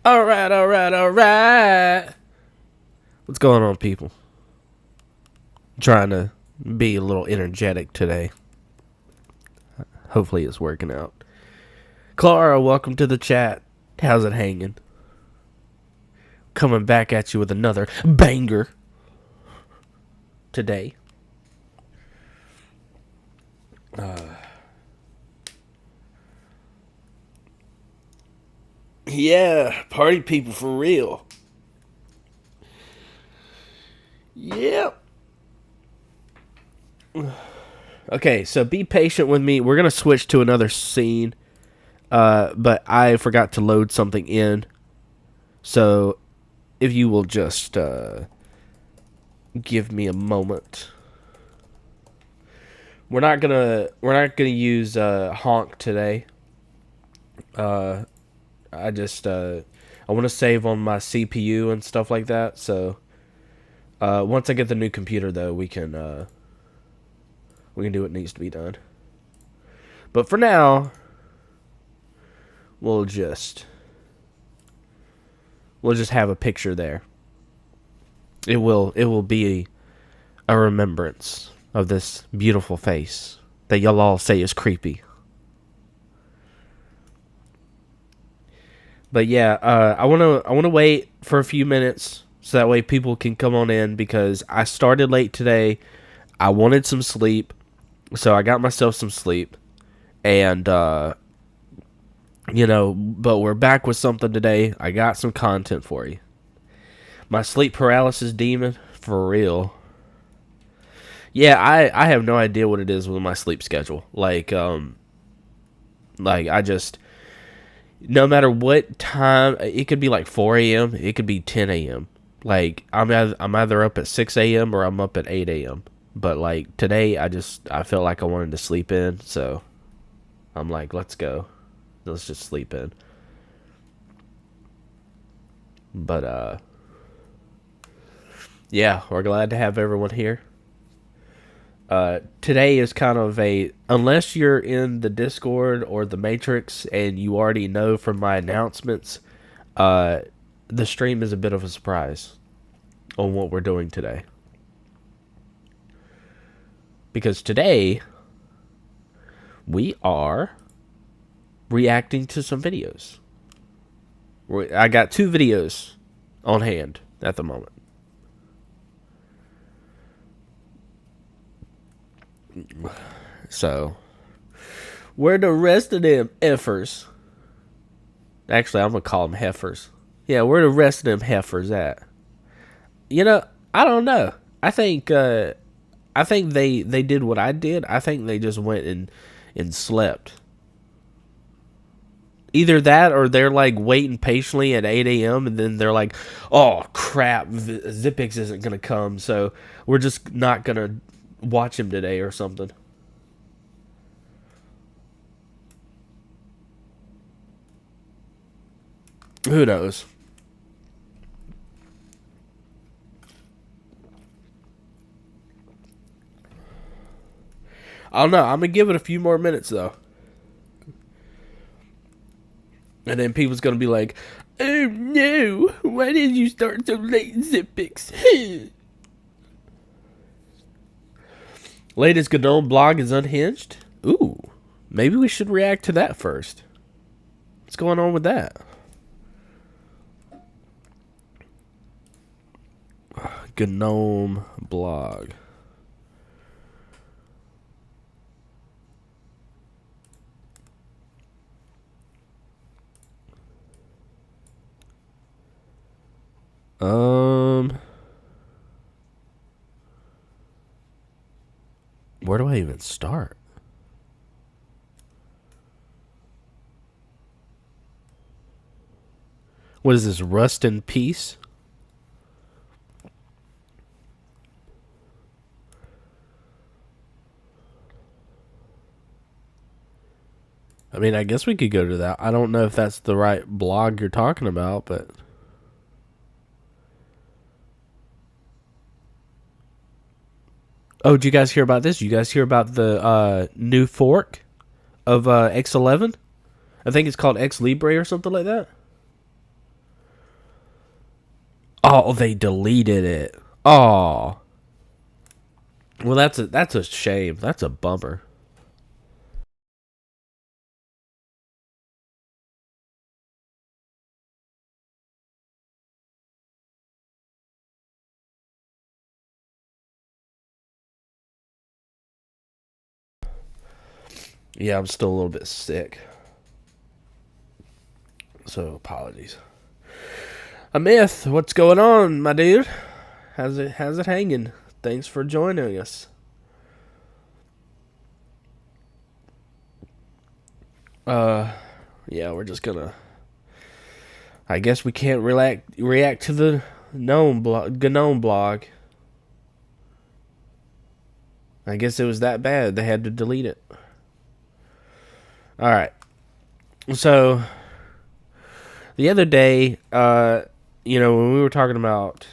Alright, alright, alright. What's going on, people? Trying to be a little energetic today. Hopefully it's working out. Clara, welcome to the chat. How's it hanging? Coming back at you with another banger today. Yeah, party people for real. Yep. Okay, so be patient with me. We're going to switch to another scene. But I forgot to load something in. So if you will just give me a moment. We're not gonna use honk today. I want to save on my CPU and stuff like that. So once I get the new computer, though, we can do what needs to be done. But for now, we'll just have a picture there. It will be a remembrance of this beautiful face that y'all all say is creepy. But yeah, I wanna wait for a few minutes so that way people can come on in because I started late today. I wanted some sleep, so I got myself some sleep, and but we're back with something today. I got some content for you. My sleep paralysis demon, for real. Yeah, I have no idea what it is with my sleep schedule. Like I just, no matter what time, it could be like 4 a.m., it could be 10 a.m. Like, I'm either up at 6 a.m. or I'm up at 8 a.m. But, like, today, I felt like I wanted to sleep in, so I'm like, let's go. Let's just sleep in. But, yeah, we're glad to have everyone here. Today is kind of unless you're in the Discord or the Matrix and you already know from my announcements, the stream is a bit of a surprise on what we're doing today. Because today, we are reacting to some videos. I got 2 videos on hand at the moment. So, where the rest of them effers? Actually, I'm going to call them heifers. Yeah, where the rest of them heifers at? I don't know. I think they did what I did. I think they just went and slept. Either that or they're like waiting patiently at 8 a.m. and then they're like, oh crap, Zippix isn't going to come, so we're just not going to watch him today or something. Who knows? I don't know. I'm going to give it a few more minutes, though. And then people's going to be like, oh no, why did you start so late, Zippix? Latest GNOME blog is unhinged? Ooh, maybe we should react to that first. What's going on with that? GNOME blog. Where do I even start? What is this, Rust in Peace? I mean, I guess we could go to that. I don't know if that's the right blog you're talking about, but... Oh, did you guys hear about this? Did you guys hear about the new fork of X11? I think it's called X Libre or something like that. Oh, they deleted it. Oh. Well, that's a shame. That's a bummer. Yeah, I'm still a little bit sick. So apologies. A myth, what's going on, my dude? How's it hanging? Thanks for joining us. Uh yeah, we're just gonna I guess we can't react to the GNOME blog. I guess it was that bad. They had to delete it. All right. So the other day, when we were talking about,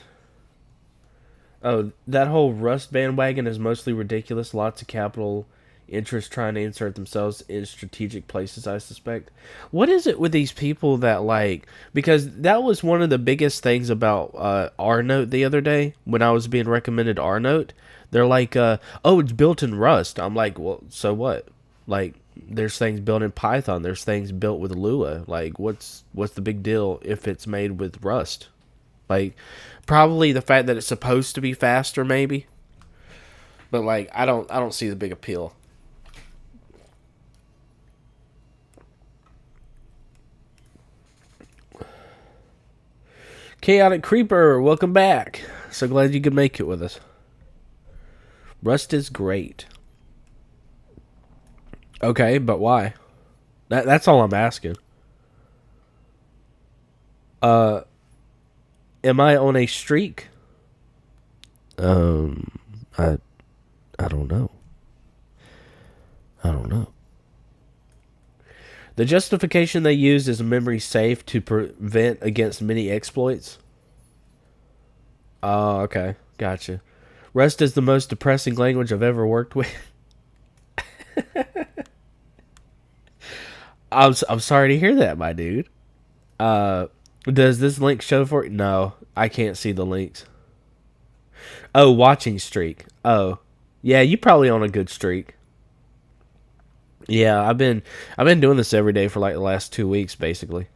that whole Rust bandwagon is mostly ridiculous. Lots of capital interests trying to insert themselves in strategic places, I suspect. What is it with these people that like? Because that was one of the biggest things about R-Note the other day when I was being recommended R-Note. They're like, "Oh, it's built in Rust." I'm like, "Well, so what?" Like, there's things built in Python. There's things built with Lua. Like, what's the big deal if it's made with Rust? Like, probably the fact that it's supposed to be faster, maybe. But like, I don't see the big appeal. Chaotic Creeper, welcome back. So glad you could make it with us. Rust is great. Okay, but why? That's all I'm asking. Uh, am I on a streak? Um, I I don't know. I don't know. The justification they use is memory safe to prevent against many exploits. Oh, okay, gotcha. Rust is the most depressing language I've ever worked with. I'm sorry to hear that, my dude. Uh, does this link show for it? No, I can't see the links. Oh, watching streak. Oh, yeah, you probably on a good streak. Yeah, I've been doing this every day for like the last 2 weeks, basically.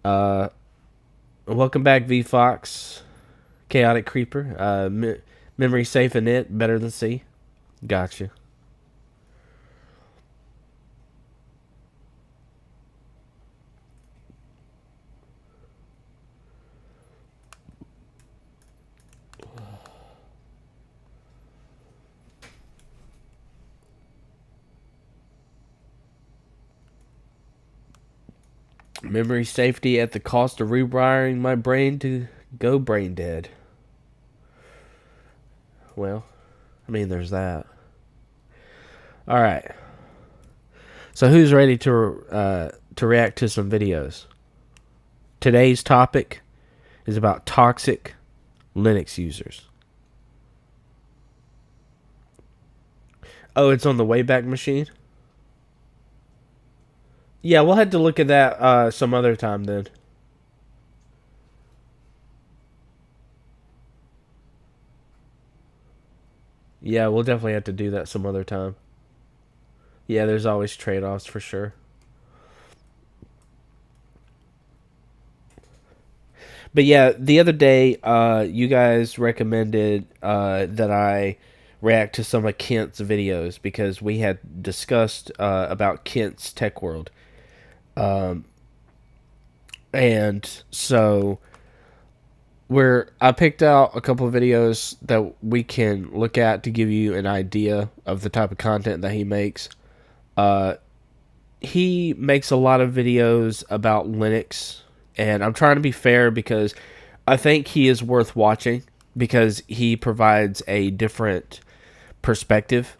Uh, welcome back, V Fox, Chaotic Creeper. Memory safe in it, better than C. Gotcha. Memory safety at the cost of rewiring my brain to go brain dead. Well, I mean, there's that. All right. So who's ready to react to some videos? Today's topic is about toxic Linux users. Oh, it's on the Wayback Machine? Yeah, we'll have to look at that some other time then. Yeah, we'll definitely have to do that some other time. Yeah, there's always trade offs for sure. But yeah, the other day, you guys recommended that I react to some of Kent's videos because we had discussed about Kent's Tech World. And so I picked out a couple of videos that we can look at to give you an idea of the type of content that he makes. Uh, he makes a lot of videos about Linux, and I'm trying to be fair because I think he is worth watching because he provides a different perspective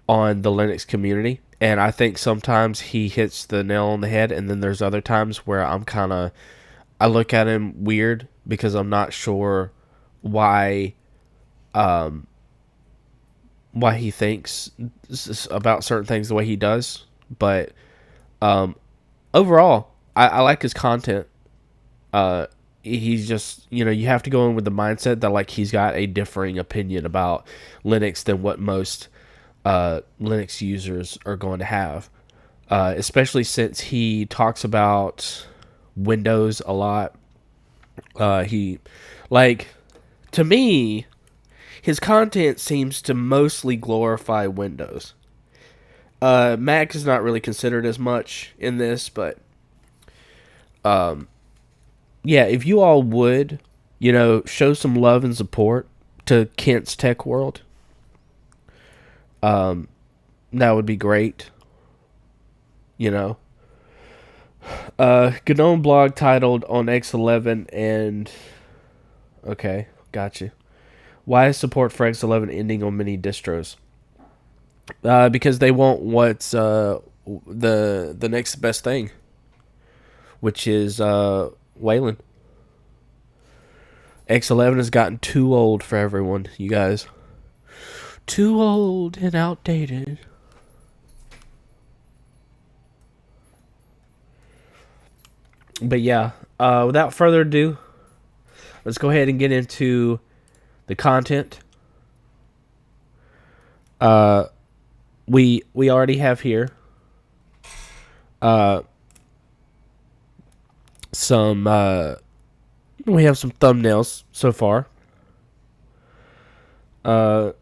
on the Linux community. And I think sometimes he hits the nail on the head, and then there's other times where I look at him weird because I'm not sure why um, why he thinks about certain things the way he does. But um, overall, I like his content. Uh, he's just, you have to go in with the mindset that like he's got a differing opinion about Linux than what most Linux users are going to have. Especially since he talks about Windows a lot. He, like, to me, his content seems to mostly glorify Windows. Mac is not really considered as much in this, but yeah, if you all would, show some love and support to Kent's Tech World, that would be great. You know, GNOME blog titled on X11 and okay, got you. Why is support for X11 ending on many distros? Because they want what's the next best thing, which is Wayland. X11 has gotten too old for everyone, you guys. Too old and outdated. But yeah, without further ado, let's go ahead and get into the content. We already have here some we have some thumbnails so far. Oh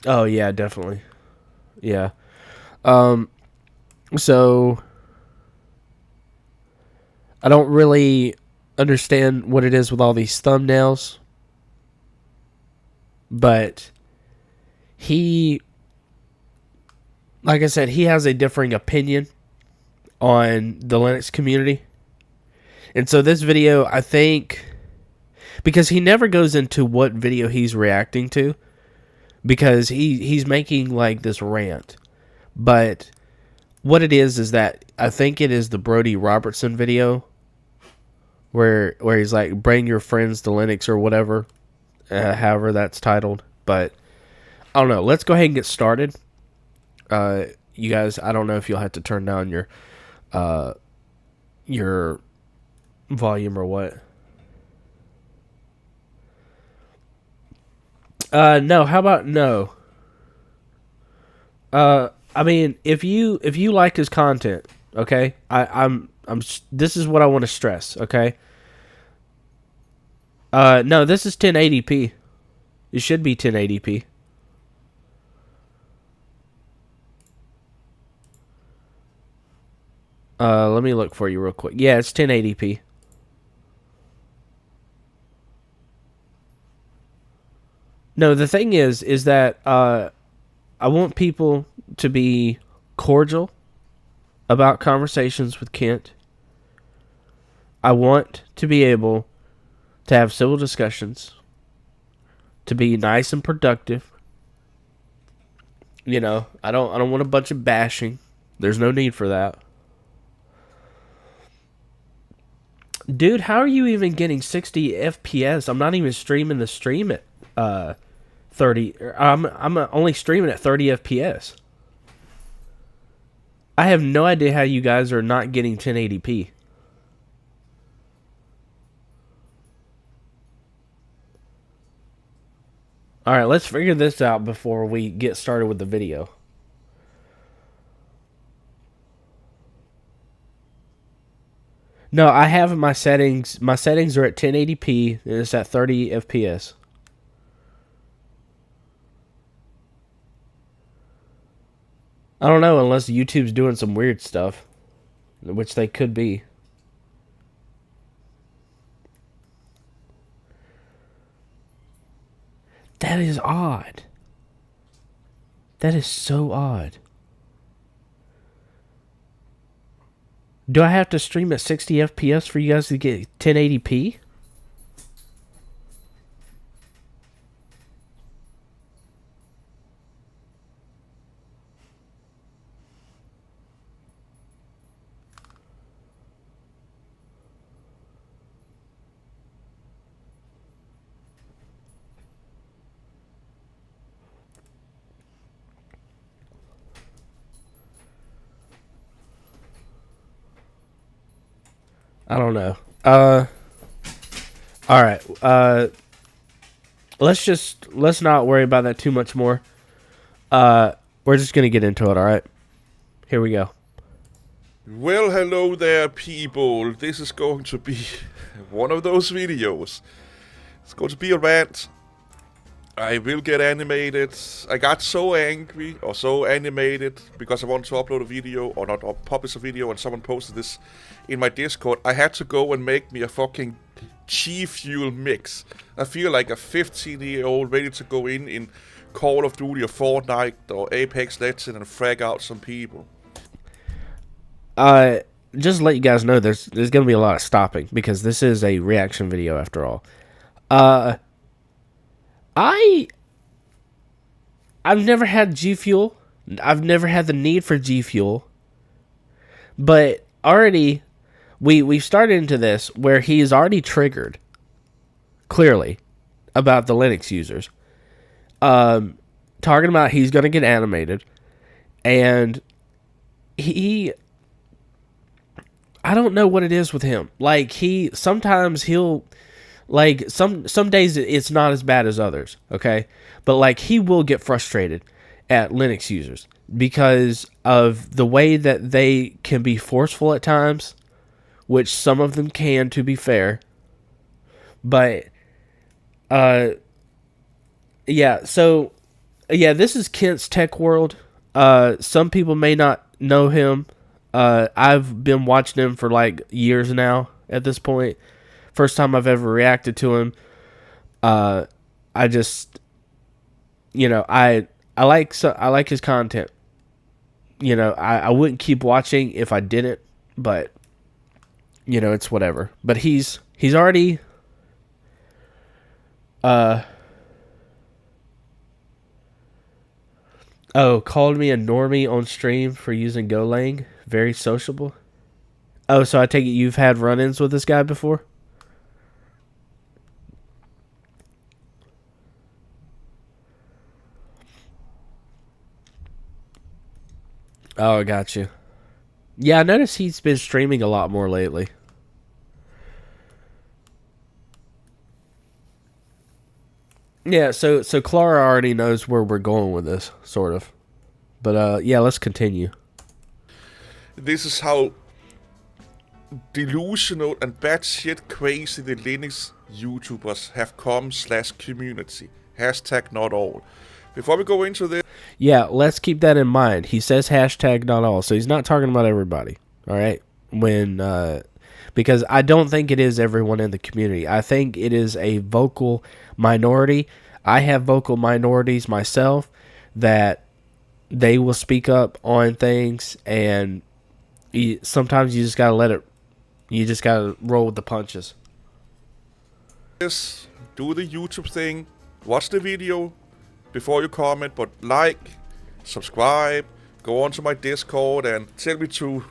yeah, definitely. Yeah. So I don't really understand what it is with all these thumbnails, but he, like I said, he has a differing opinion on the Linux community. And so this video, I think, because he never goes into what video he's reacting to, because he's making like this rant. But what it is that I think it is the Brody Robertson video where he's like, bring your friends to Linux or whatever, however that's titled. But I don't know. Let's go ahead and get started. You guys, I don't know if you'll have to turn down your volume or what. No. How about no? I mean, if you like his content, okay, I'm. This is what I want to stress, okay. No, this is 1080p. It should be 1080p. Let me look for you real quick. Yeah, it's 1080p. No, the thing is that I want people to be cordial about conversations with Kent. I want to be able to have civil discussions, to be nice and productive. I don't want a bunch of bashing. There's no need for that. Dude, how are you even getting 60 FPS? I'm not even streaming the stream at 30. I'm only streaming at 30 FPS. I have no idea how you guys are not getting 1080p. Alright, let's figure this out before we get started with the video. No, I have my settings. My settings are at 1080p and it's at 30 FPS. I don't know unless YouTube's doing some weird stuff, which they could be. That is odd. That is so odd. Do I have to stream at 60 FPS for you guys to get 1080p? I don't know. All right. Let's not worry about that too much more. We're just gonna get into it. All right. Here we go. Well, hello there, people. This is going to be one of those videos. It's going to be a rant. I will get animated. I got so angry or so animated because I wanted to upload a video or not publish a video, and someone posted this in my Discord. I had to go and make me a fucking G Fuel mix. I feel like a 15-year-old ready to go in Call of Duty or Fortnite or Apex Legends and frag out some people. Just to let you guys know, there's gonna be a lot of stopping because this is a reaction video after all. I've never had G Fuel. I've never had the need for G Fuel. But already we've started into this where he's already triggered clearly about the Linux users. Talking about he's gonna get animated, and I don't know what it is with him. Like sometimes he'll like some days it's not as bad as others, okay? But like he will get frustrated at Linux users because of the way that they can be forceful at times, which some of them can, to be fair. But this is Kent's Tech World. Some people may not know him. I've been watching him for like years now at this point. First time I've ever reacted to him. I just, I like his content. I wouldn't keep watching if I didn't, but it's whatever. But he's already called me a normie on stream for using Golang. Very sociable. Oh, so I take it you've had run-ins with this guy before? Oh, I got you. Yeah, I noticed he's been streaming a lot more lately. Yeah, so Clara already knows where we're going with this, sort of. But yeah, let's continue. This is how delusional and batshit crazy the Linux YouTubers have come/community. Hashtag not all. Before we go into this, yeah, let's keep that in mind. He says hashtag not all, so he's not talking about everybody. All right, because I don't think it is everyone in the community. I think it is a vocal minority. I have vocal minorities myself that they will speak up on things, and sometimes you just gotta let it. You just gotta roll with the punches. Do the YouTube thing, watch the video before you comment, but like, subscribe, go onto my Discord and tell me to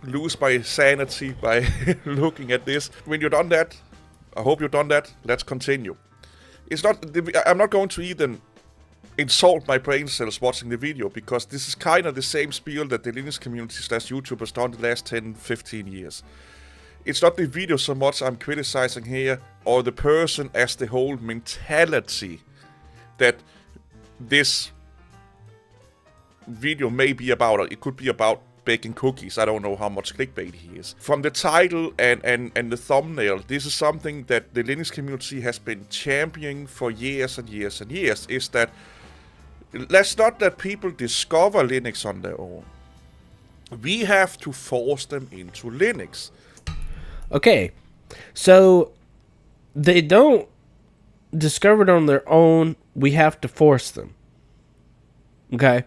lose my sanity by looking at this. When you're done that, I hope you're done that, let's continue. I'm not going to even insult my brain cells watching the video, because this is kind of the same spiel that the Linux community/YouTubers done the last 10-15 years. It's not the video so much I'm criticizing here, or the person as the whole mentality that this video may be about. It could be about baking cookies. I don't know how much clickbait he is. From the title and the thumbnail, this is something that the Linux community has been championing for years and years and years, is that let's not let people discover Linux on their own. We have to force them into Linux. Okay, so they don't discover it on their own. We have to force them. Okay.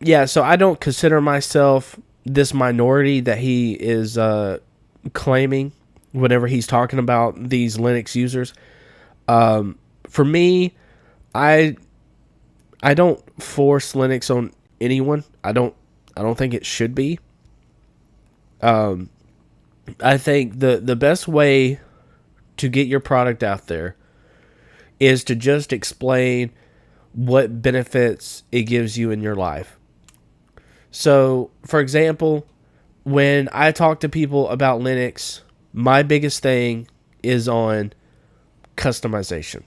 Yeah, so I don't consider myself this minority that he is claiming whenever he's talking about these Linux users. For me, I don't force Linux on anyone. I don't think it should be. I think the best way to get your product out there is to just explain what benefits it gives you in your life. So, for example, when I talk to people about Linux, my biggest thing is on customization.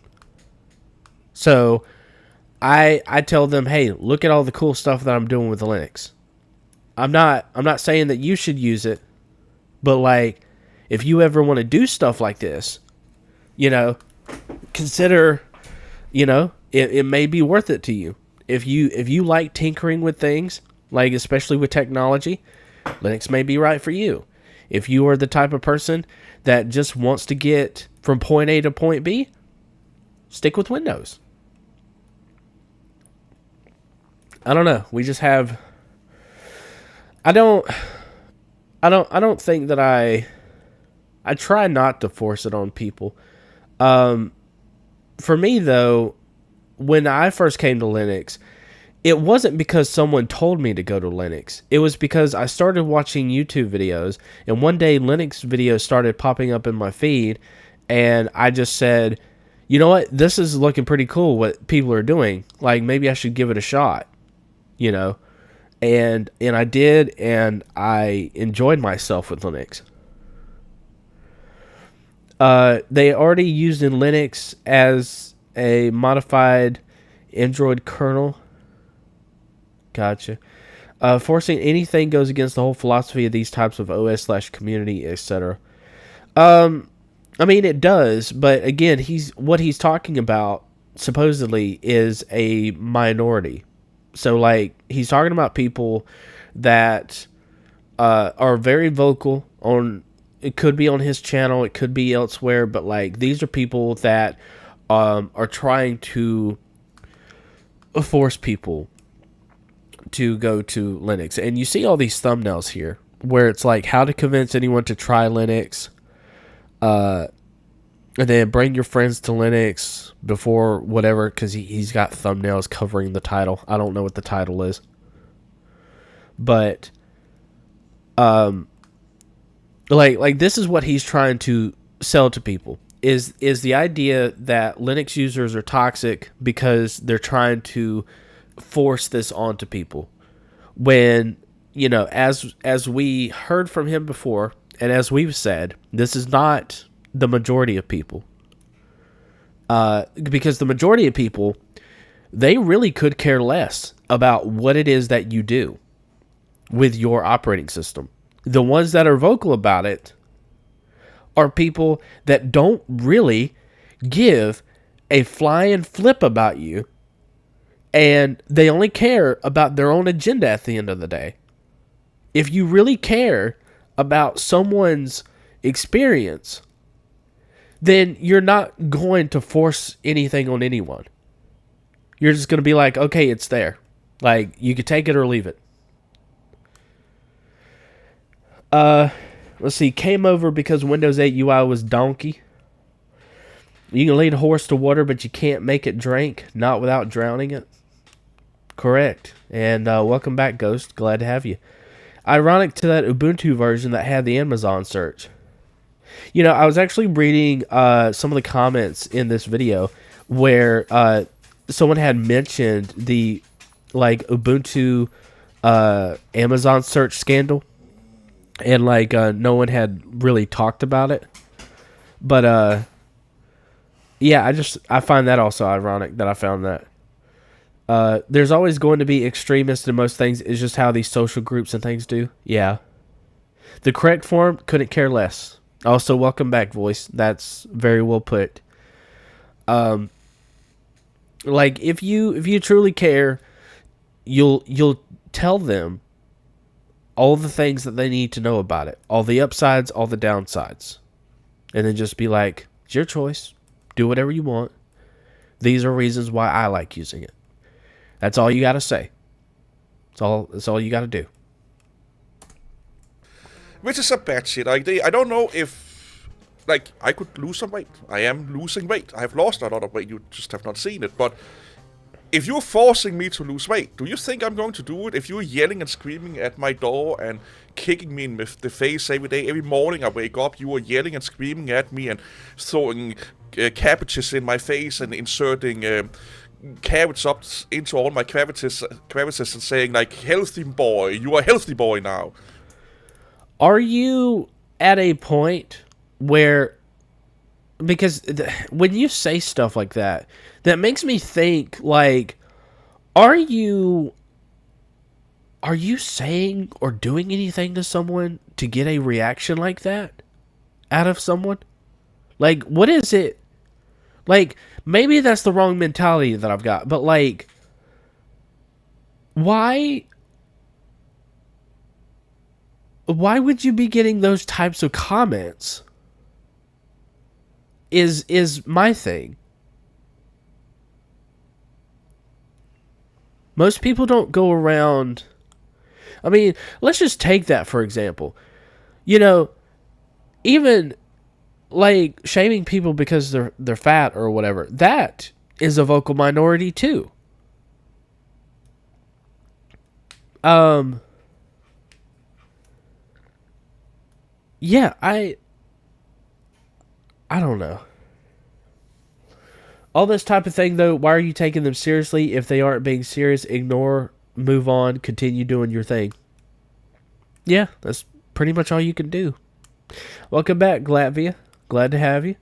So I tell them, hey, look at all the cool stuff that I'm doing with Linux. I'm not saying that you should use it, but like, if you ever want to do stuff like this, consider, it may be worth it to you. If you like tinkering with things, like especially with technology, Linux may be right for you. If you are the type of person that just wants to get from point A to point B, stick with Windows. I don't know. We just have. I don't think that I try not to force it on people. For me though, when I first came to Linux, it wasn't because someone told me to go to Linux. It was because I started watching YouTube videos, and one day Linux videos started popping up in my feed, and I just said, you know what, this is looking pretty cool what people are doing. Like, maybe I should give it a shot, And I did, and I enjoyed myself with Linux. They already used in Linux as a modified Android kernel. Gotcha. Forcing anything goes against the whole philosophy of these types of OS/community, etc. I mean, it does, but again, what he's talking about supposedly is a minority. So, like, he's talking about people that are very vocal on. It could be on his channel, it could be elsewhere, but like, these are people that are trying to force people to go to Linux. And you see all these thumbnails here where it's like, how to convince anyone to try Linux, and then bring your friends to Linux before whatever, because he's got thumbnails covering the title. I don't know what the title is, but like this is what he's trying to sell to people, is the idea that Linux users are toxic because they're trying to force this onto people, when as we heard from him before, and as we've said, this is not the majority of people, because the majority of people, they really could care less about what it is that you do with your operating system. The ones that are vocal about it are people that don't really give a flying flip about you, and they only care about their own agenda at the end of the day. If you really care about someone's experience, then you're not going to force anything on anyone. You're just going to be like, okay, it's there. Like, you could take it or leave it. Let's see. Came over because Windows 8 UI was donkey. You can lead a horse to water, but you can't make it drink, not without drowning it. Correct. And welcome back, Ghost. Glad to have you. Ironic to that Ubuntu version that had the Amazon search. I was actually reading some of the comments in this video where someone had mentioned the Ubuntu Amazon search scandal, and no one had really talked about it. But yeah, I find that also ironic that I found that. There's always going to be extremists in most things. It's just how these social groups and things do. Yeah. The correct form, couldn't care less. Also, welcome back, Voice. That's very well put. If you truly care, you'll tell them all the things that they need to know about it, all the upsides, all the downsides, and then just be like, it's your choice. Do whatever you want. These are reasons why I like using it. That's all you got to say. That's all you got to do. Which is a bad shit. I don't know if, I could lose some weight. I am losing weight. I have lost a lot of weight. You just have not seen it. But if you're forcing me to lose weight, do you think I'm going to do it? If you're yelling and screaming at my door and kicking me in the face every day, every morning I wake up, you are yelling and screaming at me and throwing cabbages in my face and inserting carrots up into all my crevices and saying, healthy boy, you are a healthy boy now. Are you at a point where, because when you say stuff like that, that makes me think, like, are you saying or doing anything to someone to get a reaction like that out of someone? Like, what is it? Like, maybe that's the wrong mentality that I've got, but, like, why would you be getting those types of comments? Is my thing. Most people don't go around. I mean, let's just take that for example. You know, even like shaming people because they're fat or whatever, that is a vocal minority too. Yeah, I don't know. All this type of thing though, why are you taking them seriously? If they aren't being serious, ignore, move on, continue doing your thing. Yeah, that's pretty much all you can do. Welcome back, Gladvia. Glad to have you.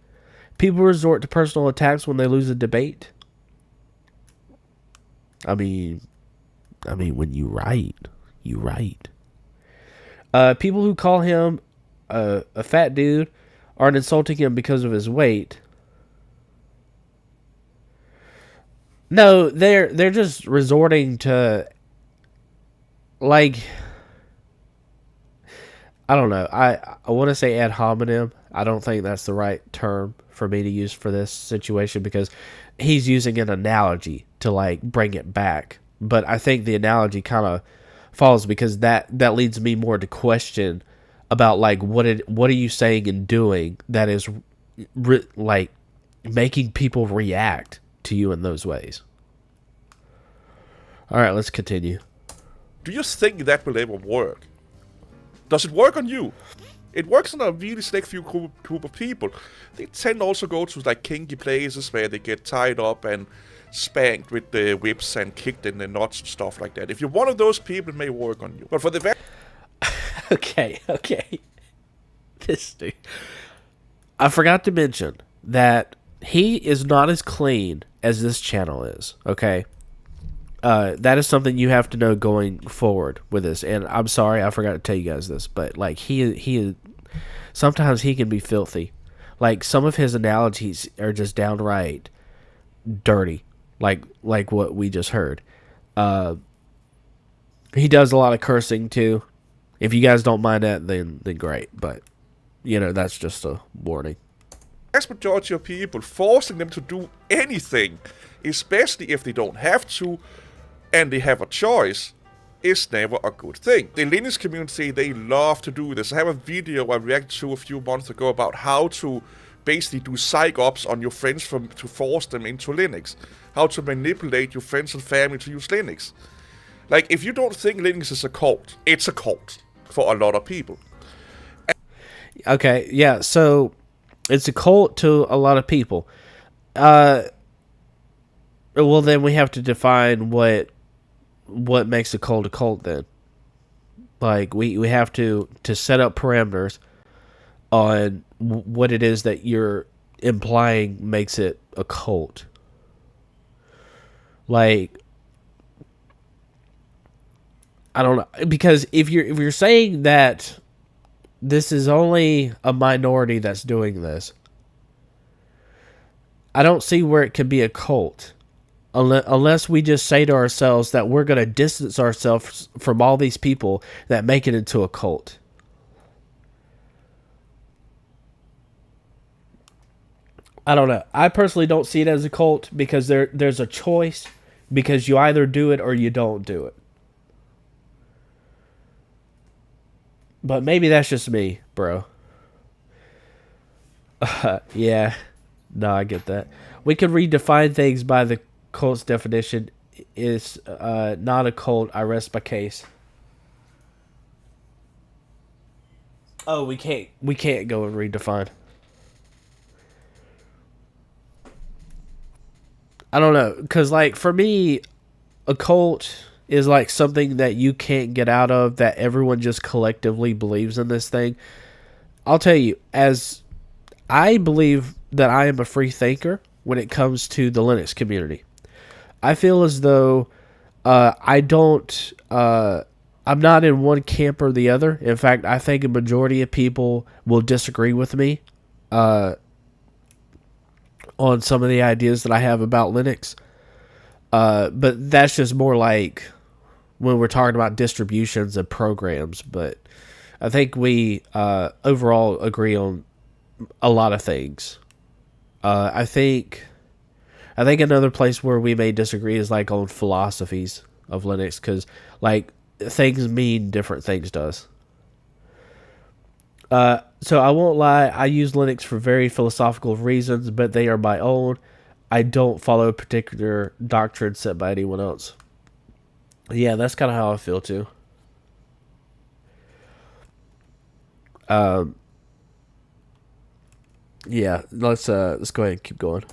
People resort to personal attacks when they lose a debate. I mean, when you write, you write. People who call him a fat dude aren't insulting him because of his weight. No, they're just resorting to, like, I don't know. I want to say ad hominem. I don't think that's the right term for me to use for this situation because he's using an analogy to, like, bring it back. But I think the analogy kind of falls because that leads me more to question about, like, what are you saying and doing that is like making people react to you in those ways. All right, let's continue. Do you think that will ever work? Does it work on you? It works on a really select few group of people. They tend also go to like kinky places where they get tied up and spanked with the whips and kicked in the nuts and stuff like that. If you're one of those people, it may work on you. But for the very Okay. This dude. I forgot to mention that he is not as clean as this channel is, okay? That is something you have to know going forward with this. And I'm sorry, I forgot to tell you guys this, but, like, he sometimes he can be filthy. Like, some of his analogies are just downright dirty, like what we just heard. He does a lot of cursing, too. If you guys don't mind that, then great. But, you know, that's just a warning. vast majority of people, forcing them to do anything, especially if they don't have to, and they have a choice, is never a good thing. The Linux community, they love to do this. I have a video I reacted to a few months ago about how to basically do psych ops on your friends to force them into Linux. How to manipulate your friends and family to use Linux. Like, if you don't think Linux is a cult, it's a cult for a lot of people. Okay, yeah, so it's a cult to a lot of people. Well, then we have to define what makes a cult then. Like, we have to set up parameters on what it is that you're implying makes it a cult. Like, I don't know, because if you're saying that this is only a minority that's doing this, I don't see where it could be a cult. Unless we just say to ourselves that we're going to distance ourselves from all these people that make it into a cult. I don't know. I personally don't see it as a cult because there's a choice, because you either do it or you don't do it. But maybe that's just me, bro. Yeah. No, I get that. We could redefine things by the cult's definition. Is not a cult. I rest my case. Oh, we can't go and redefine. I don't know, because, like, for me, a cult is like something that you can't get out of, that everyone just collectively believes in this thing. I'll tell you, as I believe that I am a free thinker when it comes to the Linux community. I feel as though I'm not in one camp or the other. In fact, I think a majority of people will disagree with me on some of the ideas that I have about Linux. But that's just more like when we're talking about distributions and programs. But I think we overall agree on a lot of things. I think another place where we may disagree is like on philosophies of Linux, because like things mean different things to us. So I won't lie, I use Linux for very philosophical reasons, but they are my own. I don't follow a particular doctrine set by anyone else. Yeah, that's kind of how I feel too. Yeah, let's go ahead and keep going.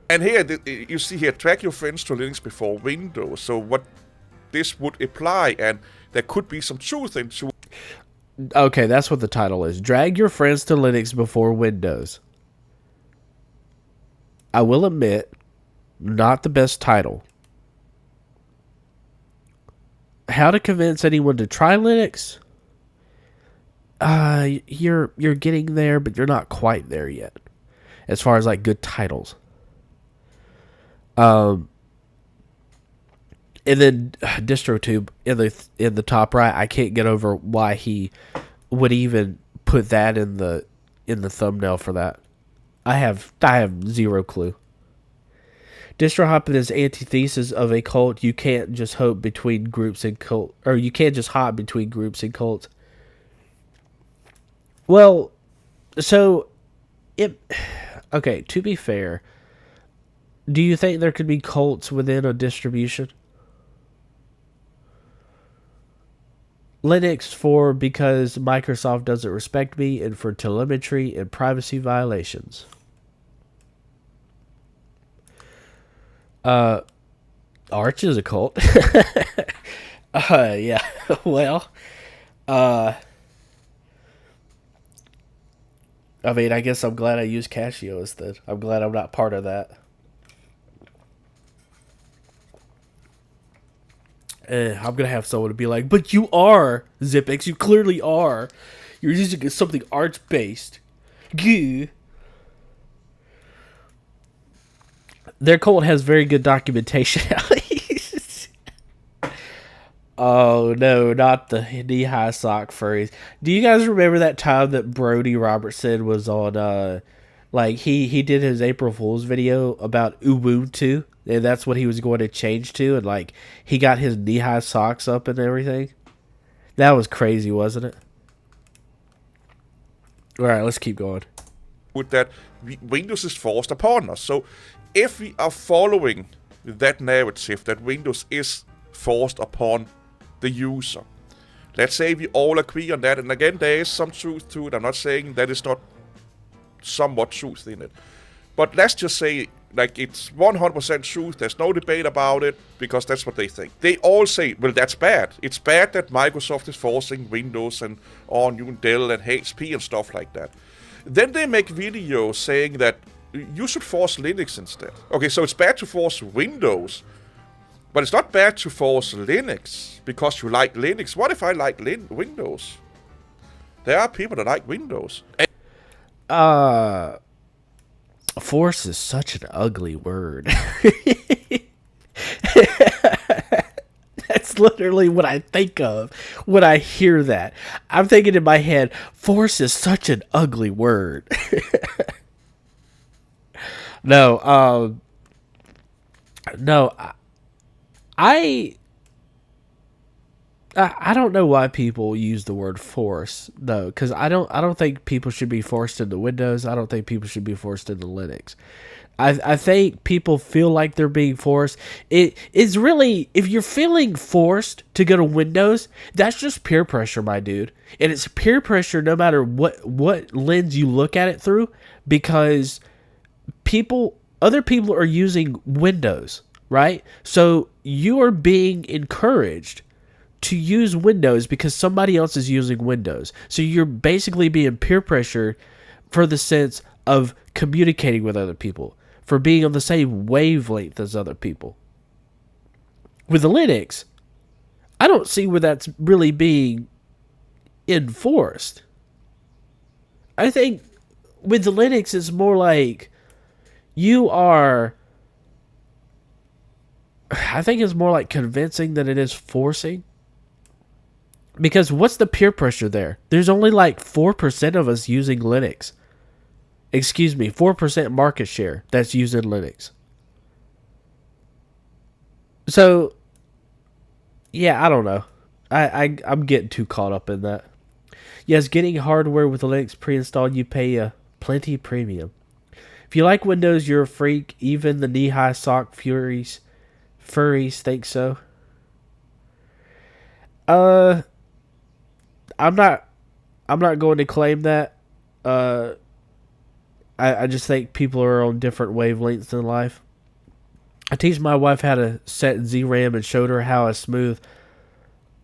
And here, you see here, track your friends to Linux before Windows. So what this would apply, and there could be some truth into. Okay, that's what the title is. Drag your friends to Linux before Windows. I will admit, not the best title. How to convince anyone to try Linux? You're getting there, but you're not quite there yet, as far as like good titles. And then DistroTube in the top right, I can't get over why he would even put that in the thumbnail for that. I have zero clue. DistroHopping is antithesis of a cult. You can't just hop between groups and cult, or you can't just hop between groups and cults. Well, so okay, to be fair, do you think there could be cults within a distribution? Linux for because Microsoft doesn't respect me, and for telemetry and privacy violations. Arch is a cult. Yeah. Well, I mean, I guess I'm glad I used Casio instead. I'm glad I'm not part of that. I'm going to have someone to be like, but you are, Zipex. You clearly are. You're using something Arch-based. Goo. Their cult has very good documentation. Oh, no, not the knee-high sock furries. Do you guys remember that time that Brody Robertson was on, like, he did his April Fool's video about Ubuntu, and that's what he was going to change to, and, like, he got his knee-high socks up and everything? That was crazy, wasn't it? All right, let's keep going. With that, Windows is forced upon us. So if we are following that narrative that Windows is forced upon the user, let's say we all agree on that, and again, there is some truth to it. I'm not saying that is not somewhat truth in it, but let's just say like it's 100% truth. There's no debate about it, because that's what they think. They all say, well, that's bad. It's bad that Microsoft is forcing Windows and on you and Dell and HP and stuff like that. Then they make videos saying that you should force Linux instead. Okay, so it's bad to force Windows, but it's not bad to force Linux because you like Linux. What if I like Windows? There are people that like Windows. Force is such an ugly word. That's literally what I think of when I hear that. I'm thinking in my head, force is such an ugly word. No, I don't know why people use the word force though, because I don't think people should be forced into Windows. I don't think people should be forced into Linux. I think people feel like they're being forced. It's really, if you're feeling forced to go to Windows, that's just peer pressure, my dude. And it's peer pressure no matter what lens you look at it through, because other people are using Windows. right? So you are being encouraged to use Windows because somebody else is using Windows. So you're basically being peer pressured for the sense of communicating with other people, for being on the same wavelength as other people. With Linux, I don't see where that's really being enforced. I think with Linux, it's more like you are. I think it's more like convincing than it is forcing. Because what's the peer pressure there? There's only like 4% of us using Linux. Excuse me, 4% market share that's using Linux. So, yeah, I don't know. I'm getting too caught up in that. Yes, getting hardware with Linux pre-installed, you pay a plenty premium. If you like Windows, you're a freak. Even the knee-high sock furries think so. I'm not going to claim that. I just think people are on different wavelengths in life. I teach my wife how to set ZRAM and showed her how a smooth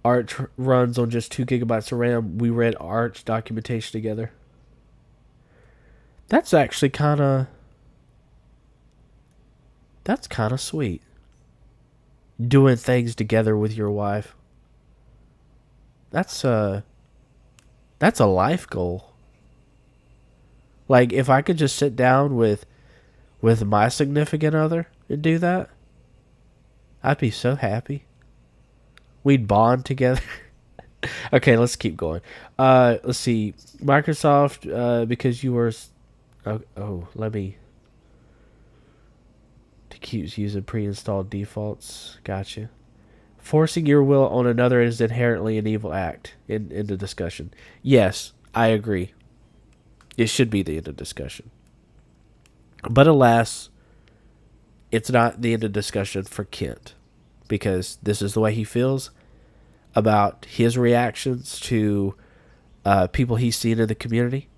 Arch runs on just 2 gigabytes of RAM. We read Arch documentation together. That's actually kind of sweet. Doing things together with your wife. That's a life goal. Like, if I could just sit down with my significant other and do that, I'd be so happy. We'd bond together. Okay, let's keep going. Let's see. Microsoft, because you were... let me... To keep using pre-installed defaults. Gotcha. Forcing your will on another is inherently an evil act. In the discussion. Yes, I agree. It should be the end of discussion. But alas, it's not the end of discussion for Kent. Because this is the way he feels about his reactions to people he's seen in the community.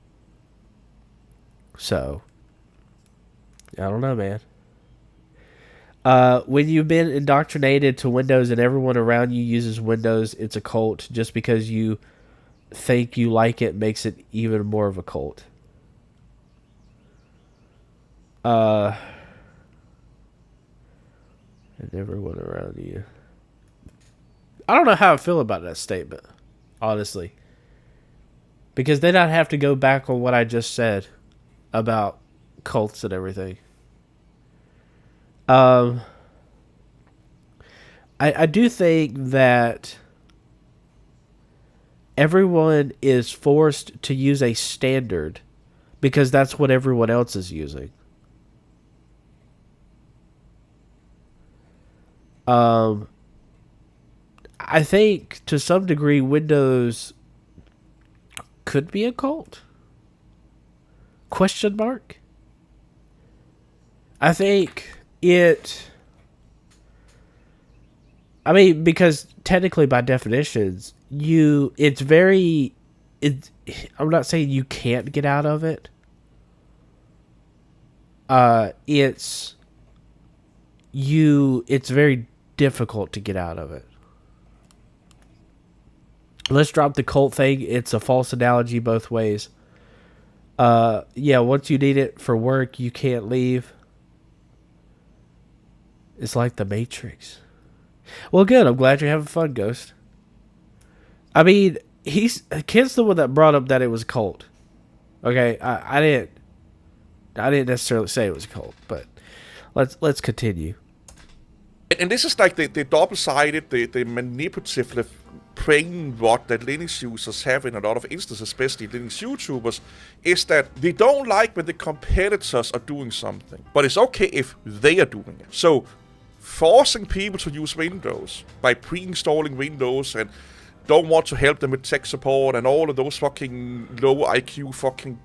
So, I don't know, man. When you've been indoctrinated to Windows and everyone around you uses Windows, it's a cult. Just because you think you like it makes it even more of a cult. And everyone around you. I don't know how I feel about that statement, honestly. Because then I'd have to go back on what I just said about cults and everything. I do think that everyone is forced to use a standard because that's what everyone else is using. I think to some degree Windows could be a cult? Question mark? I think it... I mean, because technically by definitions, I'm not saying you can't get out of it. It's very difficult to get out of it. Let's drop the cult thing. It's a false analogy both ways. Once you need it for work, you can't leave. It's like the Matrix. Well, good. I'm glad you're having fun, Ghost. I mean, Kent's the one that brought up that it was a cult. Okay, I didn't necessarily say it was a cult, but let's continue. And this is like the double-sided, the manipulative brain rot that Linux users have in a lot of instances, especially Linux YouTubers, is that they don't like when the competitors are doing something, but it's okay if they are doing it. So, forcing people to use Windows by pre-installing Windows and don't want to help them with tech support and all of those fucking low IQ fucking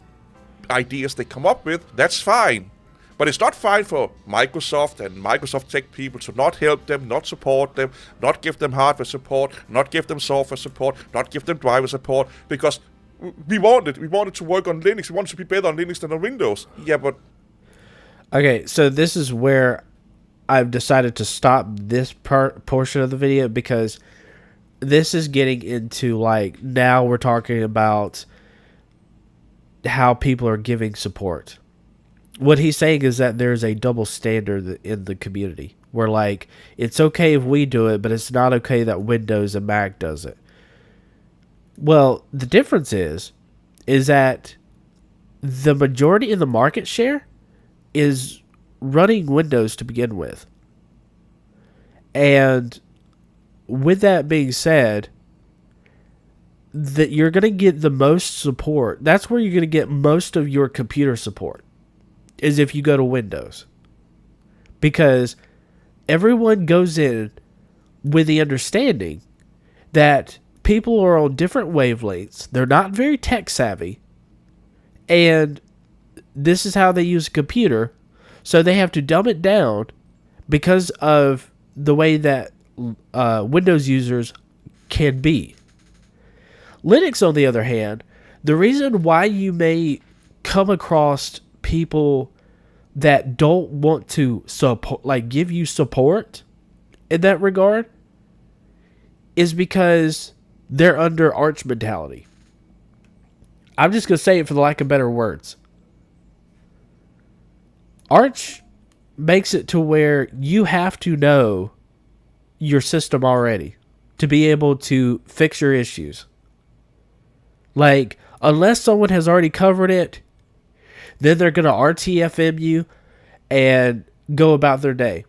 ideas they come up with, that's fine. But it's not fine for Microsoft and Microsoft tech people to not help them, not support them, not give them hardware support, not give them software support, not give them driver support, because we wanted to work on Linux, we wanted to be better on Linux than on Windows. Yeah, but... Okay, so this is where I've decided to stop this portion of the video because this is getting into, like, now we're talking about how people are giving support. What he's saying is that there's a double standard in the community where, like, it's okay if we do it, but it's not okay that Windows and Mac does it. Well, the difference is that the majority in the market share is running Windows to begin with. And with that being said, that you're going to get the most support. That's where you're going to get most of your computer support, is if you go to Windows. Because everyone goes in with the understanding that people are on different wavelengths. They're not very tech savvy. And this is how they use a computer. So they have to dumb it down because of the way that Windows users can be. Linux, on the other hand, the reason why you may come across people that don't want to support, like, give you support in that regard, is because they're under Arch mentality. I'm just going to say it for the lack of better words. Arch makes it to where you have to know your system already to be able to fix your issues. Like, unless someone has already covered it, then they're going to RTFM you and go about their day.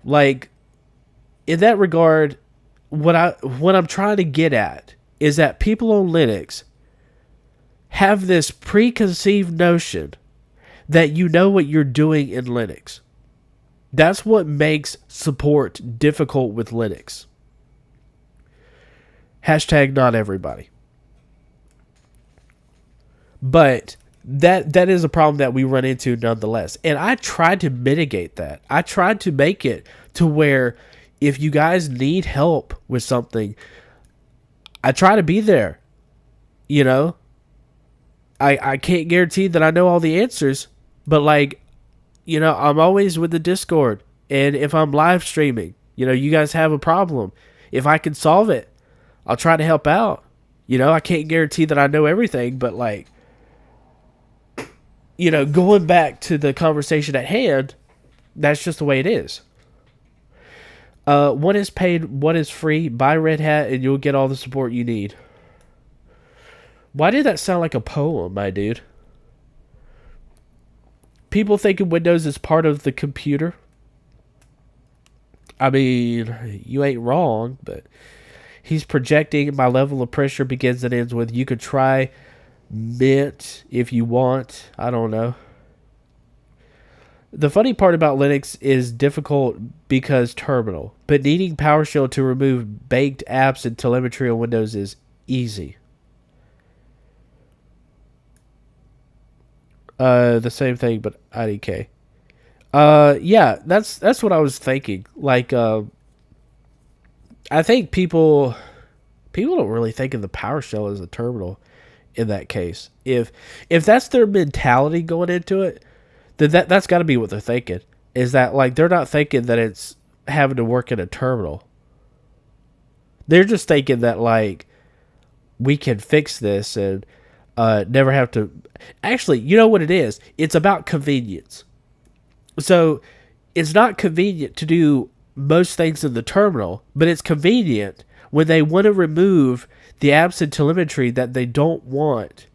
Like, in that regard, what I'm trying to get at is that people on Linux have this preconceived notion that you know what you're doing in Linux. That's what makes support difficult with Linux. Hashtag not everybody. But that is a problem that we run into nonetheless. And I tried to mitigate that. I tried to make it to where if you guys need help with something, I try to be there. You know? I can't guarantee that I know all the answers, but, like, you know, I'm always with the Discord. And if I'm live streaming, you know, you guys have a problem, if I can solve it, I'll try to help out. You know, I can't guarantee that I know everything, but, like, you know, going back to the conversation at hand, that's just the way it is. One is paid, one is free. Buy Red Hat and you'll get all the support you need. Why did that sound like a poem, my dude? People thinking Windows is part of the computer. I mean, you ain't wrong, but he's projecting my level of pressure begins and ends with you could try Mint if you want. I don't know. The funny part about Linux is difficult because terminal, but needing PowerShell to remove baked apps and telemetry on Windows is easy. The same thing, but IDK. Yeah, that's what I was thinking. Like, I think people don't really think of the PowerShell as a terminal in that case. If that's their mentality going into it, then that's got to be what they're thinking. Is that, like, they're not thinking that it's having to work in a terminal. They're just thinking that, like, we can fix this and never have to. Actually, you know what it is? It's about convenience. So it's not convenient to do most things in the terminal, but it's convenient when they want to remove the apps and telemetry that they don't want,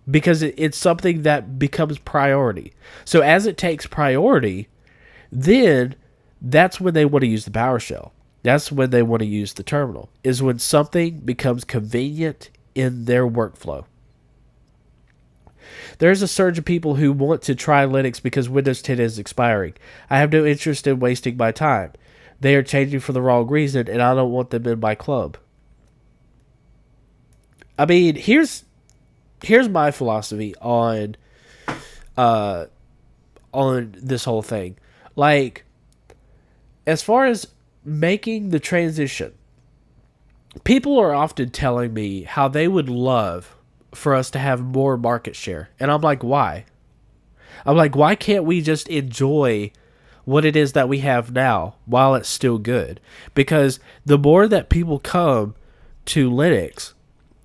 because it's something that becomes priority. So as it takes priority, then that's when they want to use the PowerShell. That's when they want to use the terminal, is when something becomes convenient in their workflow. There's a surge of people who want to try Linux because Windows 10 is expiring. I have no interest in wasting my time. They are changing for the wrong reason, and I don't want them in my club. I mean, here's my philosophy on this whole thing. Like, as far as making the transition, people are often telling me how they would love for us to have more market share. And I'm like, why? I'm like, why can't we just enjoy what it is that we have now while it's still good. Because the more that people come to Linux,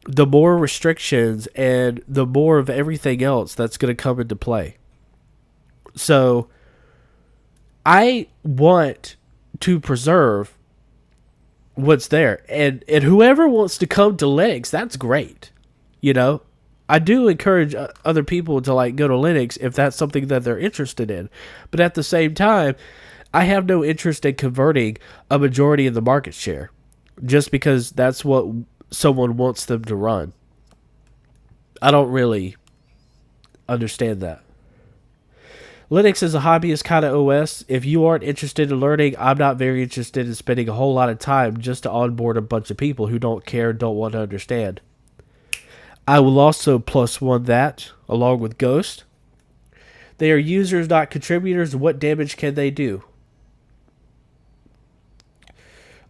the more restrictions and the more of everything else that's going to come into play. So I want to preserve what's there. And whoever wants to come to Linux, that's great. You know, I do encourage other people to like go to Linux if that's something that they're interested in. But at the same time, I have no interest in converting a majority of the market share just because that's what someone wants them to run. I don't really understand that. Linux is a hobbyist kind of OS. If you aren't interested in learning, I'm not very interested in spending a whole lot of time just to onboard a bunch of people who don't care and don't want to understand. I will also +1 that, along with Ghost. They are users, not contributors. What damage can they do?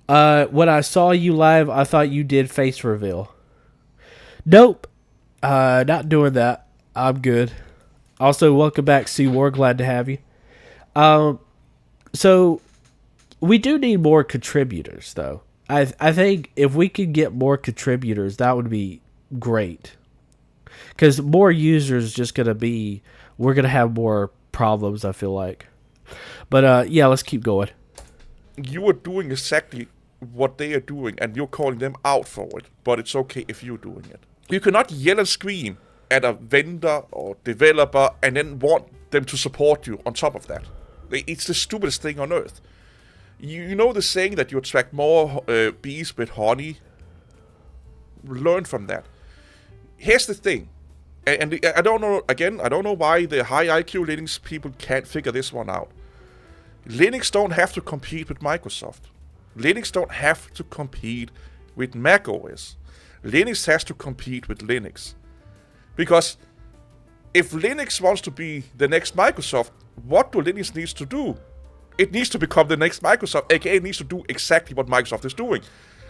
When I saw you live, I thought you did face reveal. Nope. Not doing that. I'm good. Also, welcome back, Seawar. Glad to have you. So, we do need more contributors, though. I think if we could get more contributors, that would be great. Because more users just going to be... We're going to have more problems, I feel like. But, yeah, let's keep going. You are doing exactly what they are doing, and you're calling them out for it. But it's okay if you're doing it. You cannot yell and scream at a vendor or developer and then want them to support you on top of that. It's the stupidest thing on earth. You know the saying that you attract more bees with honey? Learn from that. Here's the thing. And I don't know, again, I don't know why the high IQ Linux people can't figure this one out. Linux don't have to compete with Microsoft. Linux don't have to compete with macOS. Linux has to compete with Linux. Because if Linux wants to be the next Microsoft, what do Linux needs to do? It needs to become the next Microsoft, aka it needs to do exactly what Microsoft is doing.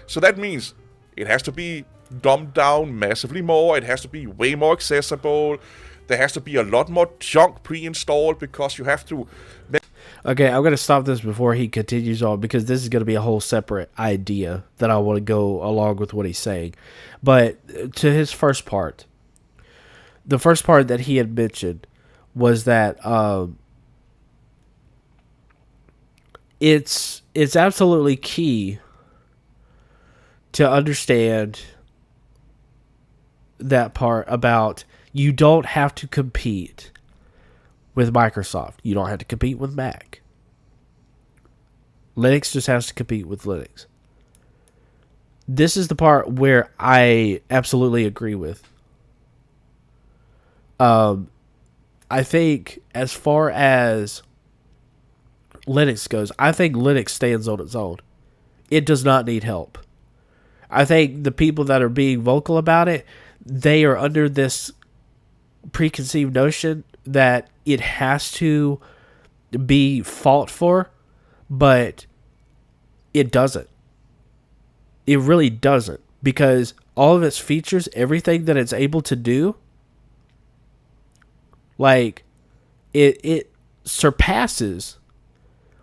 So that means it has to be dumbed down massively more, it has to be way more accessible, there has to be a lot more junk pre-installed because you have to... Okay, I'm going to stop this before he continues on because this is going to be a whole separate idea that I want to go along with what he's saying. But to his first part, the first part that he had mentioned was that it's absolutely key to understand that part about you don't have to compete with Microsoft. You don't have to compete with Mac. Linux just has to compete with Linux. This is the part where I absolutely agree with. I think as far as Linux goes, I think Linux stands on its own. It does not need help. I think the people that are being vocal about it, they are under this preconceived notion that it has to be fought for, but it doesn't. It really doesn't, because all of its features, everything that it's able to do, like, it surpasses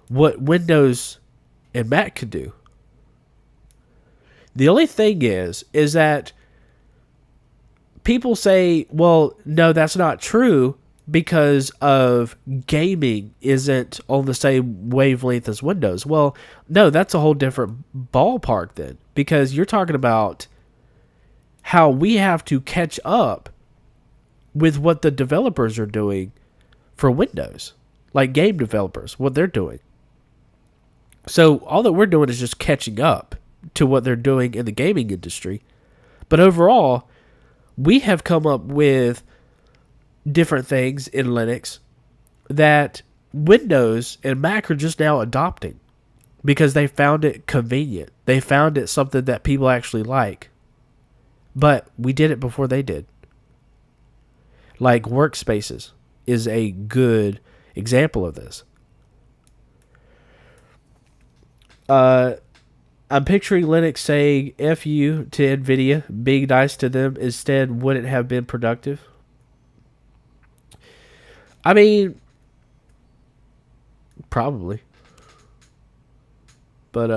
what Windows and Mac could do. The only thing is that people say, well, no, that's not true because of gaming isn't on the same wavelength as Windows. Well, no, that's a whole different ballpark then, because you're talking about how we have to catch up with what the developers are doing for Windows, like game developers, what they're doing. So all that we're doing is just catching up to what they're doing in the gaming industry. But overall, we have come up with different things in Linux that Windows and Mac are just now adopting because they found it convenient. They found it something that people actually like. But we did it before they did. Like Workspaces is a good example of this. I'm picturing Linux saying F you to NVIDIA, being nice to them. Instead, would it have been productive? I mean, Probably. But,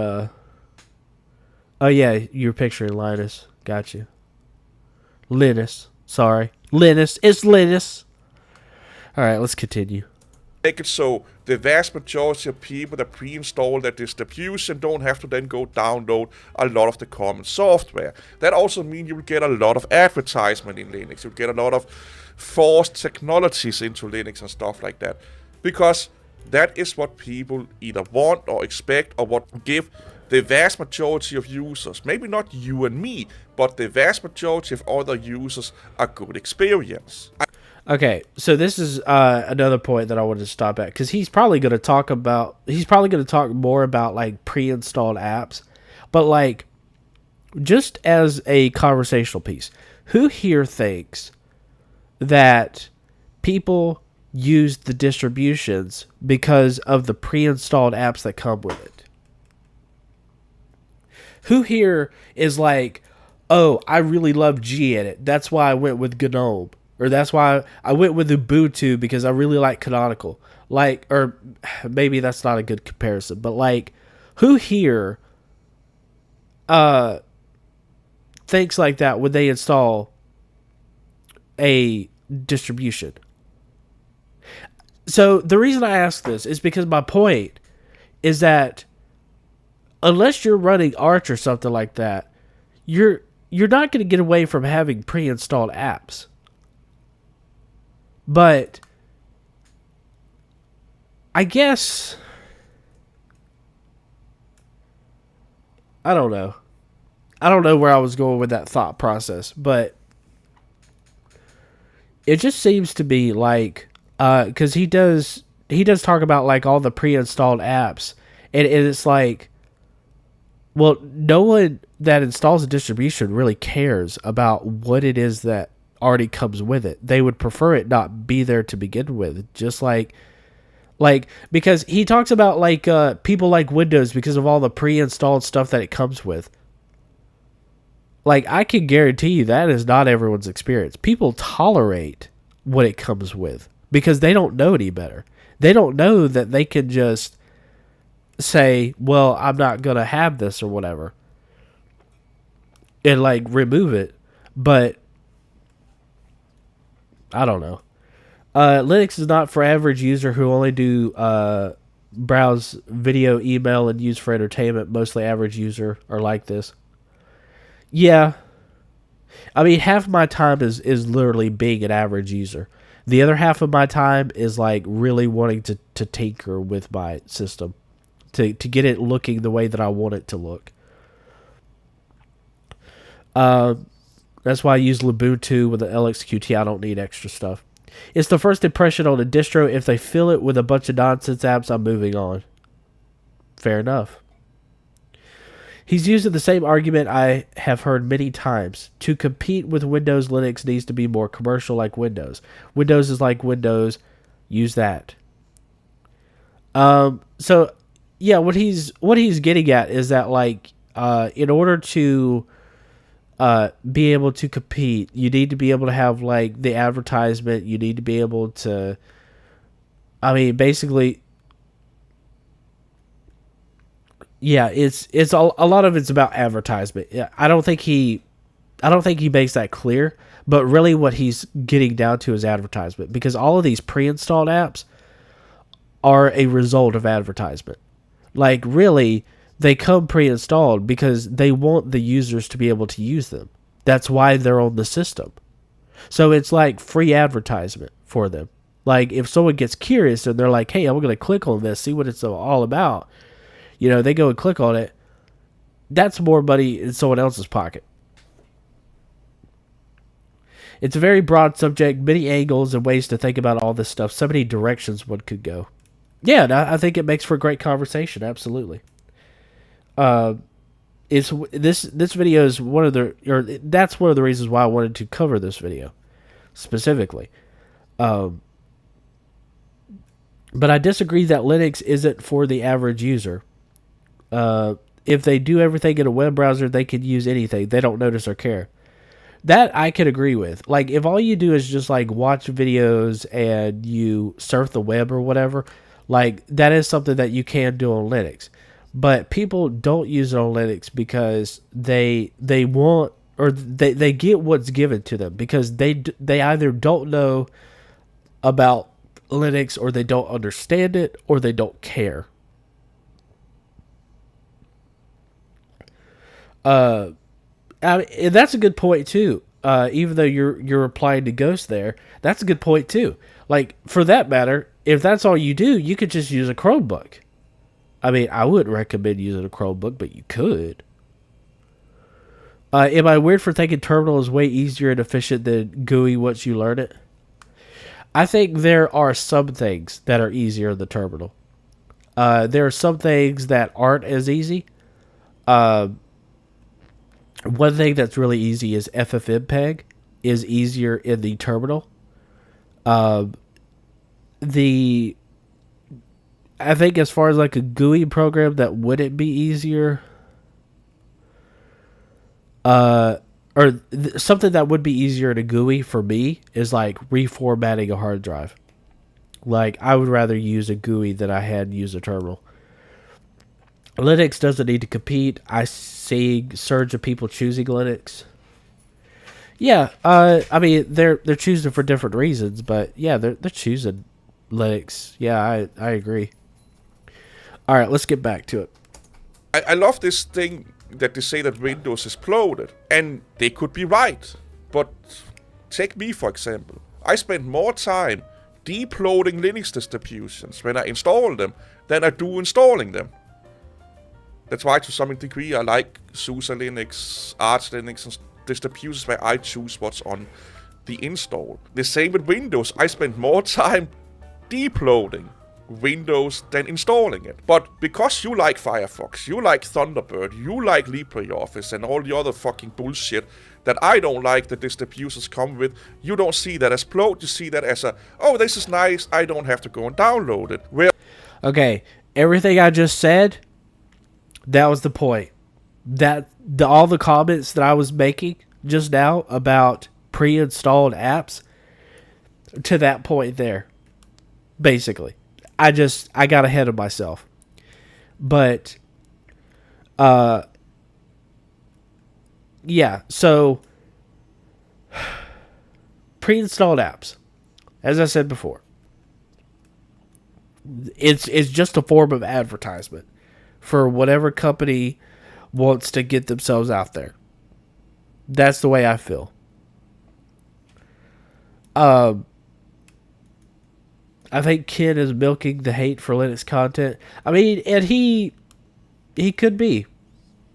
oh yeah, you're picturing Linus. Got you. Linus. Sorry. Linus. It's Linus. Alright, let's continue. Make it so the vast majority of people that pre-install their distribution don't have to then go download a lot of the common software. That also means you will get a lot of advertisement in Linux. You'll get a lot of forced technologies into Linux and stuff like that. Because that is what people either want or expect, or what give the vast majority of users, maybe not you and me, but the vast majority of other users, a good experience. Okay, so this is another point that I wanted to stop at, because he's probably going to talk more about like pre-installed apps, but like just as a conversational piece, who here thinks that people use the distributions because of the pre-installed apps that come with it? Who here is like, oh, I really love gedit, that's why I went with GNOME? Or that's why I went with Ubuntu, because I really like Canonical. Like, or maybe that's not a good comparison, but like, who here thinks like that when they install a distribution? So the reason I ask this is because my point is that unless you're running Arch or something like that, you're not going to get away from having pre-installed apps. But I guess I don't know. I don't know where I was going with that thought process, but it just seems to be like because he does talk about like all the pre-installed apps, and it's like, well, no one that installs a distribution really cares about what it is that already comes with it. They would prefer it not be there to begin with. Just like because he talks about like people like Windows because of all the pre-installed stuff that it comes with. Like, I can guarantee you that is not everyone's experience. People tolerate what it comes with because they don't know any better. They don't know that they can just say, well, I'm not gonna have this or whatever, and like remove it. But I don't know. Linux is not for average user who only do browse video, email, and use for entertainment. Mostly average user are like this. Yeah. I mean, half of my time is literally being an average user. The other half of my time is like really wanting to tinker with my system to get it looking the way that I want it to look. That's why I use Ubuntu with the LXQT. I don't need extra stuff. It's the first impression on a distro. If they fill it with a bunch of nonsense apps, I'm moving on. Fair enough. He's using the same argument I have heard many times. To compete with Windows, Linux needs to be more commercial like Windows. Windows is like Windows. Use that. So, yeah, what he's getting at is that, like, in order to be able to compete, you need to be able to have like the advertisement. You need to be able to, I mean, basically, yeah, it's a lot of it's about advertisement. Yeah, I don't think he makes that clear, but really what he's getting down to is advertisement, because all of these pre-installed apps are a result of advertisement. Like, really, they come pre-installed because they want the users to be able to use them. That's why they're on the system. So it's like free advertisement for them. Like, if someone gets curious and they're like, hey, I'm going to click on this, see what it's all about. You know, they go and click on it. That's more money in someone else's pocket. It's a very broad subject, many angles and ways to think about all this stuff. So many directions one could go. Yeah, I think it makes for a great conversation. Absolutely. It's this video is that's one of the reasons why I wanted to cover this video specifically. But I disagree that Linux isn't for the average user. If they do everything in a web browser, they can use anything. They don't notice or care. That I could agree with. Like, if all you do is just like watch videos and you surf the web or whatever, Like, that is something that you can do on Linux. But people don't use it on Linux because they want, or they get what's given to them, because they either don't know about Linux, or they don't understand it, or they don't care. I mean, that's a good point too. Even though you're replying to Ghost there, that's a good point too. Like, for that matter, if that's all you do, you could just use a Chromebook. I mean, I wouldn't recommend using a Chromebook, but you could. Am I weird for thinking terminal is way easier and efficient than GUI once you learn it? I think there are some things that are easier in the terminal. There are some things that aren't as easy. One thing that's really easy is FFmpeg is easier in the terminal. I think as far as like a GUI program that wouldn't be easier, something that would be easier in a GUI for me is like reformatting a hard drive. Like, I would rather use a GUI than I had use a terminal. Linux doesn't need to compete. I see surge of people choosing Linux. Yeah, I mean, they're choosing for different reasons, but yeah, they're choosing Linux. Yeah, I agree. All right, let's get back to it. I love this thing that they say that Windows exploded, and they could be right. But take me, for example. I spend more time deloading Linux distributions when I install them than I do installing them. That's why, to some degree, I like SUSE Linux, Arch Linux, and distributions where I choose what's on the install. The same with Windows. I spend more time deloading Windows than installing it. But because you like Firefox, you like Thunderbird, you like LibreOffice and all the other fucking bullshit that I don't like the distributions come with, you don't see that as bloat, you see that as oh, this is nice, I don't have to go and download it. Okay, everything I just said, that was the point. All the comments that I was making just now about pre-installed apps, to that point there, basically. I got ahead of myself. But, yeah, so, pre-installed apps, as I said before, it's just a form of advertisement for whatever company wants to get themselves out there. That's the way I feel. I think Ken is milking the hate for Linux content. I mean, and he could be.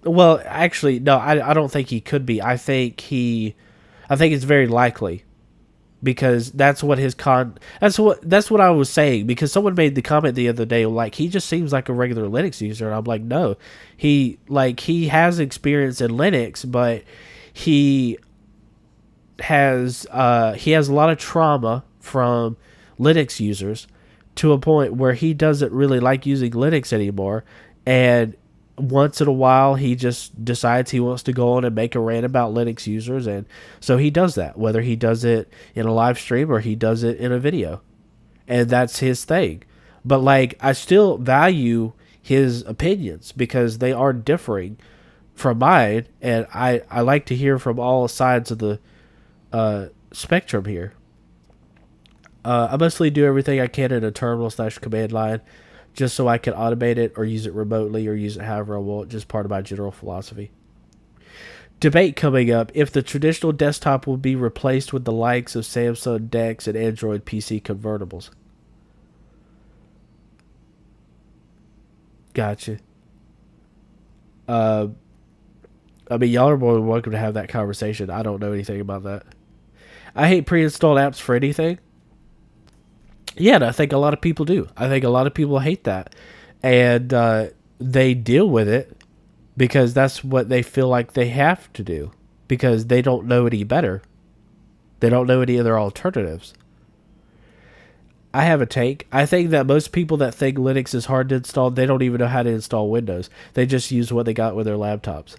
Well, actually, no, I don't think he could be. I think it's very likely, because that's what that's what I was saying, because someone made the comment the other day, like, he just seems like a regular Linux user, and I'm like, no. He has experience in Linux, but he has a lot of trauma from Linux users, to a point where he doesn't really like using Linux anymore, and once in a while he just decides he wants to go on and make a rant about Linux users, and so he does that, whether he does it in a live stream or he does it in a video, and that's his thing. But like, I still value his opinions because they are differing from mine, and I like to hear from all sides of the spectrum here. I mostly do everything I can in a terminal/command line, just so I can automate it or use it remotely or use it however I want, just part of my general philosophy. Debate coming up if the traditional desktop will be replaced with the likes of Samsung DeX and Android PC convertibles. Gotcha. I mean, y'all are more than welcome to have that conversation. I don't know anything about that. I hate pre-installed apps for anything. Yeah, and I think a lot of people do. I think a lot of people hate that. And they deal with it because that's what they feel like they have to do, because they don't know any better. They don't know any other alternatives. I have a take. I think that most people that think Linux is hard to install, they don't even know how to install Windows. They just use what they got with their laptops.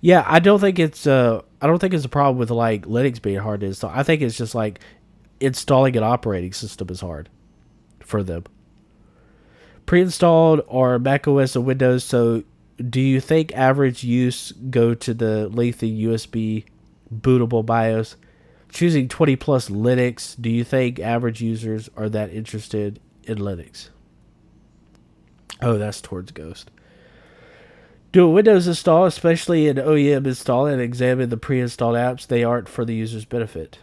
Yeah, I don't think it's a problem with like Linux being hard to install. I think it's just like installing an operating system is hard for them. Pre-installed or macOS or Windows. So, do you think average use go to the lengthy USB bootable BIOS? Choosing 20 plus Linux, do you think average users are that interested in Linux? Oh, that's towards Ghost. Do a Windows install, especially an OEM install, and examine the pre-installed apps. They aren't for the user's benefit.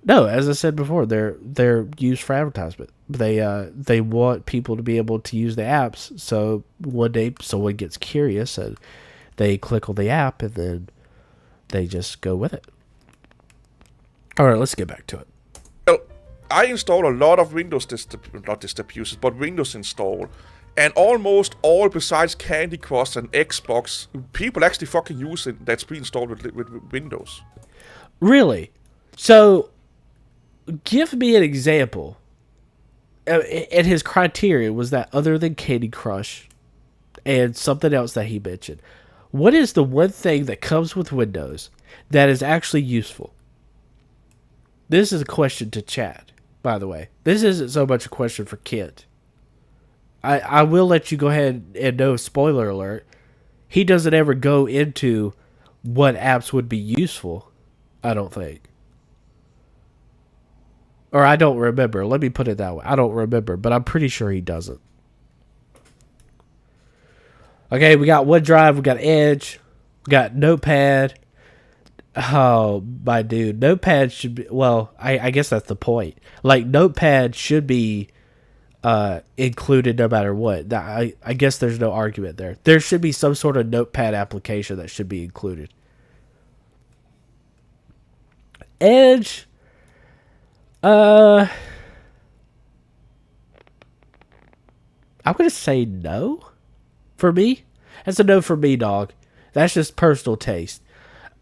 No, as I said before, they're used for advertisement. They want people to be able to use the apps. So one day someone gets curious and they click on the app and then they just go with it. All right, let's get back to it. Well, I install a lot of Windows not distributions, but Windows install, and almost all besides Candy Crush and Xbox, people actually fucking use it that's pre-installed with Windows. Really? So, give me an example. And his criteria was that other than Candy Crush and something else that he mentioned, what is the one thing that comes with Windows that is actually useful? This is a question to chat, by the way. This isn't so much a question for Kent. I will let you go ahead and know, spoiler alert, he doesn't ever go into what apps would be useful, I don't think. Or I don't remember. Let me put it that way. I don't remember, but I'm pretty sure he doesn't. Okay, we got OneDrive, we got Edge, we got Notepad. Oh, my dude. Notepad should be... Well, I guess that's the point. Like, Notepad should be included no matter what. I guess there's no argument there. There should be some sort of Notepad application that should be included. Edge... I'm going to say no for me. That's a no for me, dog. That's just personal taste.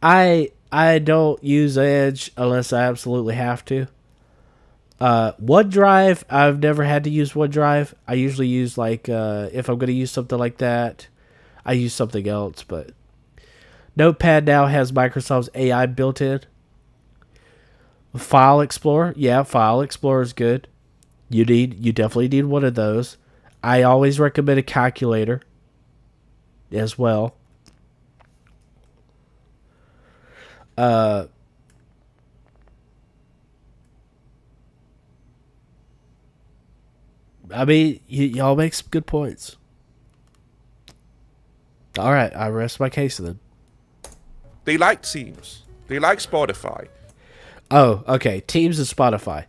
I don't use Edge unless I absolutely have to. OneDrive, I've never had to use OneDrive. I usually use, like, if I'm going to use something like that, I use something else. But Notepad now has Microsoft's AI built in. File Explorer, yeah, File Explorer is good. You definitely need one of those. I always recommend a calculator as well. I mean, y'all make some good points. All right, I rest my case then. They like Teams. They like Spotify. Oh, okay. Teams and Spotify.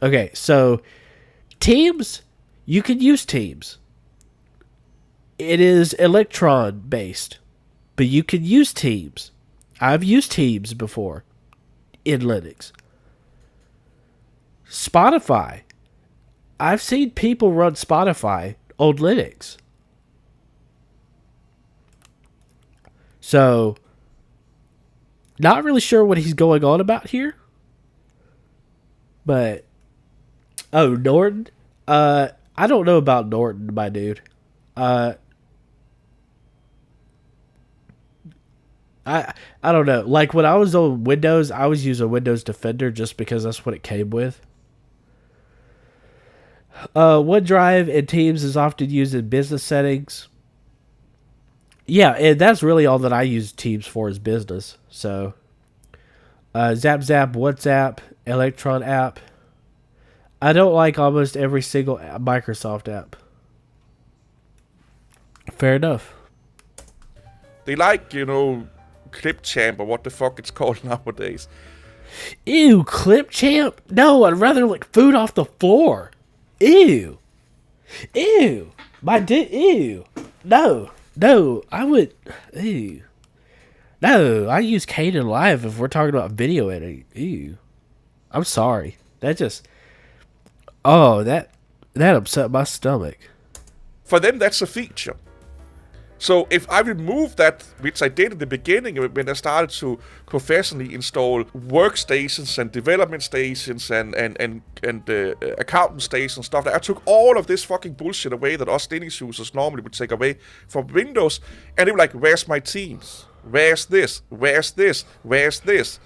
Okay, so Teams, you can use Teams. It is Electron based, but you can use Teams. I've used Teams before in Linux. Spotify. I've seen people run Spotify on Linux. So, not really sure what he's going on about here. But, oh, Norton? I don't know about Norton, my dude. I don't know. Like, when I was on Windows, I was using Windows Defender just because that's what it came with. OneDrive and Teams is often used in business settings. Yeah, and that's really all that I use Teams for is business. So, Zap, WhatsApp, Electron app. I don't like almost every single Microsoft app. Fair enough. They like, Clipchamp or what the fuck it's called nowadays. Ew, Clipchamp? No, I'd rather like food off the floor. Ew. Ew. Ew. No, I would. Ew. No, I use Kdenlive if we're talking about video editing. Ew. I'm sorry. That just... Oh, that upset my stomach. For them, that's a feature. So if I remove that, which I did in the beginning when I started to professionally install workstations and development stations and accountant stations stuff, I took all of this fucking bullshit away that us Linux users normally would take away from Windows, and they were like, where's my Teams? Where's this? Where's this? Where's this?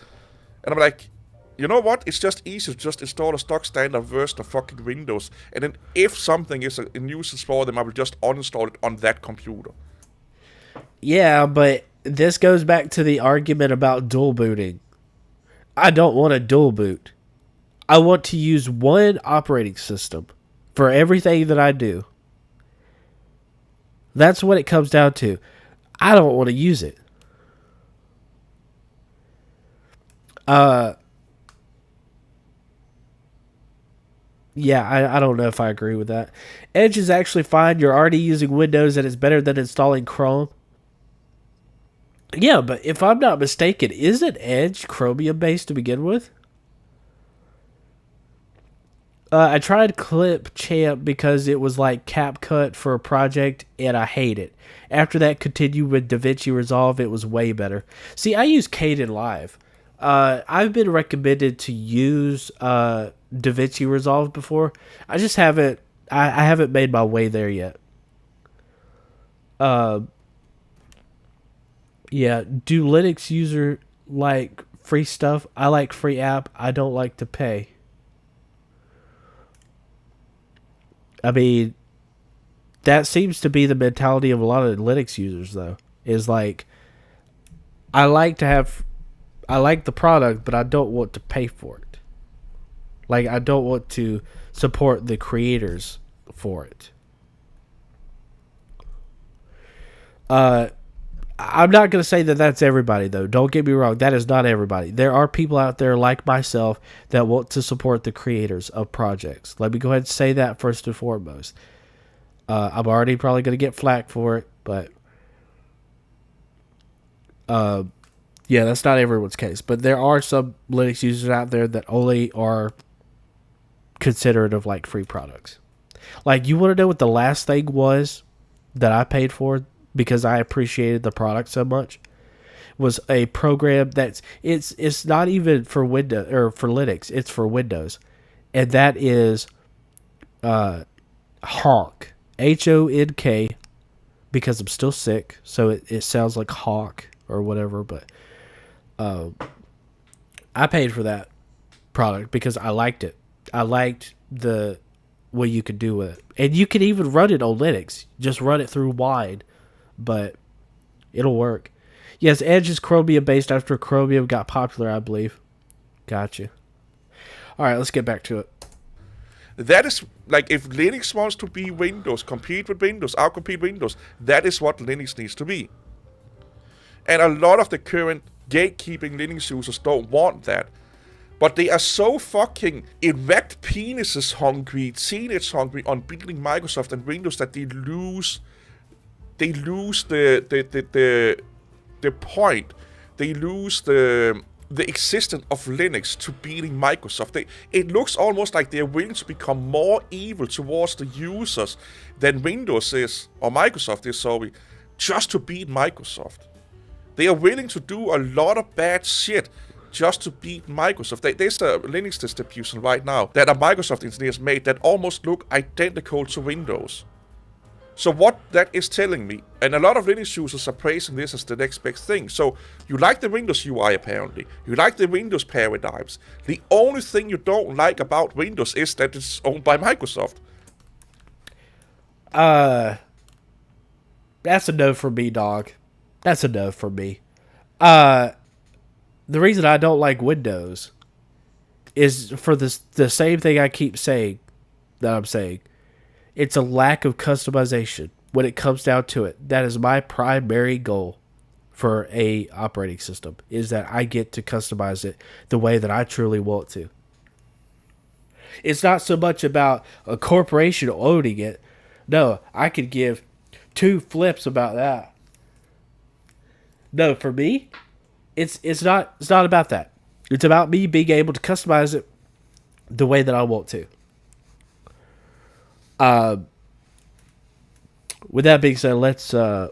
And I'm like, you know what? It's just easy to just install a stock standard version of fucking Windows, and then if something is a nuisance for them, I will just uninstall it on that computer. Yeah, but this goes back to the argument about dual booting. I don't want a dual boot. I want to use one operating system for everything that I do. That's what it comes down to. I don't want to use it. Yeah, I don't know if I agree with that. Edge is actually fine. You're already using Windows and it's better than installing Chrome. Yeah, but if I'm not mistaken, isn't Edge Chromium based to begin with? I tried Clipchamp because it was like CapCut for a project, and I hate it. After that, continued with DaVinci Resolve. It was way better. See, I use Kdenlive. I've been recommended to use DaVinci Resolve before. I just haven't. I haven't made my way there yet. Yeah. Do Linux user like free stuff? I like free app. I don't like to pay. I mean, that seems to be the mentality of a lot of Linux users, though. Is like, I like the product, but I don't want to pay for it. Like, I don't want to support the creators for it. I'm not going to say that that's everybody, though. Don't get me wrong. That is not everybody. There are people out there like myself that want to support the creators of projects. Let me go ahead and say that first and foremost. I'm already probably going to get flack for it, but yeah, that's not everyone's case. But there are some Linux users out there that only are considerate of like free products. Like, you want to know what the last thing was that I paid for because I appreciated the product so much? Was a program that's it's not even for Windows or for Linux, it's for Windows. And that is Honk. HONK, because I'm still sick, so it sounds like Hawk or whatever, but I paid for that product because I liked it. I liked the what you could do with it. And you can even run it on Linux. Just run it through Wine, but it'll work. Yes, Edge is Chromium based after Chromium got popular, I believe. Gotcha. All right, let's get back to it. That is, like, if Linux wants to be Windows, compete with Windows, outcompete Windows, that is what Linux needs to be. And a lot of the current gatekeeping Linux users don't want that. But they are so fucking erect penises hungry, teenage hungry on building Microsoft and Windows that they lose the point. They lose the existence of Linux to beating Microsoft. It looks almost like they're willing to become more evil towards the users than Windows is, or Microsoft is, sorry, just to beat Microsoft. They are willing to do a lot of bad shit just to beat Microsoft. There's a Linux distribution right now that a Microsoft engineers made that almost look identical to Windows. So what that is telling me, and a lot of Linux users are praising this as the next big thing. So you like the Windows UI apparently. You like the Windows paradigms. The only thing you don't like about Windows is that it's owned by Microsoft. That's a no for me, dog. That's a no for me. The reason I don't like Windows is for the same thing I keep saying that I'm saying. It's a lack of customization when it comes down to it. That is my primary goal for a operating system, is that I get to customize it the way that I truly want to. It's not so much about a corporation owning it. No, I could give two flips about that. No, for me, it's not about that. It's about me being able to customize it the way that I want to. With that being said, let's 60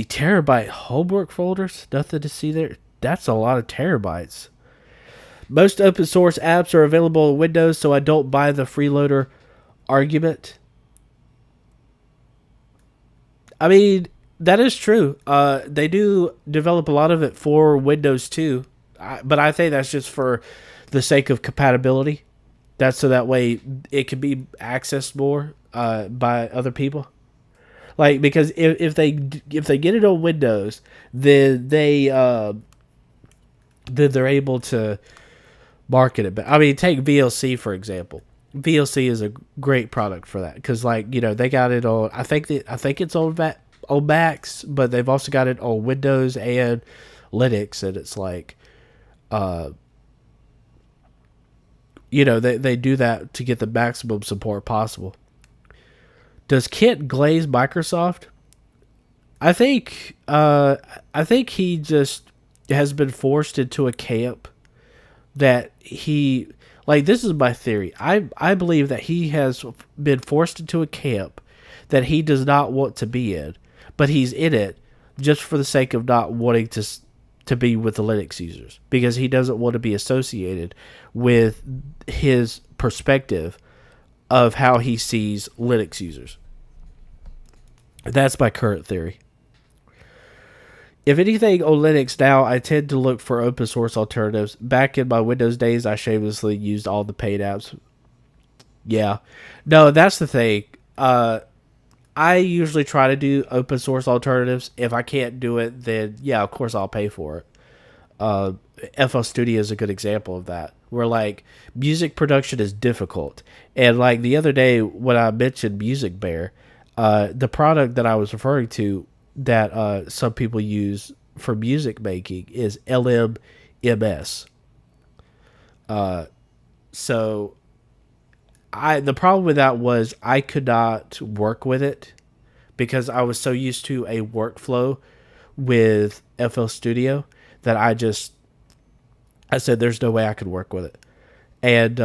terabyte homework folders. Nothing to see there. That's a lot of terabytes. Most open source apps are available on Windows, so I don't buy the freeloader argument. I mean, that is true. They do develop a lot of it for Windows too. but I think that's just for the sake of compatibility. That's so that way it can be accessed more by other people. Like, because if they get it on Windows, then they're able to market it. But I mean, take VLC for example. VLC is a great product for that because, like, they got it on. I think it's on Macs, but they've also got it on Windows and Linux, and it's like, they do that to get the maximum support possible. Does Kent glaze Microsoft? I think he just has been forced into a camp that he, like, this is my theory. I believe that he has been forced into a camp that he does not want to be in, but he's in it just for the sake of not wanting to be with the Linux users, because he doesn't want to be associated with his perspective of how he sees Linux users. That's my current theory. If anything on Linux now, I tend to look for open source alternatives. Back in my Windows days, I shamelessly used all the paid apps. Yeah. No, that's the thing. I usually try to do open source alternatives. If I can't do it, then yeah, of course I'll pay for it. FL Studio is a good example of that, where like music production is difficult. And like the other day when I mentioned Music Bear, the product that I was referring to that some people use for music making is LMMS. So the problem with that was I could not work with it because I was so used to a workflow with FL Studio that I said there's no way I could work with it. And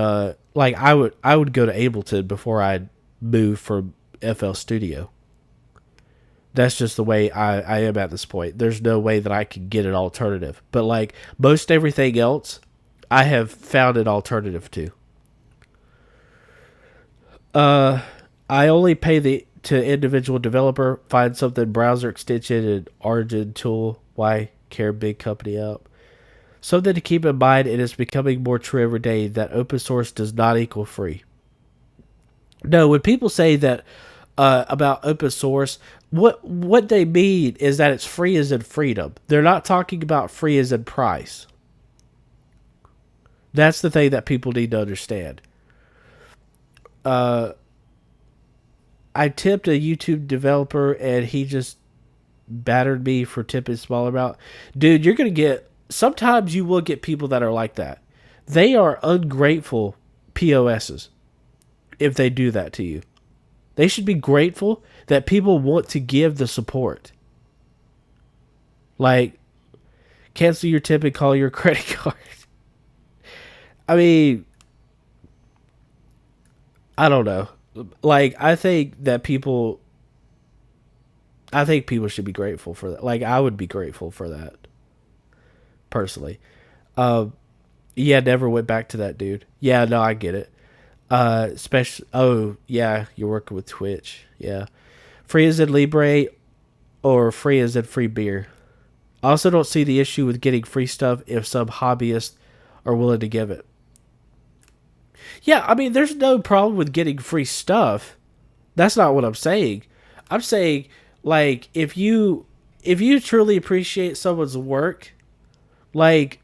like I would go to Ableton before I'd move from FL Studio. That's just the way I am at this point. There's no way that I could get an alternative. But like most everything else, I have found an alternative to. I only pay to individual developer, find something browser extension and origin tool. Why care big company up? Something to keep in mind, it is becoming more true every day that open source does not equal free. No, when people say that about open source, what they mean is that it's free as in freedom. They're not talking about free as in price. That's the thing that people need to understand. I tipped a YouTube developer and he just battered me for tipping a small amount. Dude, you're going to get... Sometimes you will get people that are like that. They are ungrateful POSs if they do that to you. They should be grateful that people want to give the support. Like, cancel your tip and call your credit card. I mean, I don't know. Like, I think people should be grateful for that. Like, I would be grateful for that. Personally. Yeah, never went back to that dude. Yeah, no, I get it. Oh, yeah, you're working with Twitch. Yeah. Free as in Libre or free as in free beer. I also don't see the issue with getting free stuff if some hobbyists are willing to give it. Yeah, I mean, there's no problem with getting free stuff. That's not what I'm saying. I'm saying, like, if you truly appreciate someone's work, like,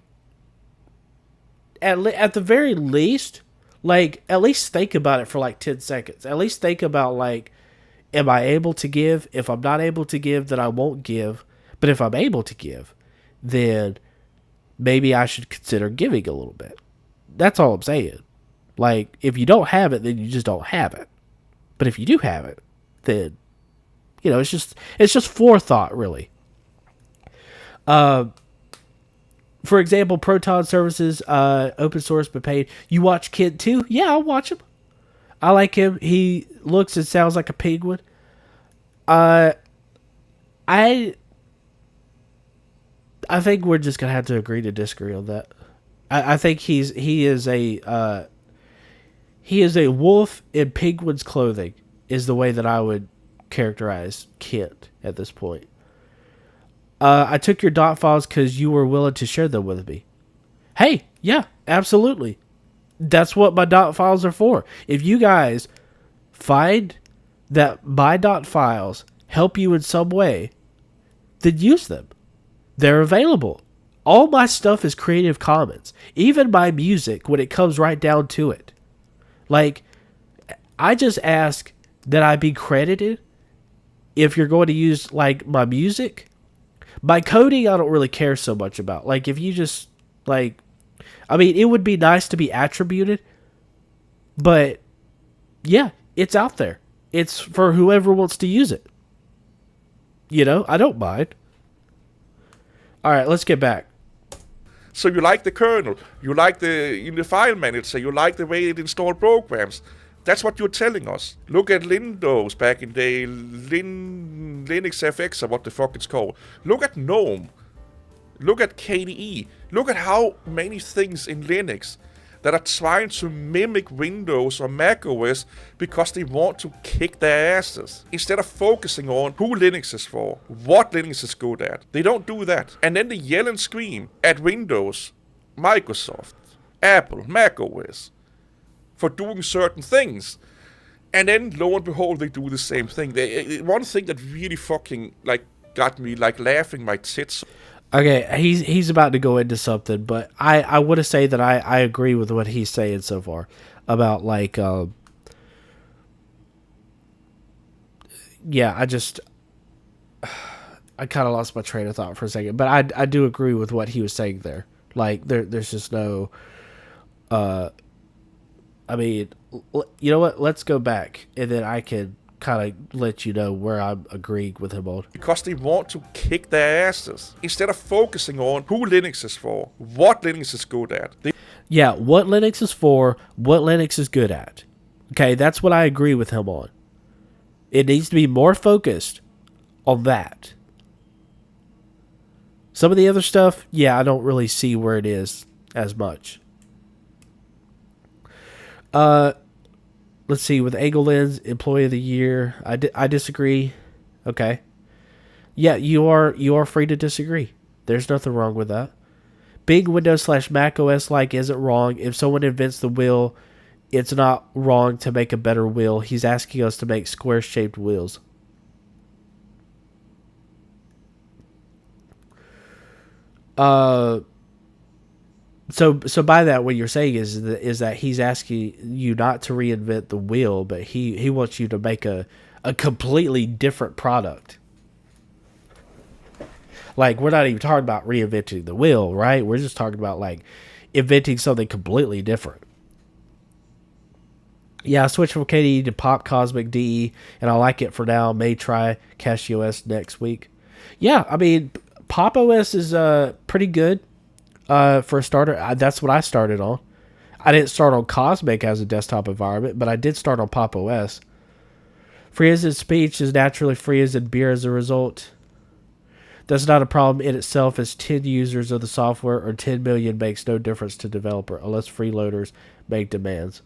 at the very least, like, at least think about it for like 10 seconds. At least think about, like, am I able to give? If I'm not able to give, then I won't give. But if I'm able to give, then maybe I should consider giving a little bit. That's all I'm saying. Like, if you don't have it, then you just don't have it. But if you do have it, then, it's just forethought, really. For example, Proton Services, open source but paid. You watch Kid 2? Yeah, I'll watch him. I like him. He looks and sounds like a penguin. I think we're just gonna have to agree to disagree on that. I think he is a wolf in penguin's clothing is the way that I would characterize Kid at this point. I took your dot files because you were willing to share them with me. Hey, yeah, absolutely. That's what my dot files are for. If you guys find that my dot files help you in some way, then use them. They're available. All my stuff is Creative Commons. Even my music, when it comes right down to it. Like, I just ask that I be credited if you're going to use, like, my music. My coding, I don't really care so much about. Like, if you just, like, I mean, it would be nice to be attributed, but yeah, it's out there. It's for whoever wants to use it. You know, I don't mind. All right, let's get back. So you like the kernel, you like the file manager, you like the way it installed programs. That's what you're telling us. Look at Windows back in the Linux FX or what the fuck it's called. Look at GNOME. Look at KDE. Look at how many things in Linux that are trying to mimic Windows or Mac OS because they want to kick their asses. Instead of focusing on who Linux is for, what Linux is good at. They don't do that. And then they yell and scream at Windows, Microsoft, Apple, Mac OS for doing certain things. And then lo and behold, they do the same thing. One thing that really fucking got me laughing my tits. Okay, he's about to go into something, but I want to say that I agree with what he's saying so far about yeah, I kind of lost my train of thought for a second, but I do agree with what he was saying there. Like there's just no I mean, you know what? Let's go back and then I can kind of let you know where I'm agreeing with him on. Because they want to kick their asses. Instead of focusing on who Linux is for, what Linux is good at. Yeah, what Linux is for, what Linux is good at. Okay, that's what I agree with him on. It needs to be more focused on that. Some of the other stuff, yeah, I don't really see where it is as much. Let's see, with AngleLens, Employee of the Year, I disagree. Okay. Yeah, you are free to disagree. There's nothing wrong with that. Being Windows/Mac OS like isn't wrong. If someone invents the wheel, it's not wrong to make a better wheel. He's asking us to make square-shaped wheels. So by that, what you're saying is that he's asking you not to reinvent the wheel, but he wants you to make a completely different product. Like, we're not even talking about reinventing the wheel, right? We're just talking about, like, inventing something completely different. Yeah, I switched from KDE to Pop Cosmic DE, and I like it for now. May try CashOS next week. Yeah, I mean, Pop OS is pretty good for a starter. That's what I started on. I didn't start on Cosmic as a desktop environment, but I did start on Pop OS. Free as in speech is naturally free as in beer as a result. That's not a problem in itself, as 10 users of the software or 10 million makes no difference to developer unless freeloaders make demands.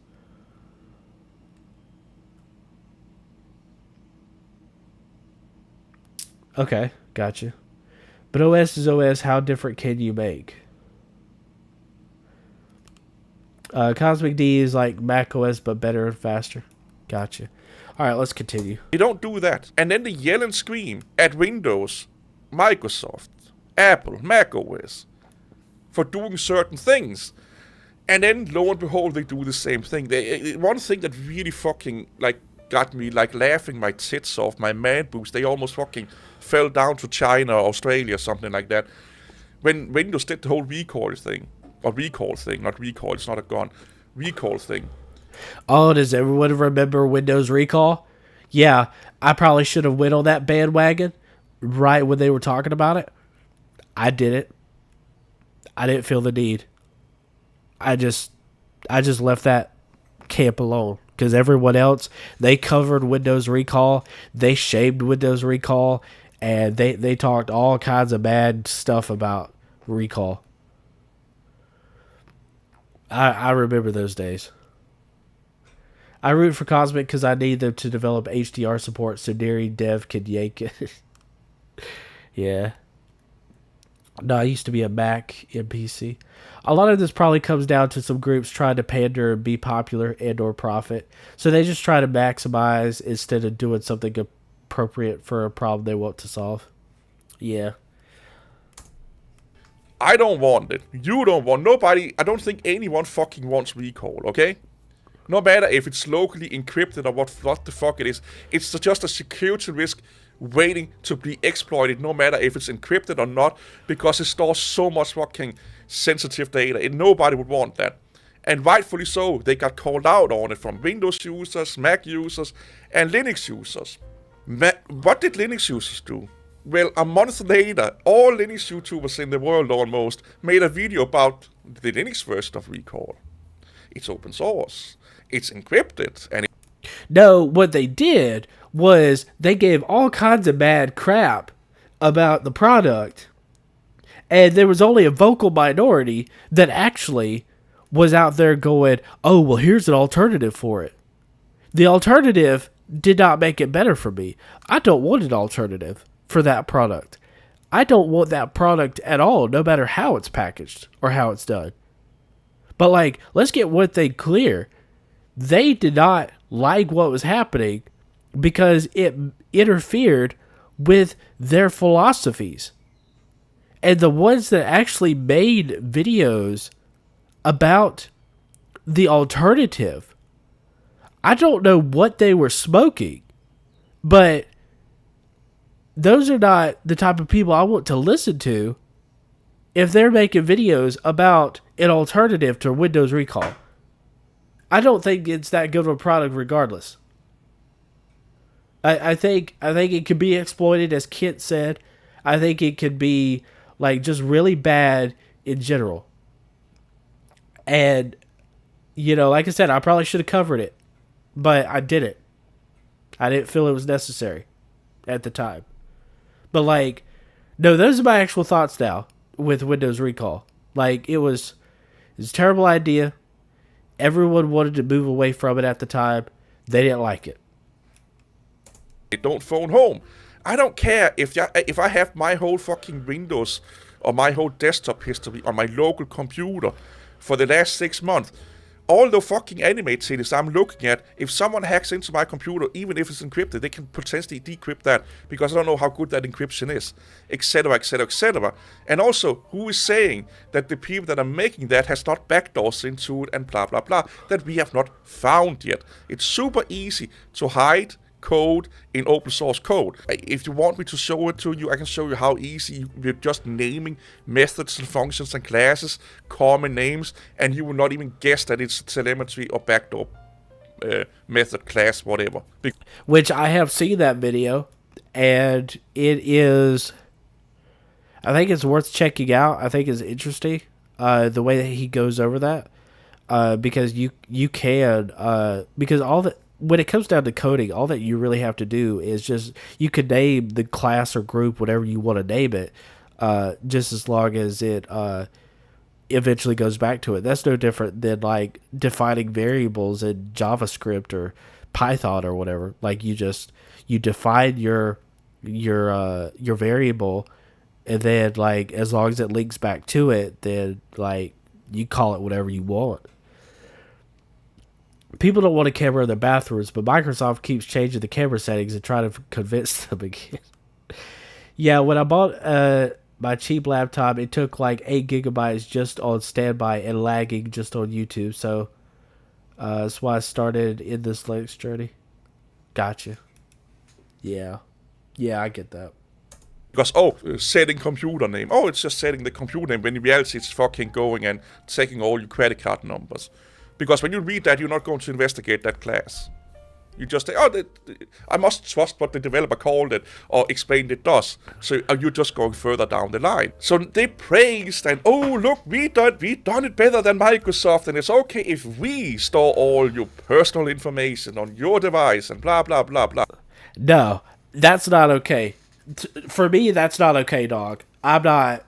Okay, gotcha. But OS is OS. How different can you make? Cosmic D is like Mac OS, but better and faster. Gotcha. All right, let's continue. They don't do that. And then they yell and scream at Windows, Microsoft, Apple, Mac OS for doing certain things. And then lo and behold, they do the same thing. One thing that really fucking got me laughing my tits off, my man boobs, they almost fucking fell down to China or Australia, something like that. When Windows did the whole recall thing. Or recall thing, not recall, it's not a gun. Recall thing. Oh, does everyone remember Windows Recall? Yeah, I probably should have went on that bandwagon right when they were talking about it. I didn't. I didn't feel the need. I just left that camp alone. Because everyone else, they covered Windows Recall, they shamed Windows Recall, and they talked all kinds of bad stuff about Recall. I remember those days. I root for Cosmic because I need them to develop HDR support so Neri Dev can yank it. Yeah. No, I used to be a Mac NPC. A lot of this probably comes down to some groups trying to pander and be popular and or profit. So they just try to maximize instead of doing something appropriate for a problem they want to solve. Yeah. I don't want it. You don't want. Nobody. I don't think anyone fucking wants recall. Okay. No matter if it's locally encrypted or what the fuck it is, it's just a security risk waiting to be exploited. No matter if it's encrypted or not, because it stores so much fucking sensitive data, and nobody would want that. And rightfully so, they got called out on it from Windows users, Mac users, and Linux users. What did Linux users do? Well, a month later, all Linux YouTubers in the world almost made a video about the Linux version of Recall. It's open source. It's encrypted. And No, what they did was they gave all kinds of bad crap about the product. And there was only a vocal minority that actually was out there going, oh, well, here's an alternative for it. The alternative did not make it better for me. I don't want an alternative for that product. I don't want that product at all, no matter how it's packaged or how it's done. But, like, let's get one thing clear. They did not like what was happening because it interfered with their philosophies. And the ones that actually made videos about the alternative, I don't know what they were smoking, but those are not the type of people I want to listen to if they're making videos about an alternative to Windows Recall. I don't think it's that good of a product regardless. I think it could be exploited, as Kent said. I think it could be like just really bad in general. And, you know, like I said, I probably should have covered it, but I didn't. I didn't feel it was necessary at the time. But, like, no, those are my actual thoughts now with Windows Recall. Like, it was a terrible idea. Everyone wanted to move away from it at the time. They didn't like it. don't phone home. I don't care if I have my whole fucking Windows or my whole desktop history on my local computer for the last 6 months. All the fucking anime series I'm looking at, if someone hacks into my computer, even if it's encrypted, they can potentially decrypt that because I don't know how good that encryption is, etc., etc., etc. And also, who is saying that the people that are making that has not backdoors into it and blah blah blah that we have not found yet? It's super easy to hide code in open source code. If you want me to show it to you, I can show you how easy we're just naming methods and functions and classes, common names, and you will not even guess that it's telemetry or backdoor method, class, whatever. Which I have seen that video, and it is, I think it's worth checking out. I think it's interesting, the way that he goes over that, because you can, because all that, when it comes down to coding, all that you really have to do is just, you could name the class or group whatever you want to name it, just as long as it eventually goes back to it. That's no different than like defining variables in JavaScript or Python or whatever. Like you define your variable, and then like as long as it links back to it, then like you call it whatever you want. People don't want a camera in their bathrooms, but Microsoft keeps changing the camera settings and trying to convince them again. Yeah, when I bought my cheap laptop, it took like 8 gigabytes just on standby and lagging just on YouTube. So that's why I started in this Linux journey. Gotcha. Yeah. Yeah, I get that. Because, setting computer name. Oh, it's just setting the computer name, when in reality it's fucking going and taking all your credit card numbers. Because when you read that, you're not going to investigate that class. You just say, I must trust what the developer called it or explained it does. So you're just going further down the line. So they praised and, look, we done it better than Microsoft, and it's okay if we store all your personal information on your device and blah, blah, blah, blah. No, that's not okay. For me, that's not okay, dog. I'm not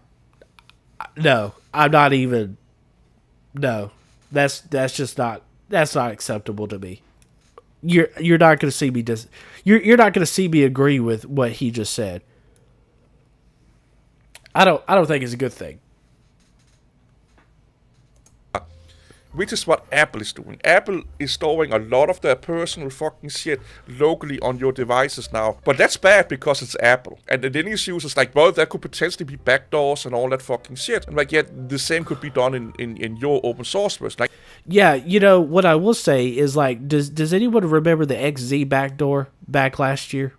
even, no. That's just not, that's not acceptable to me. You're not going to see me you're not going to see me agree with what he just said. I don't think it's a good thing. Which is what Apple is doing. Apple is storing a lot of their personal fucking shit locally on your devices now. But that's bad because it's Apple. And the Linux users like, well, there could potentially be backdoors and all that fucking shit. And like, yeah, the same could be done in your open source version. Like, yeah, you know, what I will say is like, does anyone remember the XZ backdoor back last year?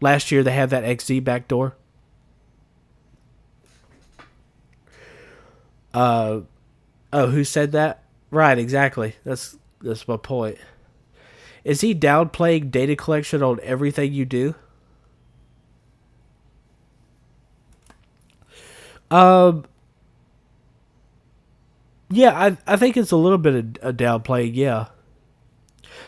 Last year they had that XZ backdoor. Oh, who said that? Right, exactly. That's my point. Is he downplaying data collection on everything you do? Yeah, I think it's a little bit of a downplaying, yeah.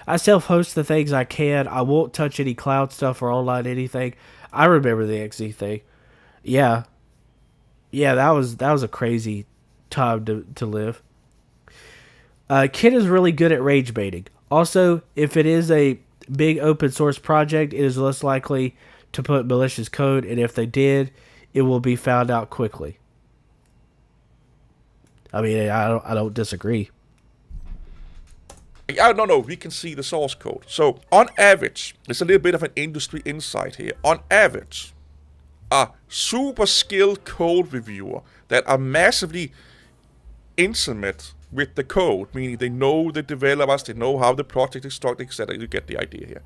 I self-host the things I can. I won't touch any cloud stuff or online anything. I remember the XZ thing. Yeah. Yeah, that was a crazy time to live. Kit is really good at rage baiting. Also, if it is a big open source project, it is less likely to put malicious code, and if they did, it will be found out quickly. I mean, I don't disagree. no, we can see the source code. So, on average, there's a little bit of an industry insight here. On average, a super skilled code reviewer that are massively intimate with the code, meaning they know the developers, they know how the project is structured, etc. You get the idea here.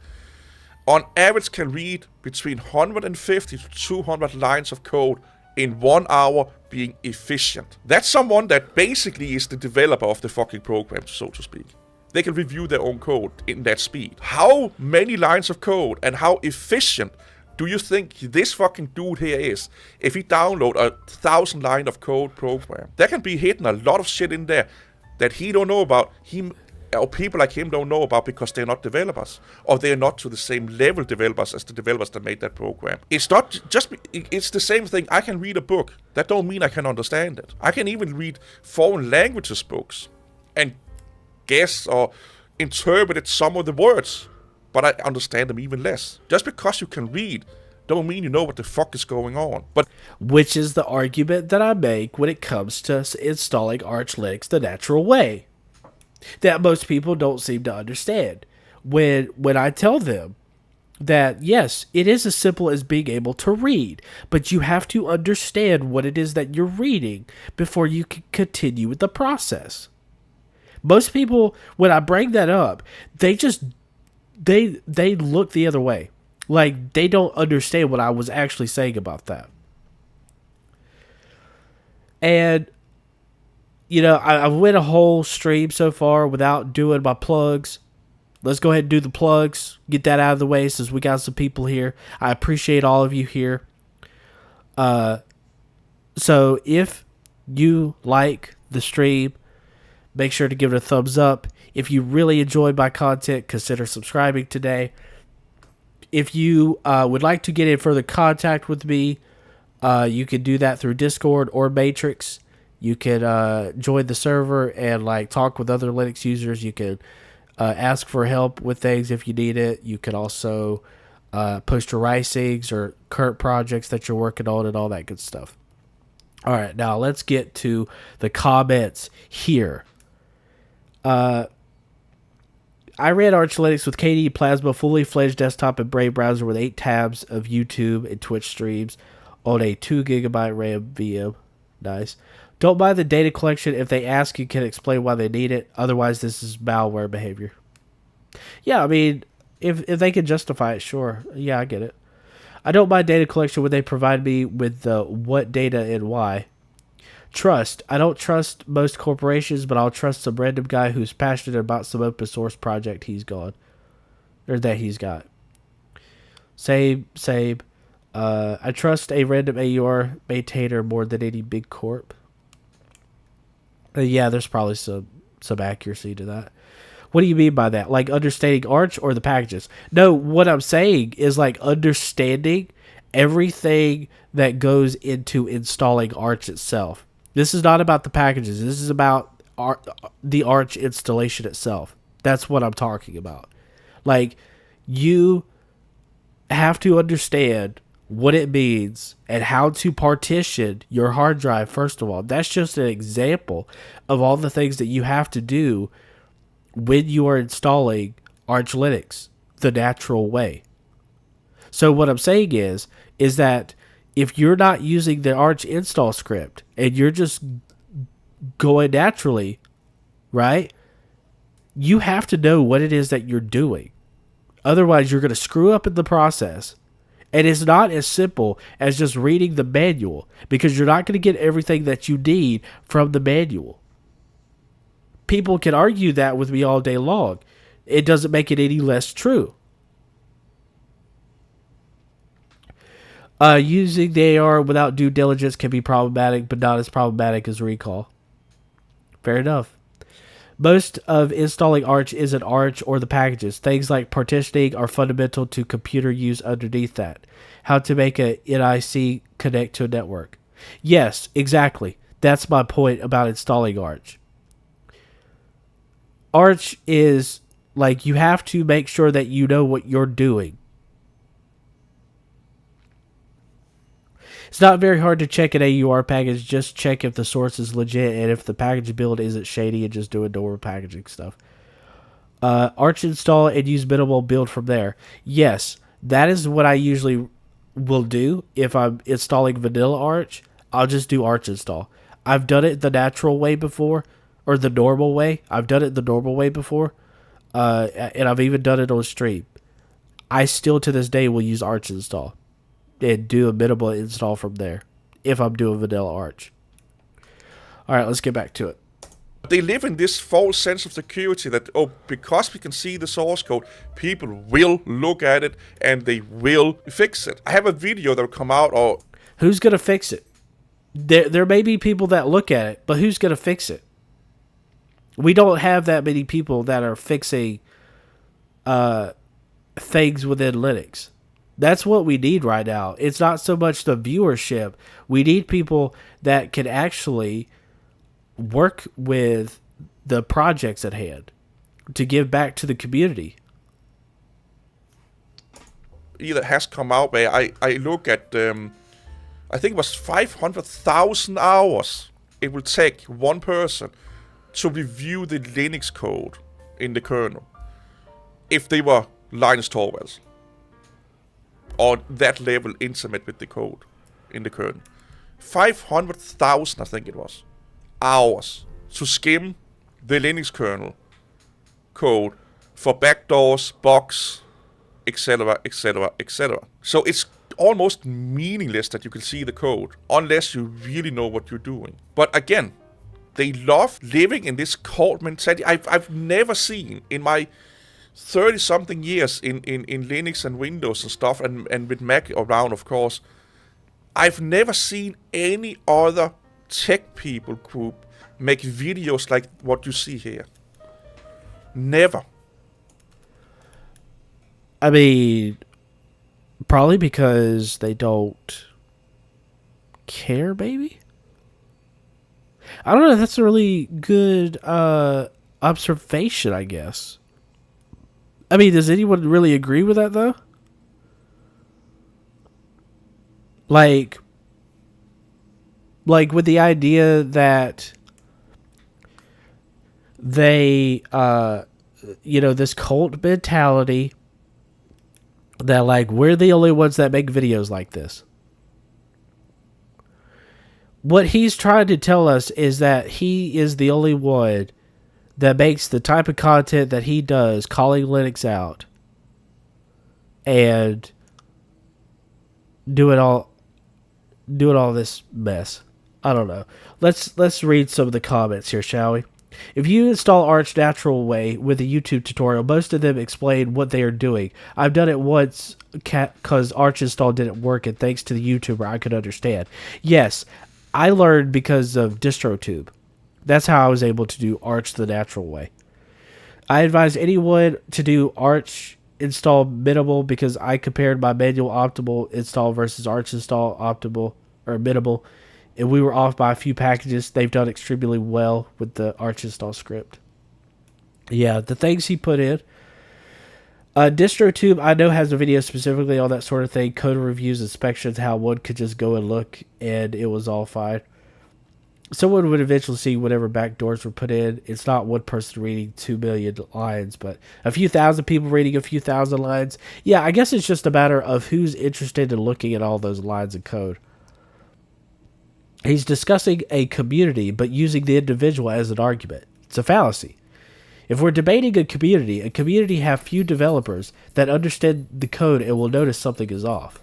On average, can read between 150 to 200 lines of code in 1 hour being efficient. That's someone that basically is the developer of the fucking program, so to speak. They can review their own code in that speed. How many lines of code and how efficient do you think this fucking dude here is if he download a 1,000 line of code program? There can be hidden a lot of shit in there that he don't know about, or people like him don't know about because they're not developers, or they're not to the same level developers as the developers that made that program. It's not just, it's the same thing. I can read a book. That don't mean I can understand it. I can even read foreign languages books and guess or interpret some of the words, but I understand them even less. Just because you can read don't mean you know what the fuck is going on. But which is the argument that I make when it comes to installing Arch Linux the natural way, that most people don't seem to understand. When I tell them that yes, it is as simple as being able to read, but you have to understand what it is that you're reading before you can continue with the process. Most people, when I bring that up, they look the other way. Like, they don't understand what I was actually saying about that. And, you know, I went a whole stream so far without doing my plugs. Let's go ahead and do the plugs. Get that out of the way since we got some people here. I appreciate all of you here. So if you like the stream, make sure to give it a thumbs up. If you really enjoyed my content, consider subscribing today. If you would like to get in further contact with me, you can do that through Discord or Matrix. You can join the server and like talk with other Linux users. You can ask for help with things if you need it. You can also post your risings or current projects that you're working on and all that good stuff. All right, now let's get to the comments here. I ran Arch Linux with KDE Plasma, fully fledged desktop and Brave browser with 8 tabs of YouTube and Twitch streams on a 2 GB RAM VM. Nice. Don't mind the data collection. If they ask, you can explain why they need it. Otherwise, this is malware behavior. Yeah, I mean, if they can justify it, sure. Yeah, I get it. I don't mind data collection when they provide me with the what data and why. Trust. I don't trust most corporations, but I'll trust some random guy who's passionate about some open source project he's got. Same. I trust a random AUR maintainer more than any big corp. Yeah, there's probably some accuracy to that. What do you mean by that? Like understanding Arch or the packages? No, what I'm saying is like understanding everything that goes into installing Arch itself. This is not about the packages. This is about the Arch installation itself. That's what I'm talking about. Like, you have to understand what it means and how to partition your hard drive, first of all. That's just an example of all the things that you have to do when you are installing Arch Linux the natural way. So what I'm saying is that if you're not using the Arch install script and you're just going naturally, right? You have to know what it is that you're doing. Otherwise, you're going to screw up in the process. And it's not as simple as just reading the manual, because you're not going to get everything that you need from the manual. People can argue that with me all day long. It doesn't make it any less true. Using the AR without due diligence can be problematic, but not as problematic as recall. Fair enough. Most of installing Arch isn't Arch or the packages. Things like partitioning are fundamental to computer use underneath that. How to make a NIC connect to a network. Yes, exactly. That's my point about installing Arch. Arch is like, you have to make sure that you know what you're doing. It's not very hard to check an AUR package. Just check if the source is legit and if the package build isn't shady, and just do a normal packaging stuff. Arch install and use minimal build from there. Yes, that is what I usually will do if I'm installing vanilla Arch. I'll just do Arch install. I've done it the natural way before, or the normal way. I've done it the normal way before, and I've even done it on stream. I still to this day will use Arch install and do a minimal install from there if I'm doing vanilla Arch. All right, let's get back to it. They live in this false sense of security that, oh, because we can see the source code, people will look at it and they will fix it. I have a video that will come out, or who's going to fix it? There may be people that look at it, but who's going to fix it? We don't have that many people that are fixing things within Linux. That's what we need right now. It's not so much the viewership. We need people that can actually work with the projects at hand to give back to the community. Either has come out where I look at, I think it was 500,000 hours it will take one person to review the Linux code in the kernel if they were Linus Torvalds, or that level intimate with the code in the kernel. 500,000, I think it was, hours to skim the Linux kernel code for backdoors, bugs, etc., etc., etc. So it's almost meaningless that you can see the code unless you really know what you're doing. But again, they love living in this cult mentality. I've never seen in my 30-something years in Linux and Windows and stuff, and with Mac around, of course, I've never seen any other tech people group make videos like what you see here. Never. I mean, probably because they don't care, maybe? I don't know. That's a really good observation, I guess. I mean, does anyone really agree with that, though? Like with the idea that they, this cult mentality that, like, we're the only ones that make videos like this. What he's trying to tell us is that he is the only one that makes the type of content that he does, calling Linux out and doing all this mess. I don't know. Let's read some of the comments here, shall we? If you install Arch natural way with a YouTube tutorial, most of them explain what they are doing. I've done it once because Arch install didn't work, and thanks to the YouTuber, I could understand. Yes, I learned because of DistroTube. That's how I was able to do Arch the natural way. I advise anyone to do Arch install minimal because I compared my manual optimal install versus Arch install optimal or minimal, and we were off by a few packages. They've done extremely well with the Arch install script. Yeah, the things he put in. DistroTube, I know, has a video specifically on that sort of thing. Code reviews, inspections, how one could just go and look, and it was all fine. Someone would eventually see whatever backdoors were put in. It's not one person reading 2 million lines, but a few thousand people reading a few thousand lines. Yeah, I guess it's just a matter of who's interested in looking at all those lines of code. He's discussing a community, but using the individual as an argument. It's a fallacy. If we're debating a community have few developers that understand the code and will notice something is off.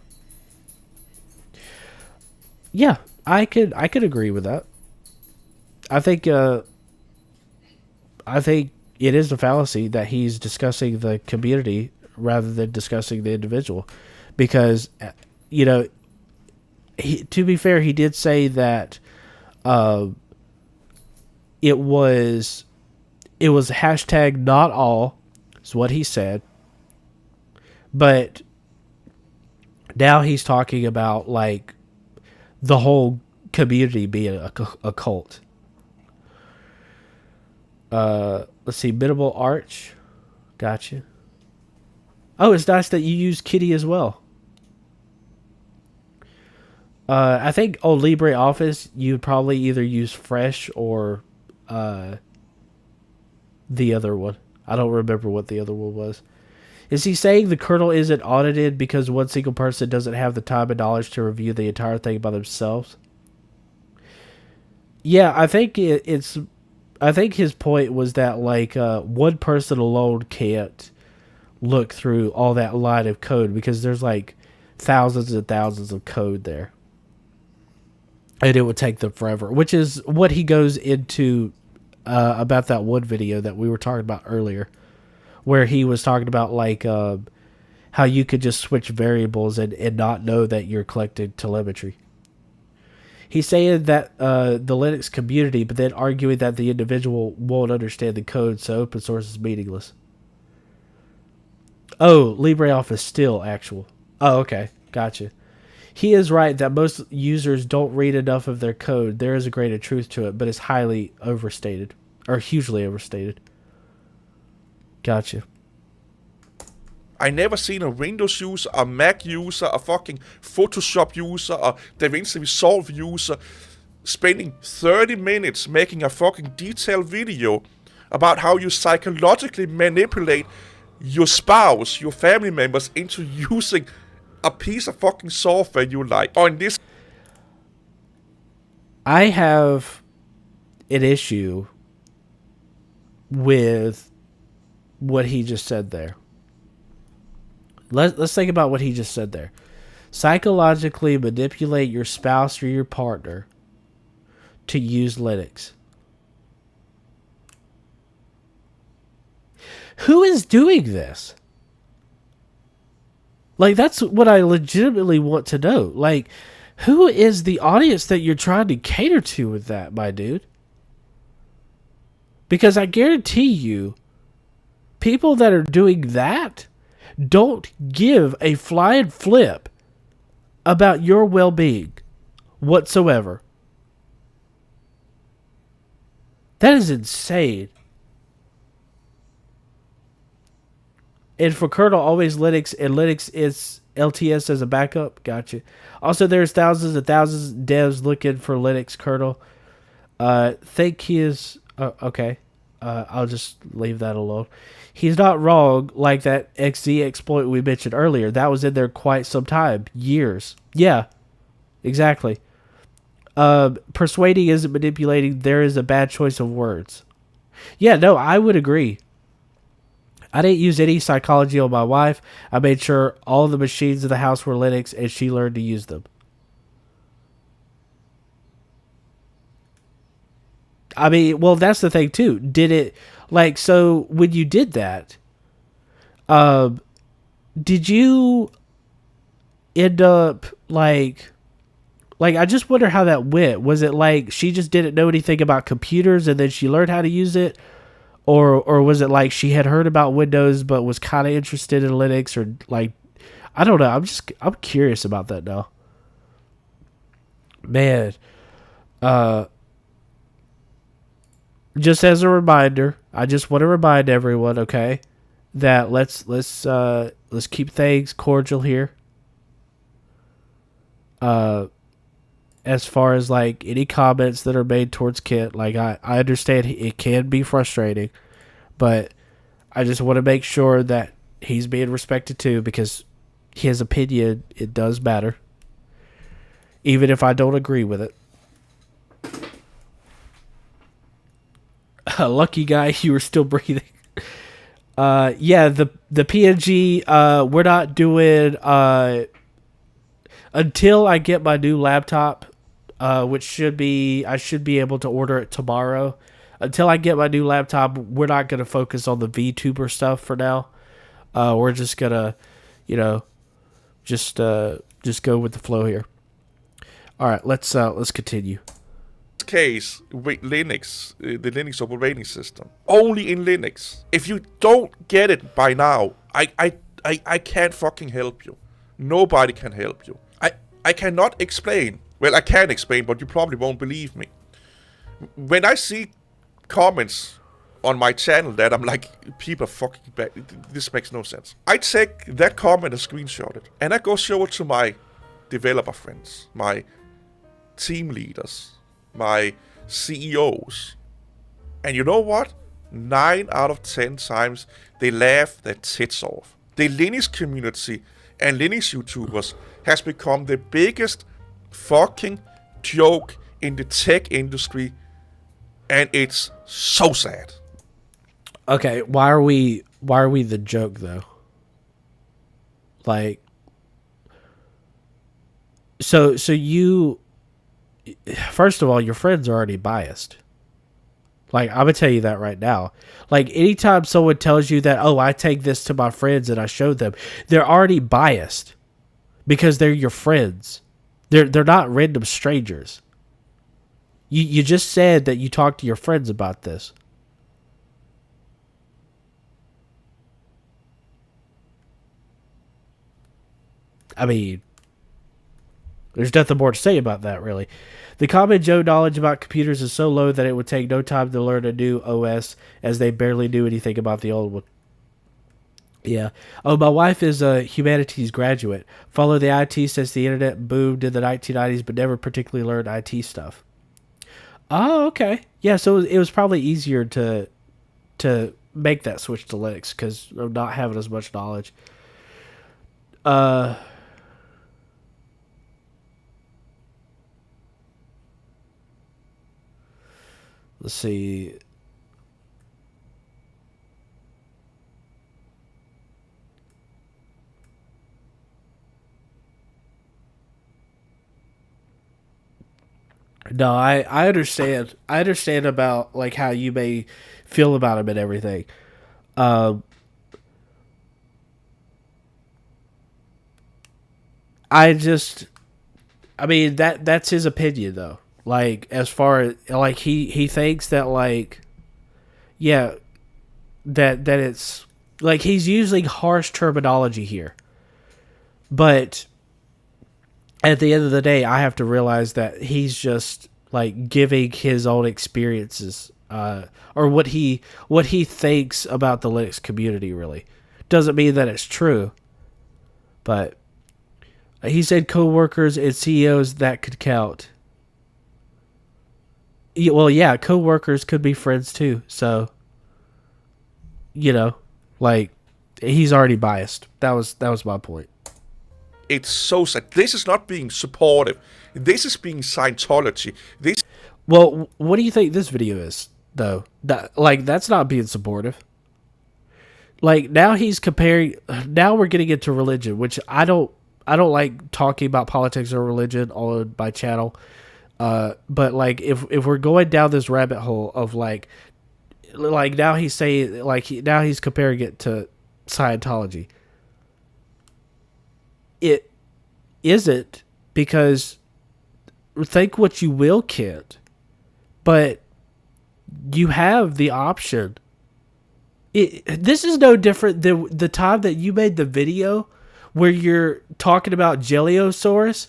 Yeah, I could agree with that. I think it is a fallacy that he's discussing the community rather than discussing the individual, because to be fair, he did say that it was hashtag not all, is what he said. But now he's talking about like the whole community being a cult. Let's see, Minimal Arch. Gotcha. Oh, it's nice that you use Kitty as well. I think on LibreOffice, you'd probably either use Fresh or the other one. I don't remember what the other one was. Is he saying the kernel isn't audited because one single person doesn't have the time and knowledge to review the entire thing by themselves? Yeah, I think I think his point was that like one person alone can't look through all that line of code because there's like thousands and thousands of code there. And it would take them forever, which is what he goes into about that one video that we were talking about earlier, where he was talking about like how you could just switch variables and not know that you're collecting telemetry. He's saying that the Linux community, but then arguing that the individual won't understand the code, so open source is meaningless. Oh, LibreOffice still actual. Oh, okay. Gotcha. He is right that most users don't read enough of their code. There is a grain of truth to it, but it's highly overstated. Or hugely overstated. Gotcha. I never seen a Windows user, a Mac user, a fucking Photoshop user, a DaVinci Resolve user spending 30 minutes making a fucking detailed video about how you psychologically manipulate your spouse, your family members into using a piece of fucking software you like. Or in this... I have an issue with what he just said there. Let's think about what he just said there. Psychologically manipulate your spouse or your partner to use Linux. Who is doing this? Like, that's what I legitimately want to know. Like, who is the audience that you're trying to cater to with that, my dude? Because I guarantee you, people that are doing that don't give a flying flip about your well-being whatsoever. That is insane. And for kernel, always Linux, and Linux is LTS as a backup. Gotcha. Also, there's thousands and thousands of devs looking for Linux kernel. Think he is... okay. I'll just leave that alone. He's not wrong, like that XZ exploit we mentioned earlier. That was in there quite some time. Years. Yeah. Exactly. Persuading isn't manipulating. There is a bad choice of words. Yeah, no, I would agree. I didn't use any psychology on my wife. I made sure all the machines in the house were Linux, and she learned to use them. I mean, well, that's the thing, too. Did it... Like, so, when you did that, did you end up, like, I just wonder how that went. Was it like she just didn't know anything about computers and then she learned how to use it? Or was it like she had heard about Windows but was kind of interested in Linux? Or, like, I don't know. I'm curious about that now. Man. Just as a reminder, I just want to remind everyone, okay, that let's keep things cordial here. As far as like any comments that are made towards Kent, like I understand it can be frustrating, but I just want to make sure that he's being respected too, because his opinion, it does matter, even if I don't agree with it. Lucky guy, you were still breathing. Yeah, the PNG, we're not doing until I get my new laptop, which I should be able to order it tomorrow. Until I get my new laptop, we're not going to focus on the VTuber stuff for now. We're just gonna, just go with the flow here. All right, let's continue. Case with Linux, the Linux operating system, only in Linux. If you don't get it by now, I can't fucking help you. Nobody can help you. I cannot explain. Well, I can explain, but you probably won't believe me. When I see comments on my channel that I'm like, people are fucking bad, this makes no sense. I take that comment and screenshot it, and I go show it to my developer friends, my team leaders, my CEOs. And you know what? 9 out of 10 times, they laugh their tits off. The Linux community and Linux YouTubers has become the biggest fucking joke in the tech industry, and it's so sad. Okay, why are we the joke though? Like, so you, first of all, your friends are already biased. Like, I'm gonna tell you that right now. Like, anytime someone tells you that, oh, I take this to my friends and I show them, they're already biased because they're your friends. They're not random strangers. You just said that you talked to your friends about this. I mean, there's nothing more to say about that, really. The common Joe knowledge about computers is so low that it would take no time to learn a new OS, as they barely knew anything about the old one. Yeah. Oh, my wife is a humanities graduate. Followed the IT since the internet boomed in the 1990s, but never particularly learned IT stuff. Oh, okay. Yeah, so it was probably easier to make that switch to Linux because of not having as much knowledge. Let's see. No, I understand. I understand about like how you may feel about him and everything. Um, I just, I mean that's his opinion though. Like as far as like he thinks that like, yeah, that it's like he's using harsh terminology here, but at the end of the day, I have to realize that he's just like giving his own experiences, or what he thinks about the Linux community. Really, doesn't mean that it's true. But he said coworkers and CEOs that could count. Well, yeah, coworkers could be friends too. So, like he's already biased. That was my point. It's so sad. This is not being supportive. This is being Scientology. This. Well, what do you think this video is, though? That's not being supportive. Like, now he's comparing. Now we're getting into religion, which I don't like talking about politics or religion on my channel. But like, if we're going down this rabbit hole of like now he's saying now he's comparing it to Scientology. It isn't, because think what you will, kid, but you have the option. This is no different than the time that you made the video where you're talking about Jeliosaurus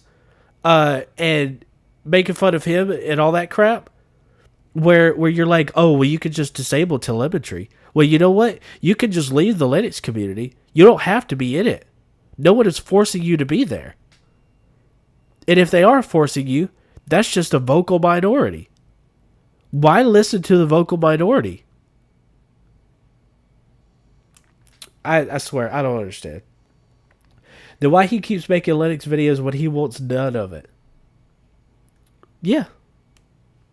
and making fun of him and all that crap. where you're like, oh, well, you could just disable telemetry. Well, you know what? You could just leave the Linux community. You don't have to be in it. No one is forcing you to be there. And if they are forcing you, that's just a vocal minority. Why listen to the vocal minority? I swear, I don't understand. Then why he keeps making Linux videos when he wants none of it? Yeah.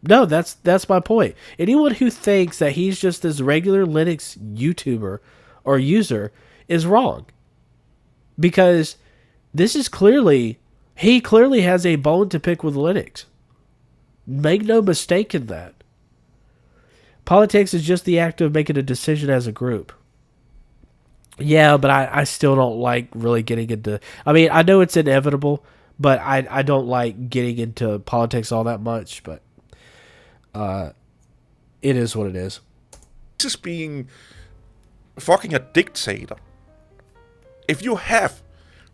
No, that's my point. Anyone who thinks that he's just this regular Linux YouTuber or user is wrong. Because this is he clearly has a bone to pick with Linux. Make no mistake in that. Politics is just the act of making a decision as a group. Yeah, but I still don't like really getting into... I mean, I know it's inevitable, but I don't like getting into politics all that much, but it is what it is. This is being fucking a dictator. If you have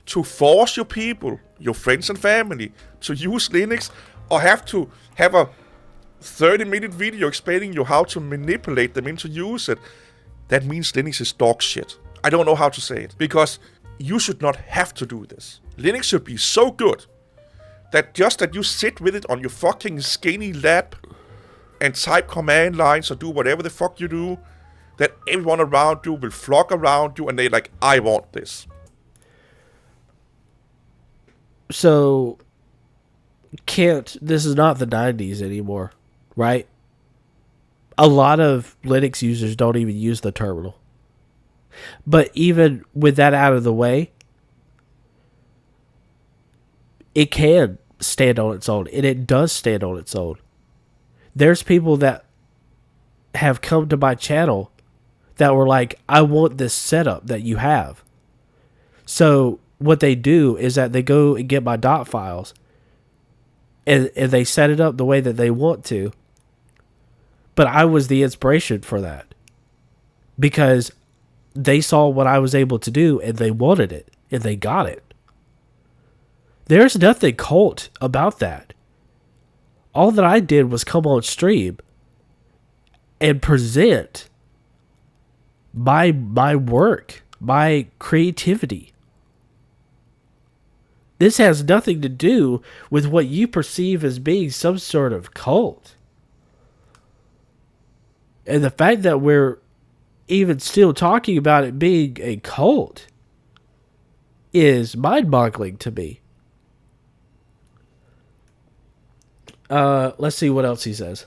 to force your people, your friends and family, to use Linux, or have to have a 30-minute video explaining you how to manipulate them into use it, that means Linux is dog shit. I don't know how to say it, because you should not have to do this. Linux should be so good that just that you sit with it on your fucking skinny lap and type command lines or do whatever the fuck you do, that everyone around you will flock around you and they're like, I want this. So, this is not the 90s anymore, right? A lot of Linux users don't even use the terminal. But even with that out of the way, it can stand on its own, and it does stand on its own. There's people that have come to my channel that were like, I want this setup that you have. So what they do is that they go and get my dot files, and they set it up the way that they want to. But I was the inspiration for that, because they saw what I was able to do, and they wanted it, and they got it. There's nothing cult about that. All that I did was come on stream and present my work, my creativity. This has nothing to do with what you perceive as being some sort of cult. And the fact that we're even still talking about it being a cult is mind-boggling to me. Let's see what else he says.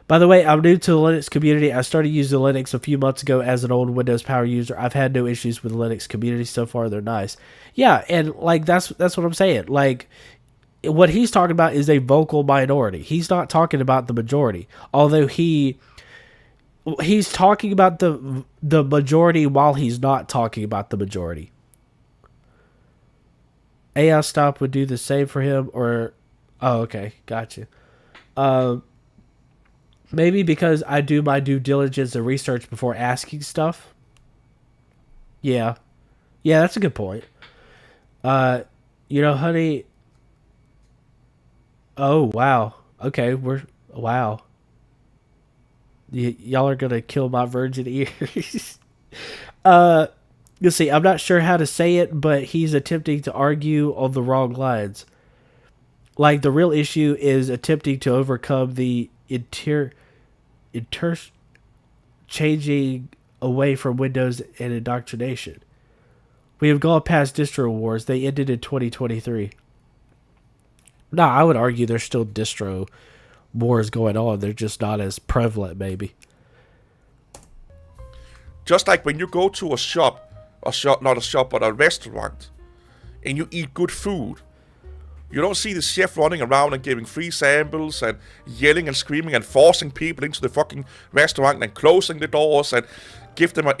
By the way, I'm new to the Linux community. I started using Linux a few months ago as an old Windows Power user. I've had no issues with the Linux community so far. They're nice. Yeah, and like that's what I'm saying. Like, what he's talking about is a vocal minority. He's not talking about the majority. Although he's talking about the majority while he's not talking about the majority. AI Stop would do the same for him, or... Oh, okay. Gotcha. Maybe because I do my due diligence and research before asking stuff. Yeah. Yeah, that's a good point. Honey... Oh, wow. Okay, wow. Y'all are gonna kill my virgin ears. You see, I'm not sure how to say it, but he's attempting to argue on the wrong lines. Like, the real issue is attempting to overcome the changing away from Windows and indoctrination. We have gone past distro wars. They ended in 2023. No, I would argue there's still distro wars going on. They're just not as prevalent, maybe. Just like when you go to not a shop, but a restaurant, and you eat good food, you don't see the chef running around and giving free samples and yelling and screaming and forcing people into the fucking restaurant and closing the doors and give them an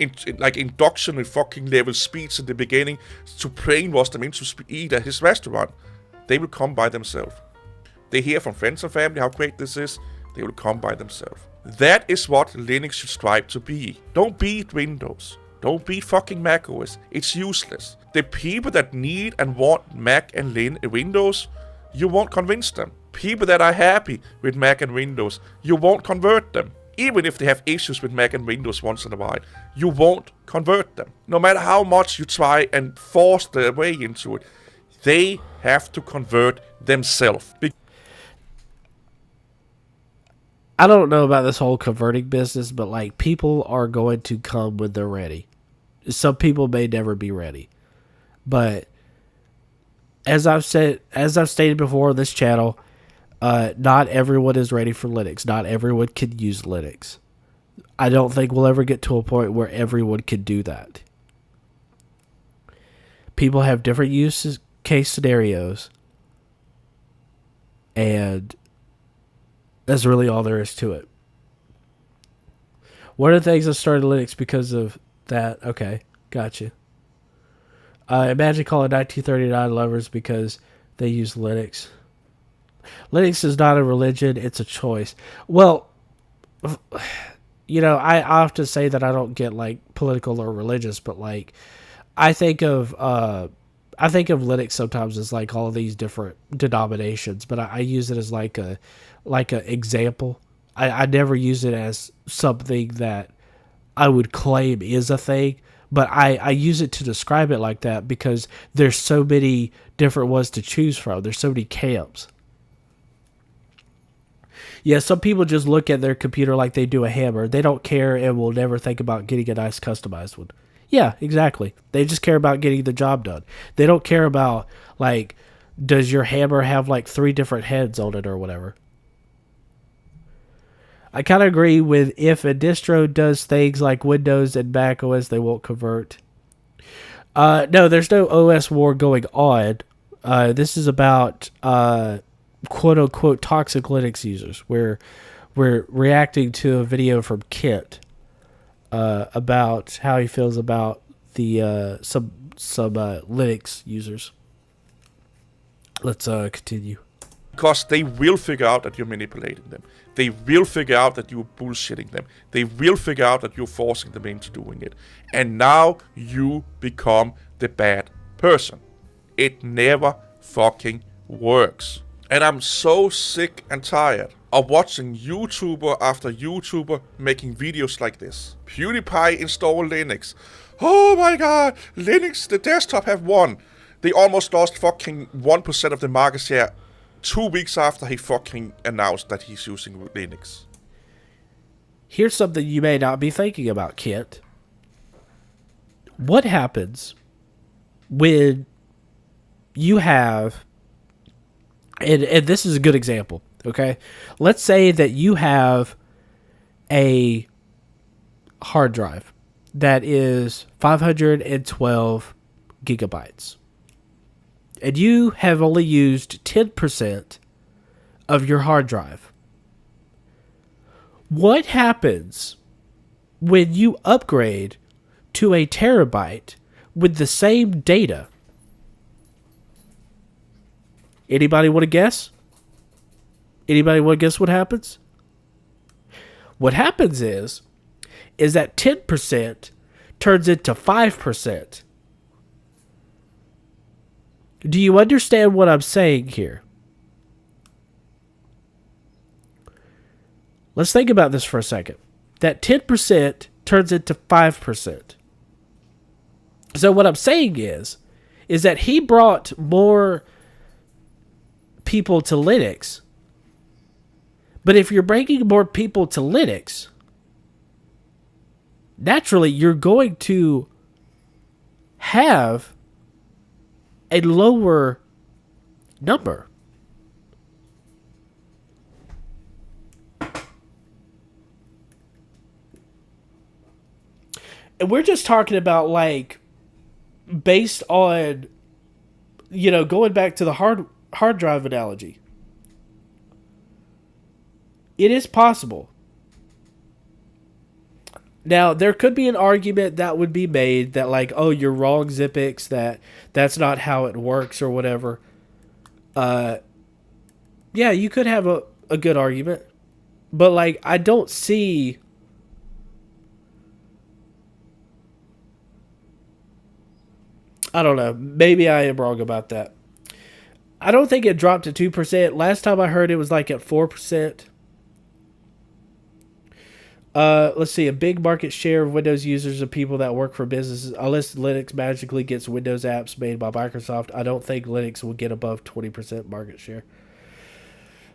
induction and fucking level speech in the beginning to brainwash them into eat at his restaurant. They will come by themselves. They hear from friends and family how great this is. They will come by themselves. That is what Linux should strive to be. Don't beat Windows. Don't beat fucking Mac OS. It's useless. The people that need and want Mac and Windows, you won't convince them. People that are happy with Mac and Windows, you won't convert them. Even if they have issues with Mac and Windows once in a while, you won't convert them. No matter how much you try and force their way into it, they have to convert themselves. I don't know about this whole converting business, but like people are going to come when they're ready. Some people may never be ready. But as I've stated before on this channel, not everyone is ready for Linux. Not everyone can use Linux. I don't think we'll ever get to a point where everyone can do that. People have different use case scenarios, and that's really all there is to it. One of the things that started Linux because of that. Okay, gotcha. Imagine calling 1939 lovers because they use Linux. Linux is not a religion, it's a choice. Well, you know, I often say that I don't get like political or religious, but like I think of Linux sometimes as like all of these different denominations, but I use it as like a example. I never use it as something that I would claim is a thing, but I use it to describe it like that because there's so many different ones to choose from. There's so many camps. Yeah, some people just look at their computer like they do a hammer. They don't care and will never think about getting a nice customized one. Yeah, exactly. They just care about getting the job done. They don't care about, like, does your hammer have, like, 3 different heads on it or whatever. I kind of agree with if a distro does things like Windows and Mac OS, they won't convert. No, there's no OS war going on. This is about quote-unquote toxic Linux users. We're reacting to a video from Kit about how he feels about the some Linux users. Let's continue. Because they will figure out that you're manipulating them. They will figure out that you're bullshitting them. They will figure out that you're forcing them into doing it. And now you become the bad person. It never fucking works. And I'm so sick and tired of watching YouTuber after YouTuber making videos like this. PewDiePie installed Linux. Oh my god, Linux, the desktop have won. They almost lost fucking 1% of the market share 2 weeks after he fucking announced that he's using Linux. Here's something you may not be thinking about, Kit. What happens when you have, and this is a good example, okay? Let's say that you have a hard drive that is 512 gigabytes. And you have only used 10% of your hard drive. What happens when you upgrade to a terabyte with the same data? Anybody want to guess? Anybody want to guess what happens? What happens is that 10% turns into 5%. Do you understand what I'm saying here? Let's think about this for a second. That 10% turns into 5%. So what I'm saying is that he brought more people to Linux. But if you're bringing more people to Linux, naturally you're going to have a lower number. And we're just talking about, like, based on, you know, going back to the hard drive analogy. It is possible. Now, there could be an argument that would be made that, like, oh, you're wrong, Zipix, that's not how it works or whatever. Yeah, you could have a good argument. But, like, I don't see... I don't know. Maybe I am wrong about that. I don't think it dropped to 2%. Last time I heard it was like at 4%. Let's see. A big market share of Windows users are people that work for businesses. Unless Linux magically gets Windows apps made by Microsoft, I don't think Linux will get above 20% market share.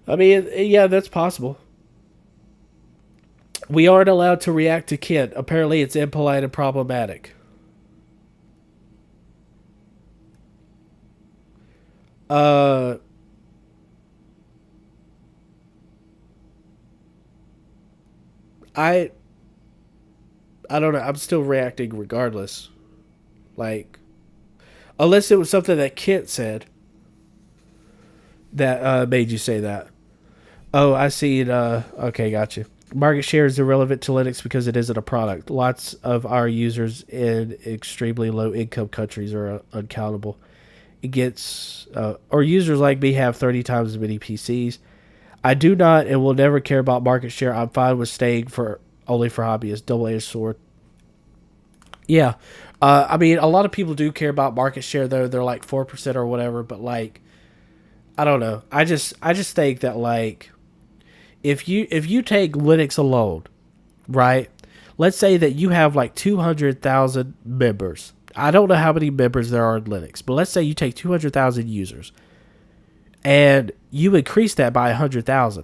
I mean, yeah, that's possible. We aren't allowed to react to Kent. Apparently, it's impolite and problematic. I don't know. I'm still reacting regardless. Like, unless it was something that Kent said that made you say that. Oh, I see it. Okay, gotcha. Market share is irrelevant to Linux because it isn't a product. Lots of our users in extremely low income countries are uncountable. It gets, or users like me have 30 times as many PCs. I do not and will never care about market share. I'm fine with staying for only for hobbyists. Double-edged sword. Yeah. I mean, a lot of people do care about market share, though. They're like 4% or whatever, but like, I don't know. I just think that like, if you take Linux alone, right? Let's say that you have like 200,000 members. I don't know how many members there are in Linux, but let's say you take 200,000 users and you increase that by 100,000.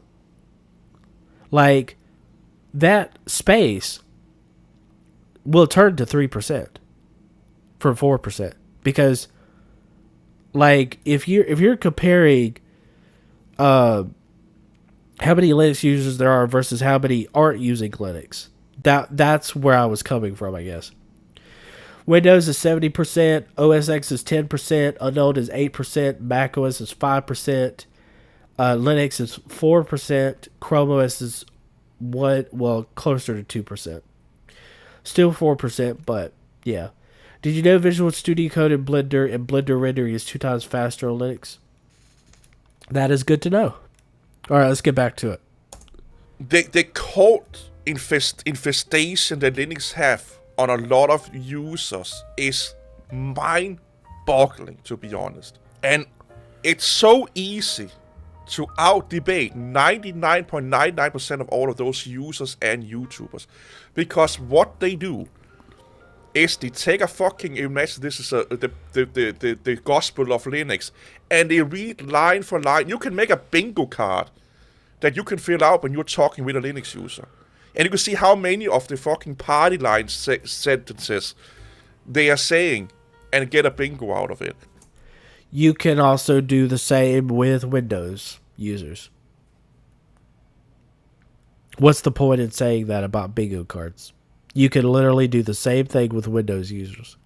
Like, that space will turn to 3% from 4%, because like if you're comparing how many Linux users there are versus how many aren't using Linux, that's where I was coming from, I guess. Windows is 70%, OS X is 10%, Unknown is 8%, Mac OS is 5%, Linux is 4%, Chrome OS is closer to 2%. Still 4%, but yeah. Did you know Visual Studio Code in Blender and Blender rendering is 2 times faster on Linux? That is good to know. All right, let's get back to it. The code infestation that Linux have on a lot of users is mind-boggling, to be honest. And it's so easy to out-debate 99.99% of all of those users and YouTubers. Because what they do is they take a fucking, imagine this is the gospel of Linux, and they read line for line. You can make a bingo card that you can fill out when you're talking with a Linux user. And you can see how many of the fucking party line sentences they are saying and get a bingo out of it. You can also do the same with Windows users. What's the point in saying that about bingo cards? You can literally do the same thing with Windows users.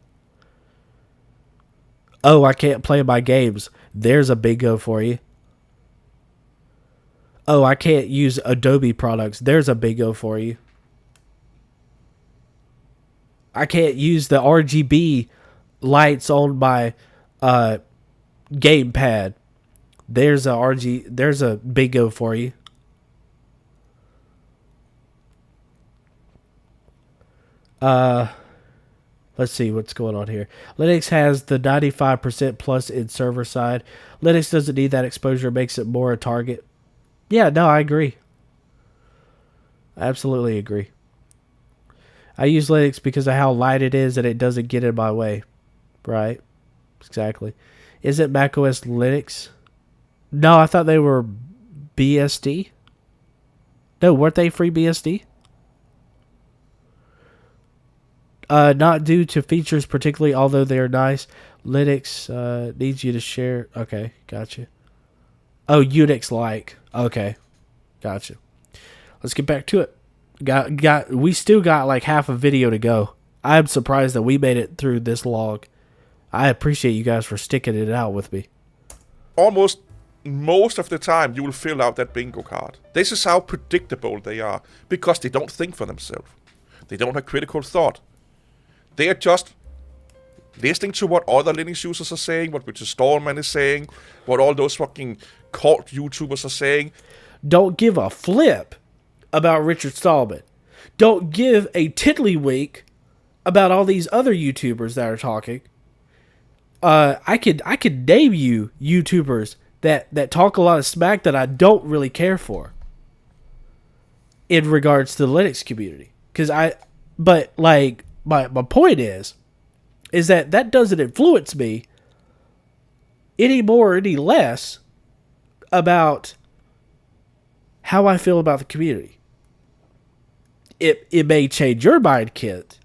Oh, I can't play my games. There's a bingo for you. Oh, I can't use Adobe products. There's a bingo for you. I can't use the RGB lights on my gamepad. There's a bingo for you. Let's see what's going on here. Linux has the 95% plus in server side. Linux doesn't need that exposure, makes it more a target. Yeah, no, I agree. I absolutely agree. I use Linux because of how light it is and it doesn't get in my way. Right? Exactly. Isn't macOS Linux? No, I thought they were BSD. No, weren't they free BSD? Not due to features particularly, although they are nice. Linux needs you to share. Okay, gotcha. Oh, Unix-like. Okay, gotcha. Let's get back to it. We still got like half a video to go. I'm surprised that we made it through this long. I appreciate you guys for sticking it out with me. Almost most of the time, you will fill out that bingo card. This is how predictable they are, because they don't think for themselves. They don't have critical thought. They are just listening to what other Linux users are saying, what Richard Stallman is saying, what all those fucking cult YouTubers are saying. Don't give a flip about Richard Stallman. Don't give a tiddlywink about all these other YouTubers that are talking. I could name you YouTubers that talk a lot of smack that I don't really care for in regards to the Linux community. But like my point is that doesn't influence me any more or any less about how I feel about the community. It may change your mind, Kent,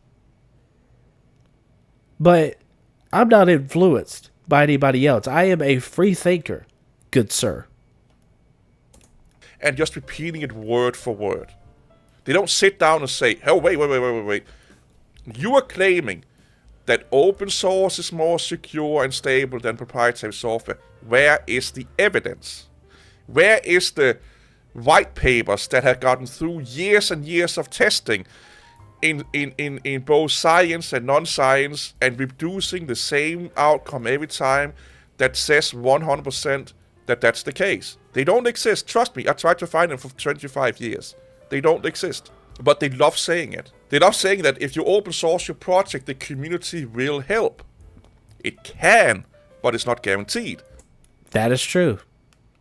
but I'm not influenced by anybody else. I am a free thinker, good sir. And just repeating it word for word. They don't sit down and say, oh, wait. You are claiming that open source is more secure and stable than proprietary software. Where is the evidence? Where is the white papers that have gotten through years and years of testing in both science and non-science and reducing the same outcome every time that says 100% that that's the case? They don't exist. Trust me, I tried to find them for 25 years. They don't exist. But they love saying it. They love saying that if you open source your project, the community will help. It can, but it's not guaranteed. That is true.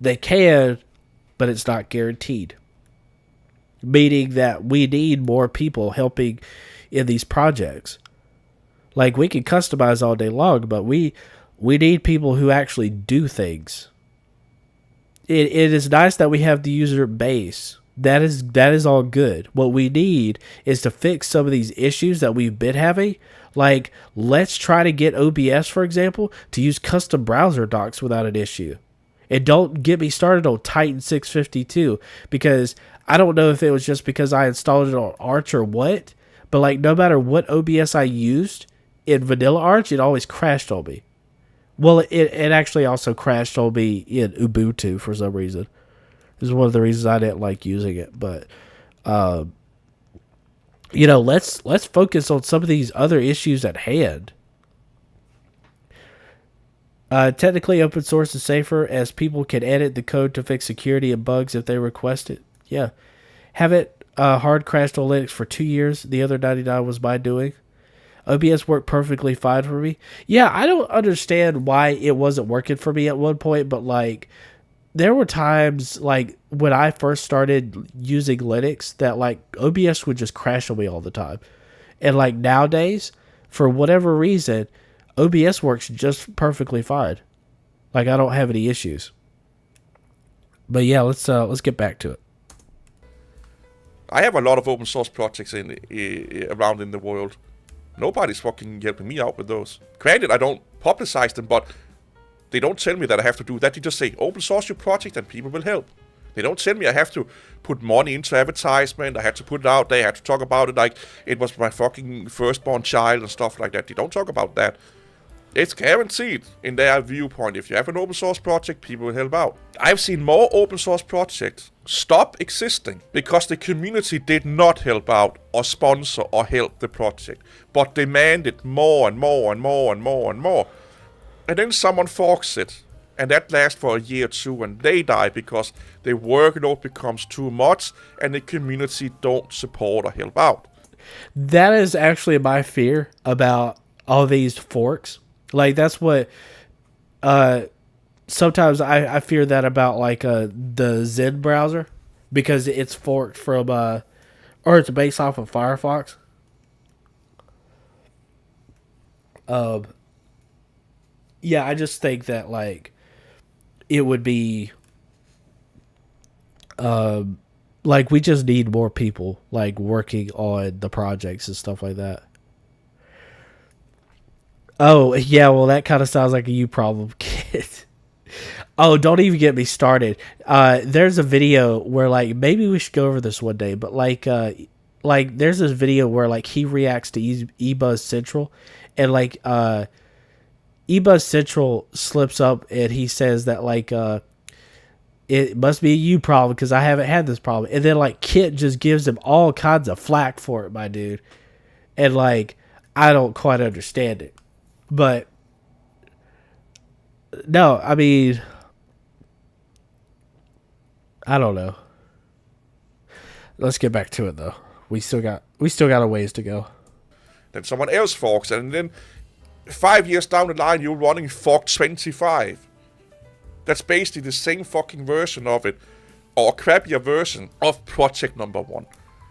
They can, but it's not guaranteed. Meaning that we need more people helping in these projects. Like, we can customize all day long, but we need people who actually do things. It is nice that we have the user base. That is all good. What we need is to fix some of these issues that we've been having. Like, let's try to get OBS, for example, to use custom browser docs without an issue. And don't get me started on Titan 652, because I don't know if it was just because I installed it on Arch or what, but like, no matter what OBS I used in vanilla Arch, it always crashed on me. Well, it actually also crashed on me in Ubuntu for some reason. This is one of the reasons I didn't like using it. But, let's focus on some of these other issues at hand. Technically, open source is safer as people can edit the code to fix security and bugs if they request it. Yeah. Have it hard crashed on Linux for 2 years. The other 99 was my doing. OBS worked perfectly fine for me. Yeah, I don't understand why it wasn't working for me at one point, but like, there were times like when I first started using Linux that like OBS would just crash on me all the time. And like nowadays, for whatever reason, OBS works just perfectly fine. Like, I don't have any issues. But yeah, let's get back to it. I have a lot of open source projects around in the world. Nobody's fucking helping me out with those. Granted, I don't publicize them, but they don't tell me that I have to do that. They just say, open source your project and people will help. They don't tell me I have to put money into advertisement. I have to put it out there. I have to talk about it like it was my fucking firstborn child and stuff like that. They don't talk about that. It's guaranteed in their viewpoint. If you have an open source project, people will help out. I've seen more open source projects stop existing because the community did not help out or sponsor or help the project, but demanded more and more and more and more and more. And then someone forks it, and that lasts for a year or two, and they die because the workload becomes too much and the community don't support or help out. That is actually my fear about all these forks. Like, that's what sometimes I fear that about, like, the Zen browser, because it's forked from or it's based off of Firefox. Yeah, I just think that, like, it would be like, we just need more people, like, working on the projects and stuff like that. Oh, yeah, well, that kind of sounds like a you problem, kid. Oh, don't even get me started. There's a video where, like, maybe we should go over this one day, but, like, there's this video where, like, he reacts to eBuzz Central, and, like, eBuzz Central slips up, and he says that, like, it must be a you problem, because I haven't had this problem. And then, like, Kit just gives him all kinds of flack for it, my dude. And, like, I don't quite understand it. But, no, I mean, I don't know. Let's get back to it, though. We still got a ways to go. Then someone else forks, and then 5 years down the line, you're running fork 25. that's basically the same fucking version of it, or a crappier version of Project Number 1.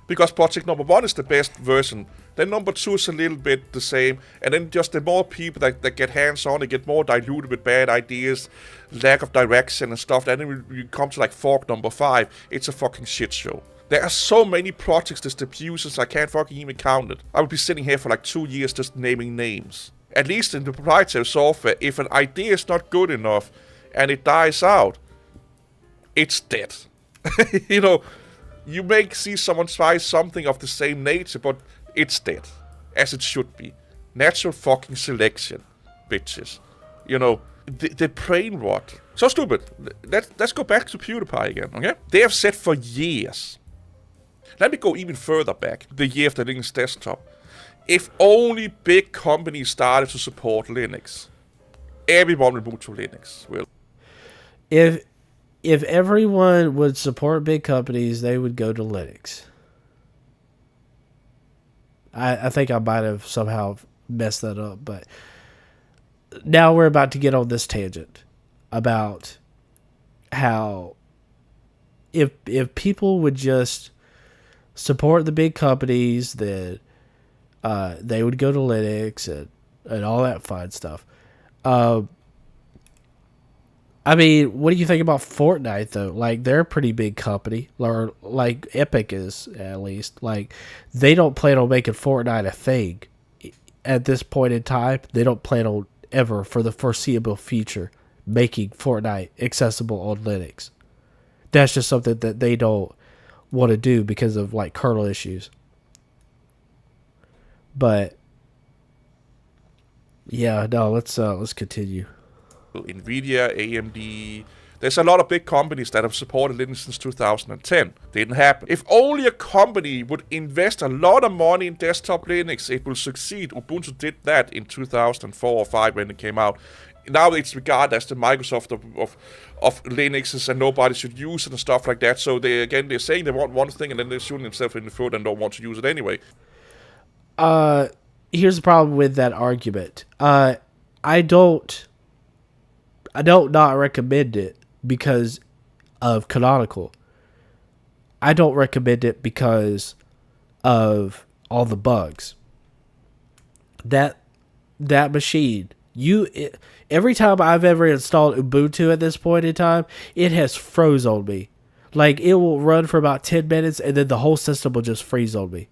Because Project Number 1 is the best version, then Number 2 is a little bit the same, and then just the more people that get hands-on, they get more diluted with bad ideas, lack of direction and stuff, and then we come to like Fork Number 5, it's a fucking shit show. There are so many projects, distributions, I can't fucking even count it. I would be sitting here for like 2 years just naming names. At least in the proprietary software, if an idea is not good enough and it dies out, it's dead. You know, you may see someone try something of the same nature, but it's dead. As it should be. Natural fucking selection, bitches. You know, the brain rot. So stupid. Let's go back to PewDiePie again, okay? They have said for years. Let me go even further back. The year of the Linux desktop. If only big companies started to support Linux, everyone would move to Linux. Well, If everyone would support big companies, they would go to Linux. I think I might have somehow messed that up, but now we're about to get on this tangent about how if people would just support the big companies, then they would go to Linux and all that fun stuff. I mean, what do you think about Fortnite, though? Like, they're a pretty big company, or like Epic is, at least. Like, they don't plan on making Fortnite a thing at this point in time. They don't plan on ever, for the foreseeable future, making Fortnite accessible on Linux. That's just something that they don't want to do because of, like, kernel issues. But, yeah, no, let's continue. Nvidia, AMD, there's a lot of big companies that have supported Linux since 2010. Didn't happen. If only a company would invest a lot of money in desktop Linux, it will succeed. Ubuntu did that in 2004 or 5 when it came out. Now it's regarded as the Microsoft of Linuxes, and nobody should use it and stuff like that. So they're saying they want one thing and then they're shooting themselves in the foot and don't want to use it anyway. Here's the problem with that argument. I don't not recommend it because of Canonical. I don't recommend it because of all the bugs. That machine, every time I've ever installed Ubuntu at this point in time, it has froze on me. Like, it will run for about 10 minutes and then the whole system will just freeze on me.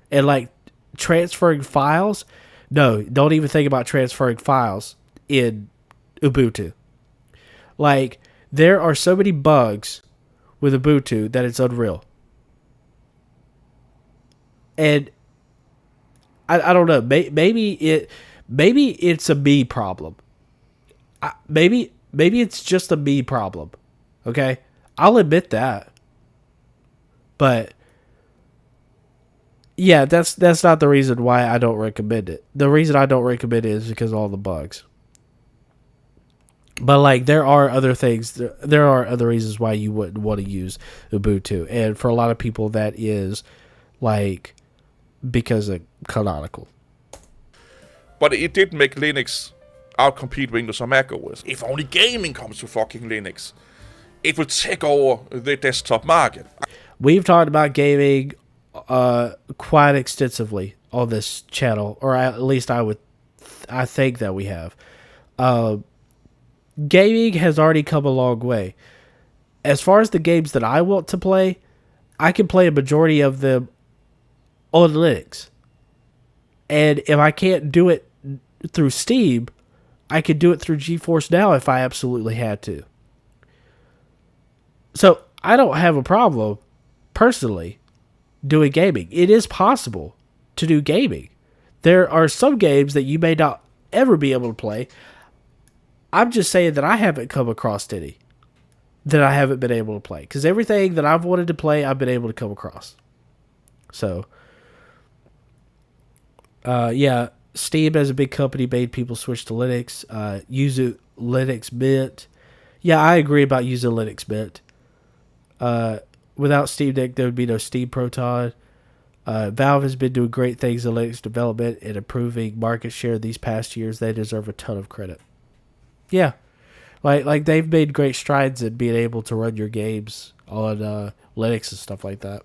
And like transferring files, no, don't even think about transferring files in Ubuntu. Like, there are so many bugs with Ubuntu that it's unreal. And I don't know, maybe it's a me problem. Maybe it's just a me problem. Okay? I'll admit that. But yeah, that's not the reason why I don't recommend it. The reason I don't recommend it is because of all the bugs. But like, there are other things. There are other reasons why you wouldn't want to use Ubuntu, and for a lot of people, that is like because of Canonical. But it did make Linux outcompete Windows or Mac OS. If only gaming comes to fucking Linux, it would take over the desktop market. We've talked about gaming quite extensively on this channel, or at least I think that we have. Gaming has already come a long way. As far as the games that I want to play, I can play a majority of them on Linux. And if I can't do it through Steam, I could do it through GeForce Now if I absolutely had to. So I don't have a problem, personally, doing gaming. It is possible to do gaming. There are some games that you may not ever be able to play. I'm just saying that I haven't come across any that I haven't been able to play. Because everything that I've wanted to play, I've been able to come across. So, yeah, Steam as a big company made people switch to Linux. Use Linux Mint. Yeah, I agree about using Linux Mint. Without Steam Deck, there would be no Steam Proton. Valve has been doing great things in Linux development and improving market share these past years. They deserve a ton of credit. Yeah, Like they've made great strides in being able to run your games on Linux and stuff like that,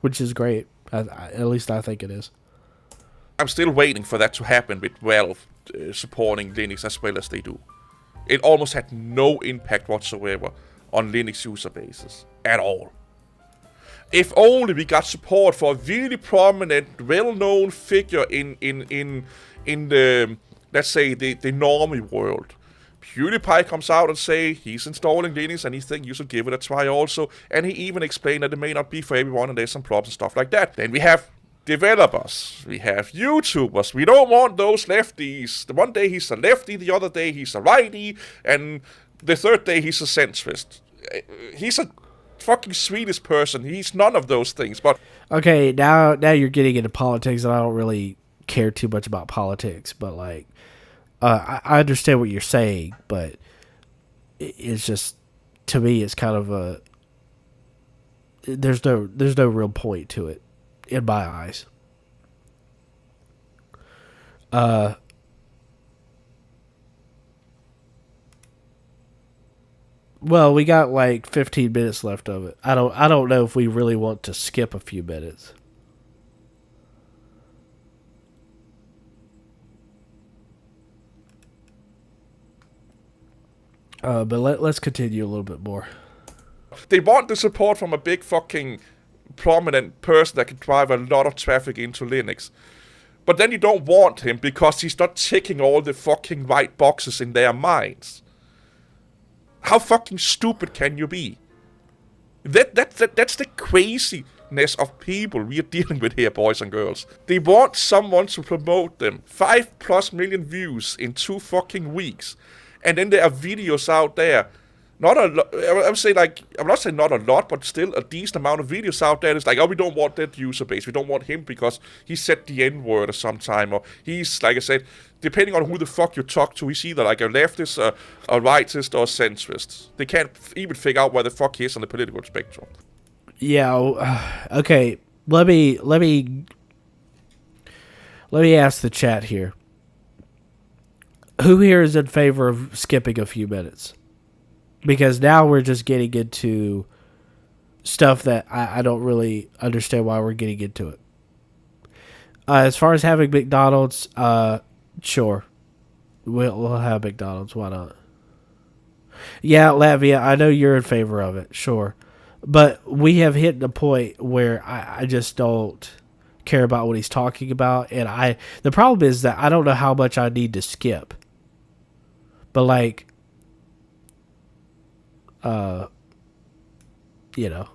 which is great. At least I think it is. I'm still waiting for that to happen with Valve supporting Linux as well as they do. It almost had no impact whatsoever on Linux user bases at all. If only we got support for a really prominent, well-known figure in the, let's say, the normie world. PewDiePie comes out and say he's installing Linux and he thinks you should give it a try also. And he even explained that it may not be for everyone and there's some problems and stuff like that. Then we have developers, we have YouTubers. We don't want those lefties. The one day he's a lefty, the other day he's a righty, and the third day he's a centrist. He's a fucking Swedish person. He's none of those things. But okay, now you're getting into politics, and I don't really care too much about politics. But like, I understand what you're saying, but it's just, to me, it's kind of a there's no real point to it in my eyes. Well, we got like 15 minutes left of it. I don't know if we really want to skip a few minutes. But let's continue a little bit more. they want the support from a big fucking prominent person that can drive a lot of traffic into Linux. But then you don't want him because he's not ticking all the fucking right boxes in their minds. How fucking stupid can you be? That's the craziness of people we are dealing with here, boys and girls. They want someone to promote them. 5+ million views in 2 fucking weeks. And then there are videos out there. Not a lot. I would say, like, I'm not saying not a lot, but still a decent amount of videos out there. It's like, oh, we don't want that user base. We don't want him because he said the N-word or sometime. Or he's, like I said, depending on who the fuck you talk to, he's either like a leftist, a rightist, or a centrist. They can't even figure out where the fuck he is on the political spectrum. Yeah. Okay. Let me ask the chat here. Who here is in favor of skipping a few minutes? Because now we're just getting into stuff that I don't really understand why we're getting into it. As far as having McDonald's, sure. We'll have McDonald's. Why not? Yeah, Latvia, I know you're in favor of it. Sure. But we have hit the point where I just don't care about what he's talking about. And the problem is that I don't know how much I need to skip. But like, you know,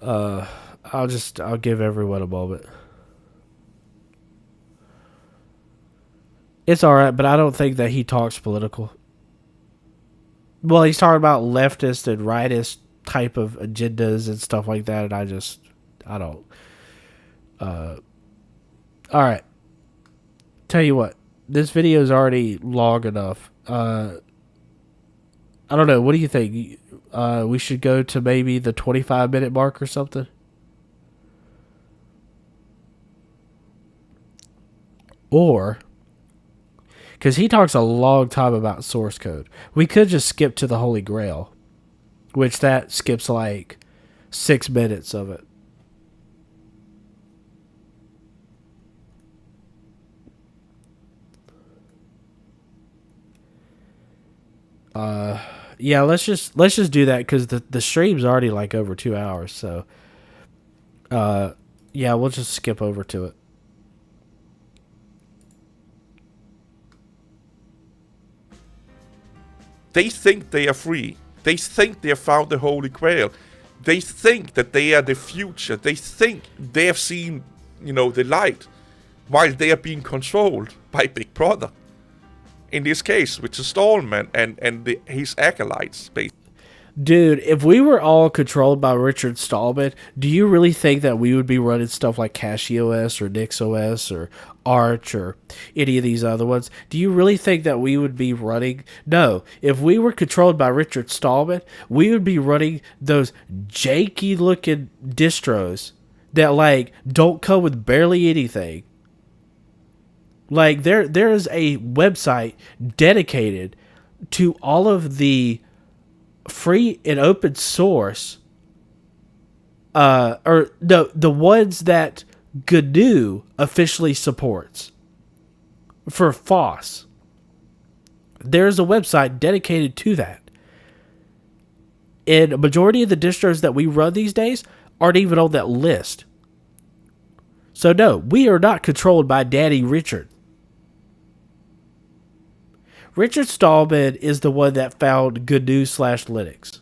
I'll give everyone a moment. It's all right, but I don't think that he talks political. Well, he's talking about leftist and rightist type of agendas and stuff like that, and I don't. All right. Tell you what, this video is already long enough. I don't know. What do you think? We should go to maybe the 25-minute mark or something? Or, because he talks a long time about source code, we could just skip to the Holy Grail, which that skips like 6 minutes of it. Yeah, let's just do that because the stream's already like over 2 hours. So, yeah, we'll just skip over to it. They think they are free. They think they have found the Holy Grail. They think that they are the future. They think they have seen, the light, while they are being controlled by Big Brother. In this case, which is Stallman and his acolytes, basically. Dude, if we were all controlled by Richard Stallman, do you really think that we would be running stuff like CachyOS or NixOS or Arch or any of these other ones? Do you really think that we would be running? No. If we were controlled by Richard Stallman, we would be running those janky-looking distros that, like, don't come with barely anything. Like there is a website dedicated to all of the free and open source, or the ones that GNU officially supports for FOSS. There's a website dedicated to that. And a majority of the distros that we run these days aren't even on that list. So no, we are not controlled by Daddy Richard. Richard Stallman is the one that found GNU/Linux.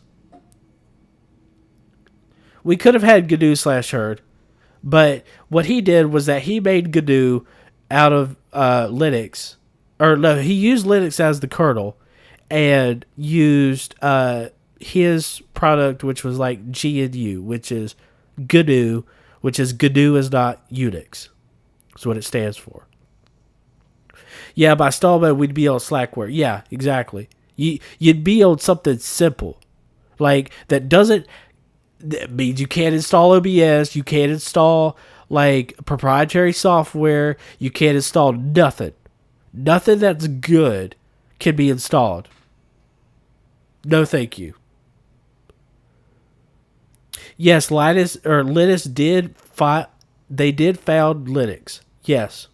We could have had GNU/Herd, but what he did was that he made GNU out of Linux. Or no, he used Linux as the kernel and used his product, which was like GNU, which is GNU, which is GNU is not Unix. That's what it stands for. Yeah, by Stallman, we'd be on Slackware. Yeah, exactly. You'd be on something simple. Like, that means you can't install OBS, you can't install, like, proprietary software, you can't install nothing. Nothing that's good can be installed. No thank you. Yes, Linus did found Linux. Yes.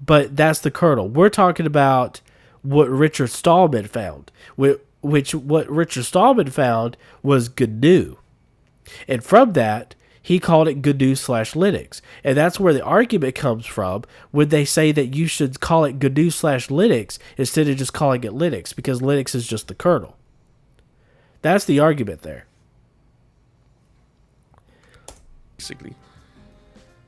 But that's the kernel. We're talking about what Richard Stallman found. What Richard Stallman found was GNU. And from that, he called it GNU/Linux. And that's where the argument comes from when they say that you should call it GNU/Linux instead of just calling it Linux, because Linux is just the kernel. That's the argument there. Basically.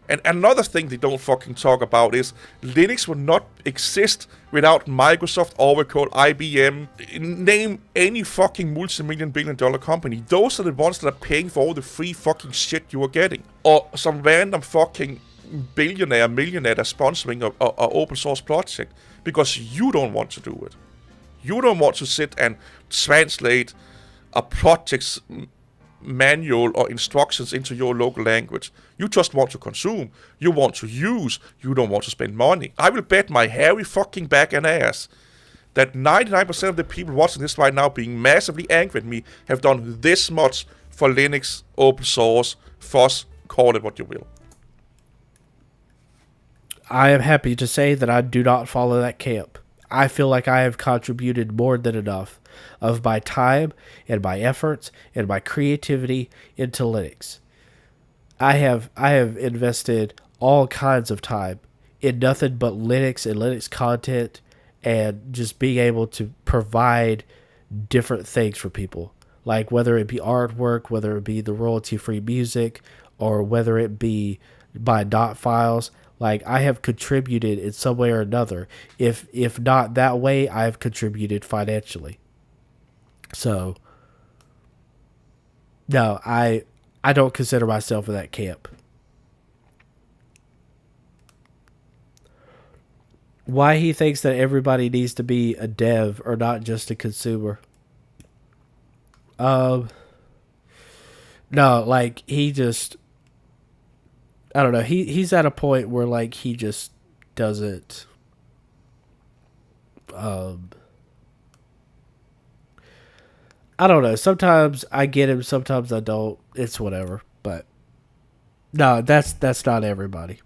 And another thing they don't fucking talk about is Linux would not exist without Microsoft, Oracle, IBM. Name any fucking multi-million-billion-dollar company. Those are the ones that are paying for all the free fucking shit you are getting. Or some random fucking millionaire that's sponsoring a open source project because you don't want to do it. You don't want to sit and translate a project's manual or instructions into your local language. You just want to consume. You want to use. You don't want to spend money. I will bet my hairy fucking back and ass that 99% of the people watching this right now being massively angry at me have done this much for Linux, open source, FOSS, call it what you will. I am happy to say that I do not follow that camp. I feel like I have contributed more than enough of my time and my efforts and my creativity into Linux. I have invested all kinds of time in nothing but Linux and Linux content and just being able to provide different things for people. Like whether it be artwork, whether it be the royalty-free music, or whether it be my dot files. Like, I have contributed in some way or another. If not that way, I have contributed financially. So, no, I don't consider myself in that camp. Why he thinks that everybody needs to be a dev or not just a consumer? No, like, he just... I don't know. He's at a point where, like, he just doesn't... I don't know. Sometimes I get him, sometimes I don't. It's whatever. But no, that's not everybody.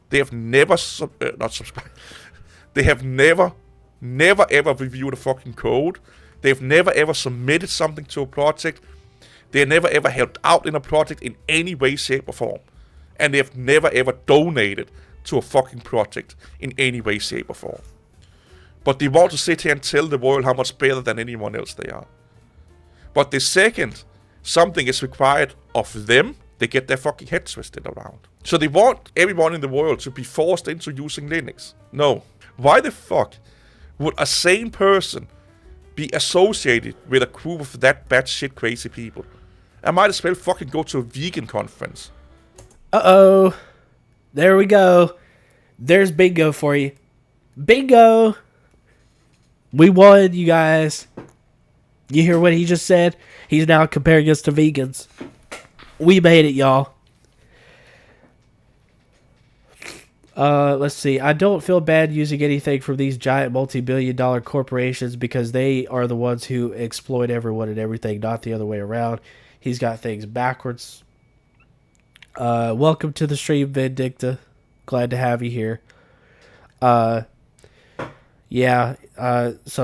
They have never not subscribed. They have never ever reviewed a fucking code. They've never ever submitted something to a project. They never ever helped out in a project in any way, shape, or form. And they have never ever donated to a fucking project in any way, shape, or form. But they want to sit here and tell the world how much better than anyone else they are. But the second something is required of them, they get their fucking head twisted around. So they want everyone in the world to be forced into using Linux. No. Why the fuck would a sane person be associated with a group of that batshit crazy people? I might as well fucking go to a vegan conference. Uh-oh. There we go. There's bingo for you. Bingo! We won, you guys. You hear what he just said? He's now comparing us to vegans. We made it, y'all. Let's see. I don't feel bad using anything from these giant multi-billion-dollar corporations because they are the ones who exploit everyone and everything, not the other way around. He's got things backwards. Welcome to the stream, Vindicta. Glad to have you here. Some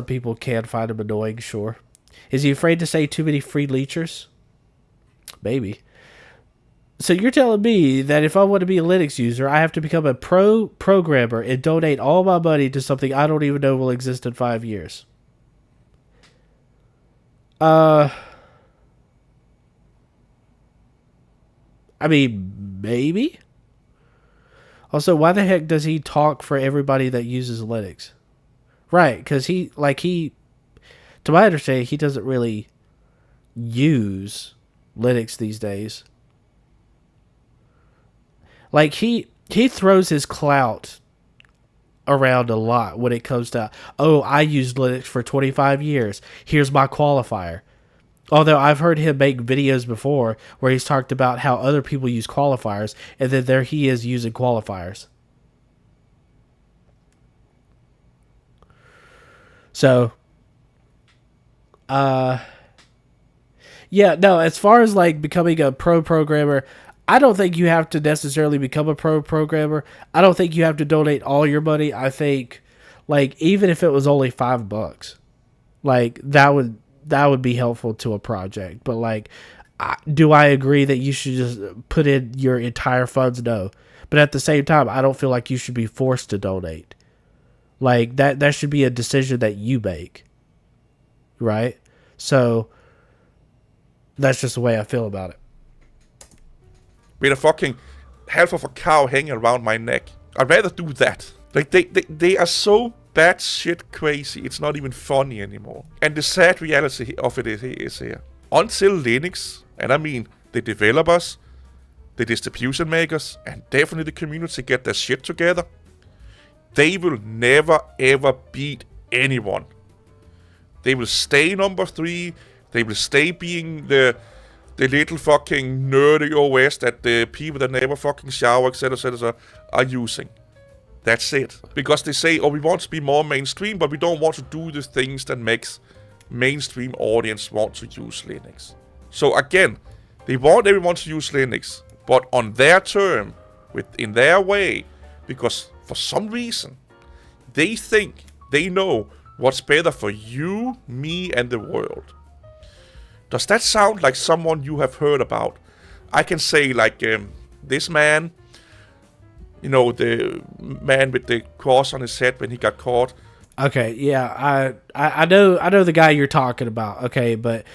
people can find him annoying, sure. Is he afraid to say too many free leechers? Maybe. So you're telling me that if I want to be a Linux user, I have to become a pro programmer and donate all my money to something I don't even know will exist in 5 years? I mean, maybe. Also, why the heck does he talk for everybody that uses Linux? Right, because to my understanding, he doesn't really use Linux these days. Like, he throws his clout around a lot when it comes to, oh, I used Linux for 25 years. Here's my qualifier. Although I've heard him make videos before where he's talked about how other people use qualifiers, and then there he is using qualifiers. So, as far as like becoming a pro programmer, I don't think you have to necessarily become a pro programmer. I don't think you have to donate all your money. I think, like, even if it was only $5, like, that would be helpful to a project. But, like, do I agree that you should just put in your entire funds? No. But at the same time, I don't feel like you should be forced to donate. Like, that should be a decision that you make. Right? So, that's just the way I feel about it. With a fucking half of a cow hanging around my neck. I'd rather do that. Like, they are so batshit crazy, it's not even funny anymore. And the sad reality of it is here. Until Linux, and I mean the developers, the distribution makers, and definitely the community get their shit together, they will never ever beat anyone. They will stay number 3, they will stay being the little fucking nerdy OS that the people that never fucking shower, etc., are using. That's it. Because they say, oh, we want to be more mainstream, but we don't want to do the things that makes mainstream audience want to use Linux. So again, they want everyone to use Linux, but on their term, in their way, because for some reason, they think they know what's better for you, me, and the world. Does that sound like someone you have heard about? I can say, like, this man, you know, the man with the cross on his head when he got caught. Okay, yeah, I know the guy you're talking about. Okay, but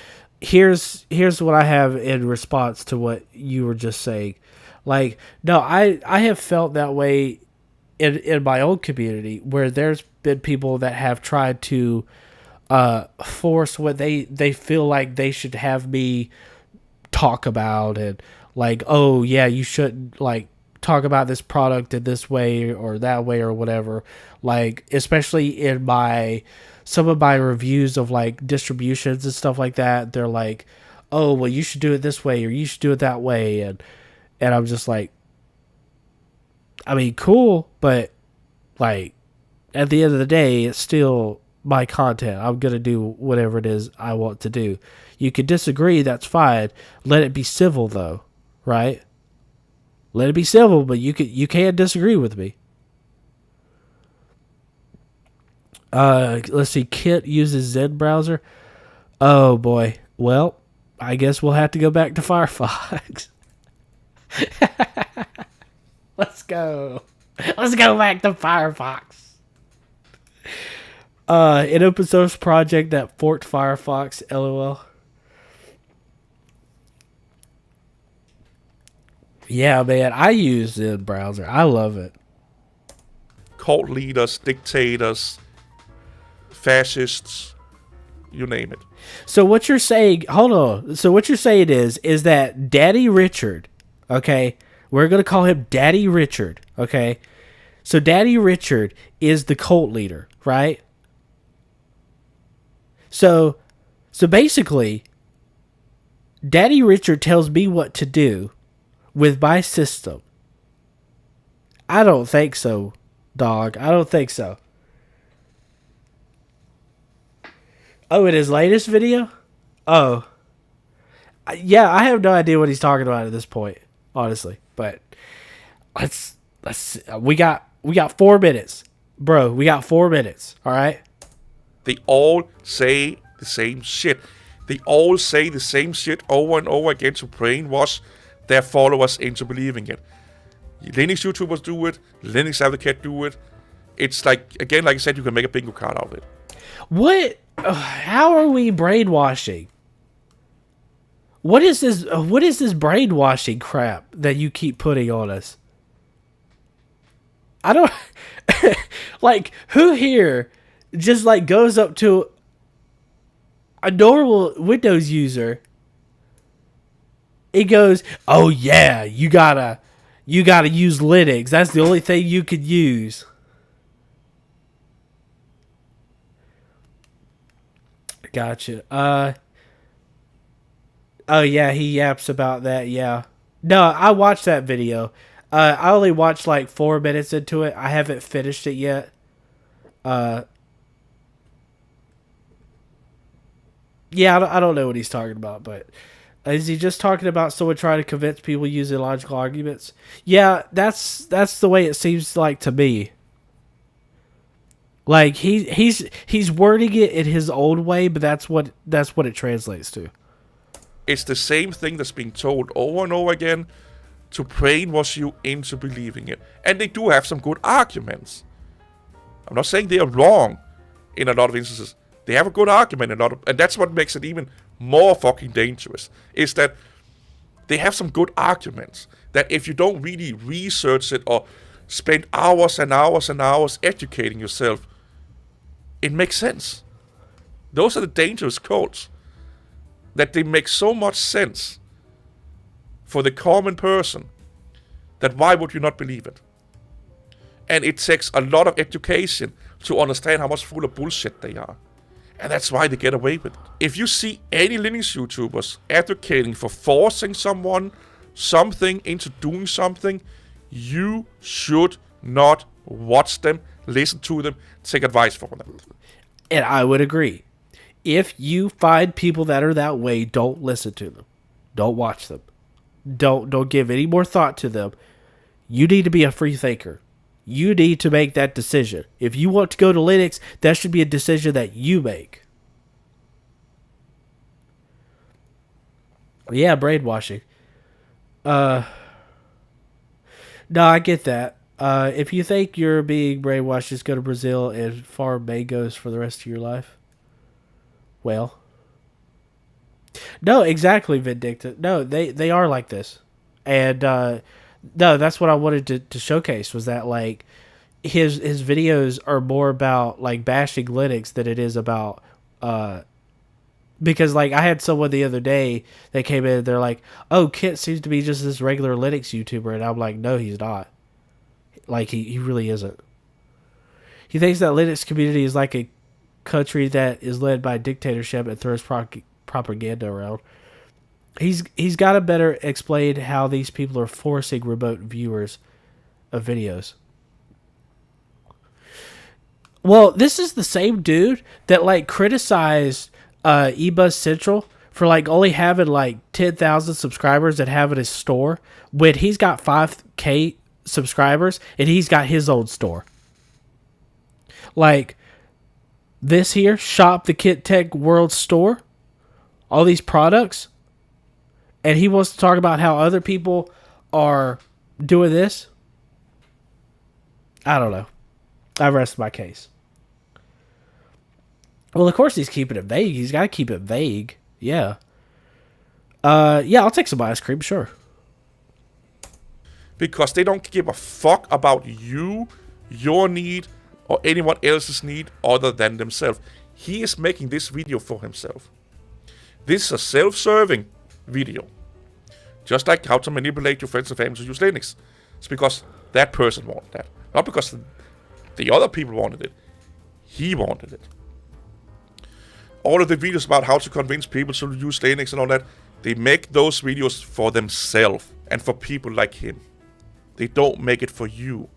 here's what I have in response to what you were just saying. Like, no, I have felt that way in my own community, where there's been people that have tried to force what they feel like they should have me talk about, and like, oh yeah, you shouldn't like talk about this product in this way or that way or whatever. Like, especially in some of my reviews of like distributions and stuff like that, they're like, oh well, you should do it this way or you should do it that way, and I'm just like, I mean, cool, but like at the end of the day, it's still my content. I'm going to do whatever it is I want to do. You can disagree, that's fine. Let it be civil though, right? Let it be civil, but you can disagree with me. Let's see. Kit uses Zen browser. Oh boy. Well, I guess we'll have to go back to Firefox. Let's go. Let's go back to Firefox. An open source project that forked Firefox, LOL. Yeah, man, I use the browser. I love it. Cult leaders, dictators, fascists, you name it. So what you're saying, hold on. So what you're saying is that Daddy Richard, okay, we're going to call him Daddy Richard, okay? So Daddy Richard is the cult leader, right? So basically, Daddy Richard tells me what to do with my system. I don't think so, dog. I don't think so. Oh, in his latest video? Oh. Yeah, I have no idea what he's talking about at this point, honestly. But let's we got 4 minutes. Bro, we got 4 minutes, all right? They all say the same shit. They all say the same shit over and over again to brainwash their followers into believing it. Linux YouTubers do it. Linux Advocate do it. It's like, again, like I said, you can make a bingo card out of it. What? How are we brainwashing? What is this? What is this brainwashing crap that you keep putting on us? I don't like who here just like goes up to a normal Windows user. It goes, "Oh yeah, you gotta use Linux. That's the only thing you could use." Gotcha. Oh yeah, he yaps about that. Yeah. No, I watched that video. I only watched like 4 minutes into it. I haven't finished it yet. Yeah, I don't know what he's talking about, but is he just talking about someone trying to convince people using logical arguments? Yeah, that's the way it seems like to me. Like he's wording it in his own way, but that's what it translates to. It's the same thing that's being told over and over again to brainwash you into believing it. And they do have some good arguments. I'm not saying they are wrong in a lot of instances. They have a good argument and that's what makes it even more fucking dangerous, is that they have some good arguments that if you don't really research it or spend hours and hours and hours educating yourself, it makes sense. Those are the dangerous quotes. That they make so much sense for the common person that why would you not believe it? And it takes a lot of education to understand how much full of bullshit they are. And that's why they get away with it. If you see any Linux YouTubers advocating for forcing something into doing something, you should not watch them, listen to them, take advice from them. And I would agree. If you find people that are that way, don't listen to them. Don't watch them. Don't give any more thought to them. You need to be a free thinker. You need to make that decision. If you want to go to Linux, that should be a decision that you make. Yeah, brainwashing. No, I get that. If you think you're being brainwashed, just go to Brazil and farm mangoes for the rest of your life. Well, no, exactly, Vindicta. No, they are like this, and no, that's what I wanted to showcase was that like his videos are more about like bashing Linux than it is about because like I had someone the other day that came in and they're like, "Oh, Kit seems to be just this regular Linux YouTuber," and I'm like, "No, he's not. Like he really isn't. He thinks that Linux community is like a country that is led by dictatorship and throws propaganda around. He's got to better explain how these people are forcing remote viewers of videos." Well, this is the same dude that like criticized eBuzz Central for like only having like 10,000 subscribers that have in his store when he's got 5K subscribers and he's got his own store. Like this here, Shop the Kit Tech World Store, all these products, and he wants to talk about how other people are doing this. I don't know. I rest my case. Well, of course he's keeping it vague. He's got to keep it vague. Yeah. Yeah, I'll take some ice cream, sure. Because they don't give a fuck about you, your need, or anyone else's need other than themselves. He is making this video for himself. This is a self-serving video. Just like how to manipulate your friends and family to use Linux. It's because that person wanted that. Not because the other people wanted it. He wanted it. All of the videos about how to convince people to use Linux and all that, they make those videos for themselves and for people like him. They don't make it for you.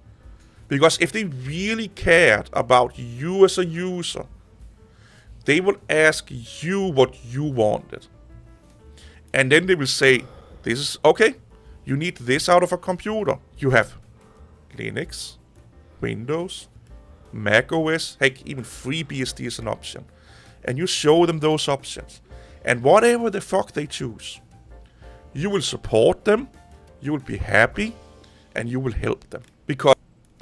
Because if they really cared about you as a user, they will ask you what you wanted. And then they will say, this is okay, you need this out of a computer. You have Linux, Windows, Mac OS, heck, even FreeBSD is an option. And you show them those options. And whatever the fuck they choose, you will support them, you will be happy, and you will help them. Because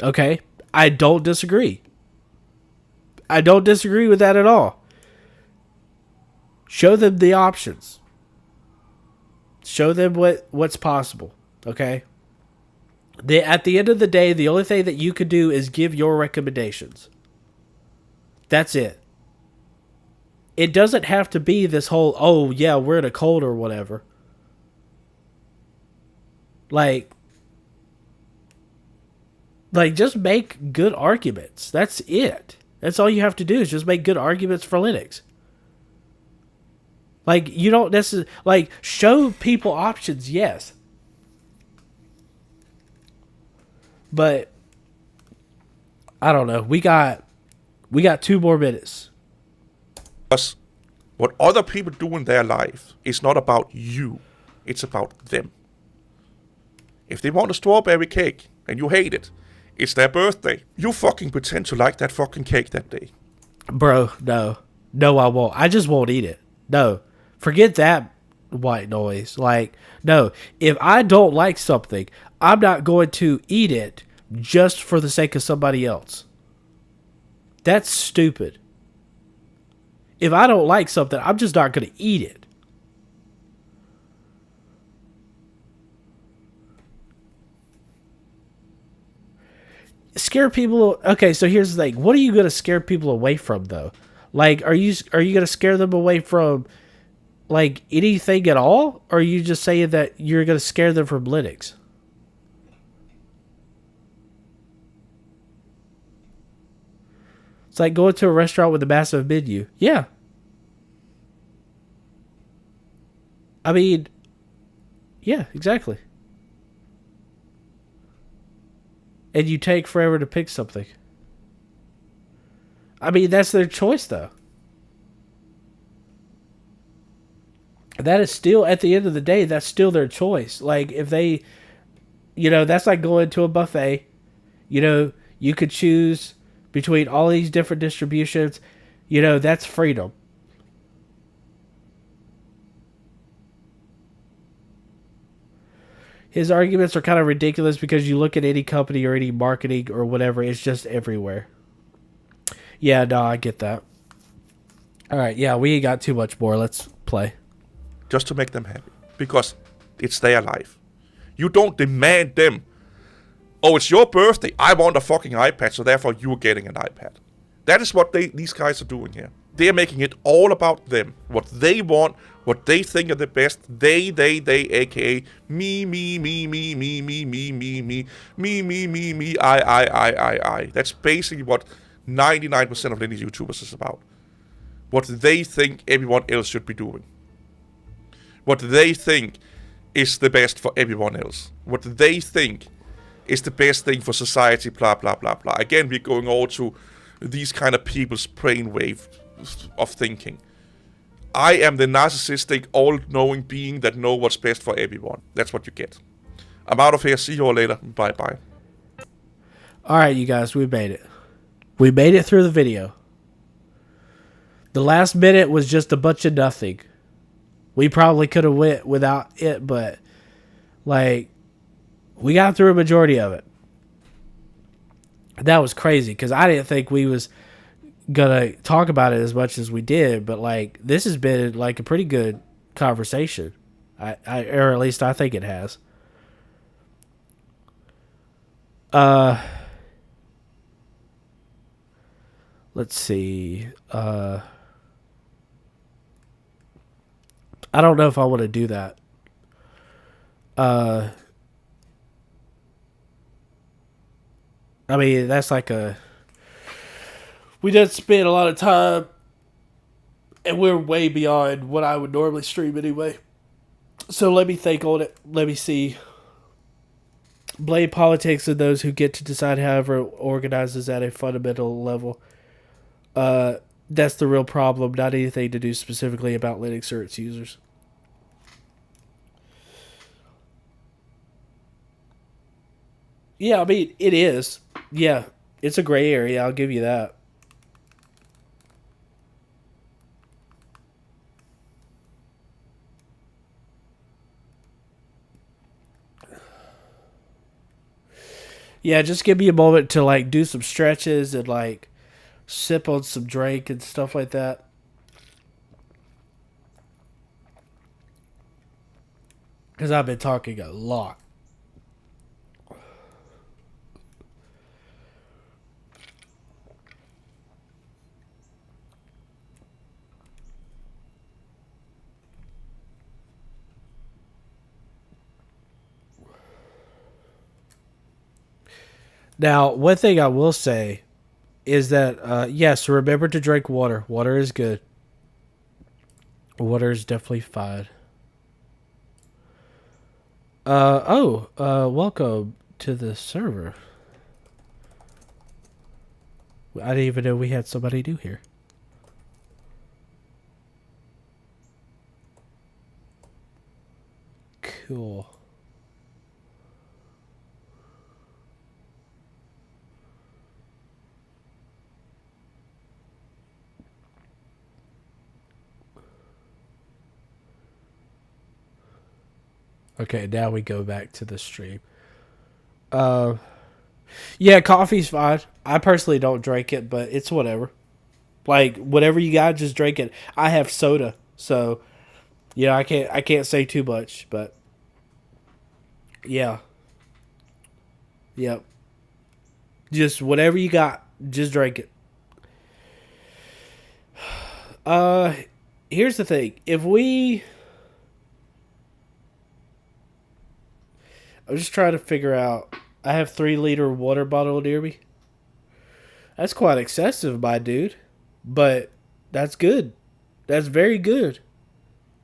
Okay, I don't disagree. I don't disagree with that at all. Show them the options. Show them what's possible, okay? At the end of the day, the only thing that you can do is give your recommendations. That's it. It doesn't have to be this whole, oh, yeah, we're in a cult or whatever. Like, just make good arguments. That's it. That's all you have to do is just make good arguments for Linux. Like, you don't necessarily... Like, show people options, yes. But, I don't know. We got 2 more minutes. what other people do in their life is not about you. It's about them. If they want a strawberry cake and you hate it, it's their birthday. You fucking pretend to like that fucking cake that day. Bro, no. No, I won't. I just won't eat it. No. Forget that white noise. Like, no. If I don't like something, I'm not going to eat it just for the sake of somebody else. That's stupid. If I don't like something, I'm just not going to eat it. Scare people. Okay, so here's the thing. What are you going to scare people away from, though? Like, are you going to scare them away from, like, anything at all? Or are you just saying that you're going to scare them from Linux? It's like going to a restaurant with a massive menu. Yeah. I mean, yeah, exactly. And you take forever to pick something. I mean, that's their choice, though. That is still, at the end of the day, that's still their choice. Like, if they, that's like going to a buffet. You could choose between all these different distributions. That's freedom. His arguments are kind of ridiculous because you look at any company or any marketing or whatever, it's just everywhere. Yeah, no, I get that. All right, yeah, we ain't got too much more. Let's play. Just to make them happy. Because it's their life. You don't demand them, oh, it's your birthday, I want a fucking iPad, so therefore you're getting an iPad. That is what these guys are doing here. They're making it all about them. What they want, what they think are the best. They, aka me, I. That's basically what 99% of Linux YouTubers is about. What they think everyone else should be doing. What they think is the best for everyone else. What they think is the best thing for society, blah, blah, blah, blah. Again, we're going all to these kind of people's brainwave of thinking. I am the narcissistic, all-knowing being that knows what's best for everyone. That's what you get. I'm out of here. See you all later. Bye-bye. All right, you guys, we made it. We made it through the video. The last minute was just a bunch of nothing. We probably could have went without it, but, we got through a majority of it. That was crazy, because I didn't think we was gonna talk about it as much as we did, but this has been a pretty good conversation. I or at least I think it has. Let's see. I don't know if I want to do that. I mean, that's we did spend a lot of time, and we're way beyond what I would normally stream anyway. So let me think on it. Let me see. blame politics and those who get to decide however it organizes at a fundamental level. That's the real problem, not anything to do specifically about Linux or its users. Yeah, I mean, it is. Yeah, it's a gray area, I'll give you that. Yeah, just give me a moment to like do some stretches and like sip on some drink and stuff like that. Because I've been talking a lot. Now, one thing I will say is that, yes, remember to drink water. Water is good. Water is definitely fine. Welcome to the server. I didn't even know we had somebody new here. Cool. Okay, now we go back to the stream. Yeah, coffee's fine. I personally don't drink it, but it's whatever. Like whatever you got, just drink it. I have soda, so yeah, I can't say too much, but yeah, yep. Just whatever you got, just drink it. Uh, Here's the thing: if we, I'm just trying to figure out. I have 3 liter water bottle near me. That's quite excessive, my dude, but that's good. That's very good.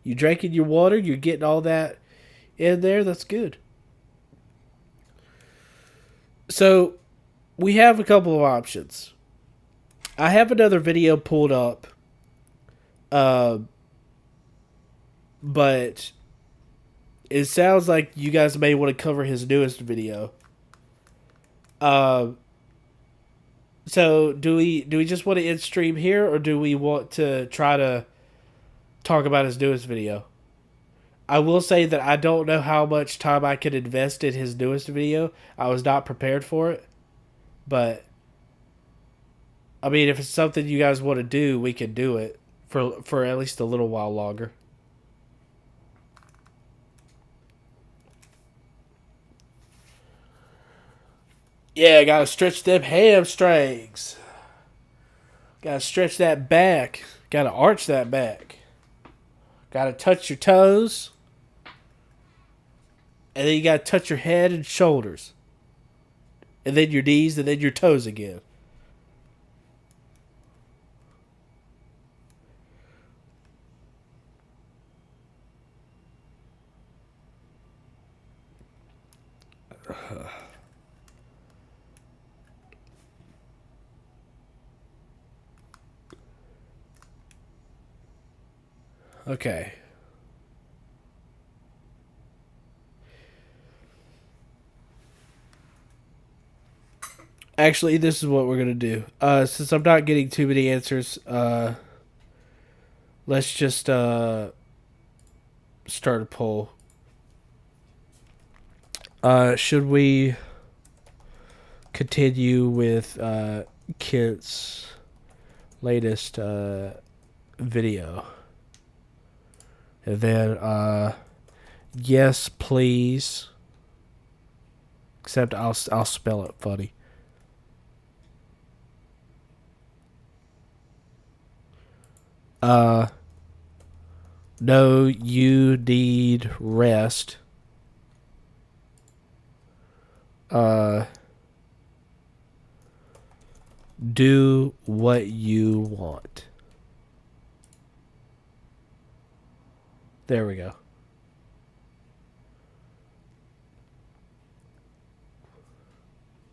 You drinking your water, you're getting all that in there. That's good. So we have a couple of options. I have another video pulled up, uh, but it sounds like you guys may want to cover his newest video. Uh, so do we just want to end stream here, or do we want to try to talk about his newest video? I will say that I don't know how much time I could invest in his newest video. I was not prepared for it, but I mean, if it's something you guys want to do, we can do it for at least a little while longer. Yeah, gotta stretch them hamstrings. Gotta stretch that back. Gotta arch that back. Gotta touch your toes. And then you gotta touch your head and shoulders. And then your knees, and then your toes again. Okay. Actually, this is what we're gonna do. Since I'm not getting too many answers, let's just start a poll. Should we continue with Kent's latest video? And then yes, please. Except I'll spell it funny. No, you need rest. Do what you want. There we go.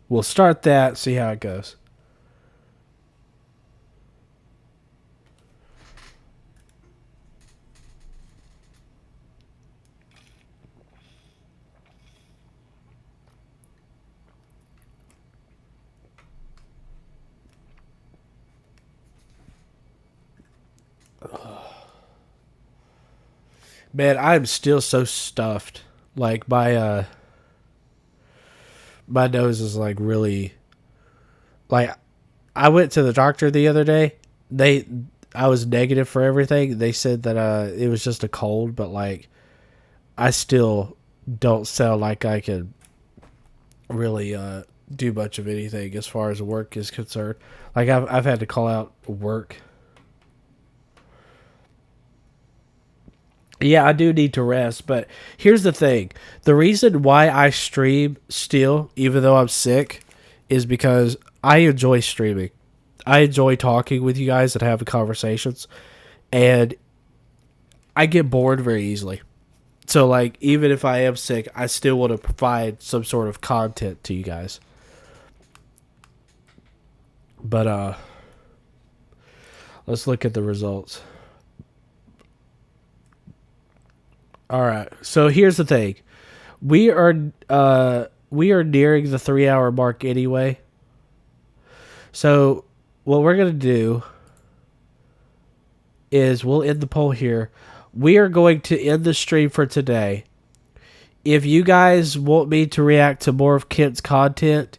We'll start that, see how it goes. Man, I'm still so stuffed. Like my nose is like really like I went to the doctor the other day. I was negative for everything. They said that it was just a cold, but like I still don't sound like I can really do much of anything as far as work is concerned. Like I've had to call out work. Yeah, I do need to rest, but here's the thing. The reason why I stream still, even though I'm sick, is because I enjoy streaming. I enjoy talking with you guys and having conversations, and I get bored very easily. So, like, even if I am sick, I still want to provide some sort of content to you guys. But, let's look at the results. All right. So here's the thing. We are nearing the 3 hour mark anyway. So what we're gonna do is we'll end the poll here. We are going to end the stream for today. If you guys want me to react to more of Kent's content,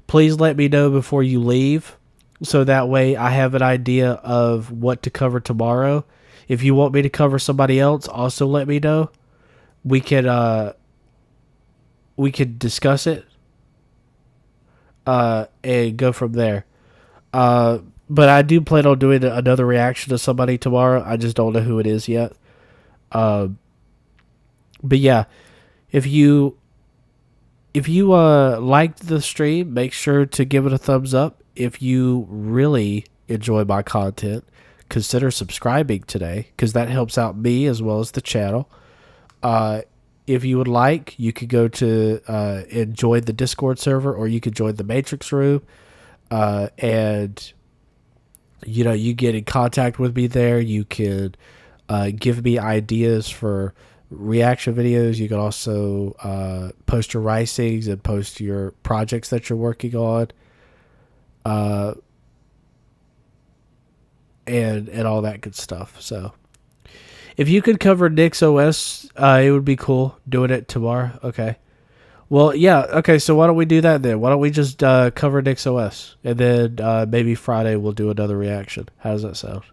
please let me know before you leave, so that way I have an idea of what to cover tomorrow. If you want me to cover somebody else, also let me know. We could discuss it and go from there. But I do plan on doing another reaction to somebody tomorrow. I just don't know who it is yet. But yeah, if you liked the stream, make sure to give it a thumbs up. If you really enjoy my content, consider subscribing today, because that helps out me as well as the channel. If you would like, you could go to and join the Discord server, or you could join the Matrix room, and you get in contact with me there. You could give me ideas for reaction videos. You can also post your risings and post your projects that you're working on, and all that good stuff. So if you could cover Nick's OS, it would be cool doing it tomorrow. Okay. Well, yeah. Okay, so why don't we do that then? Why don't we just cover Nick's OS, and then maybe Friday we'll do another reaction. How does that sound?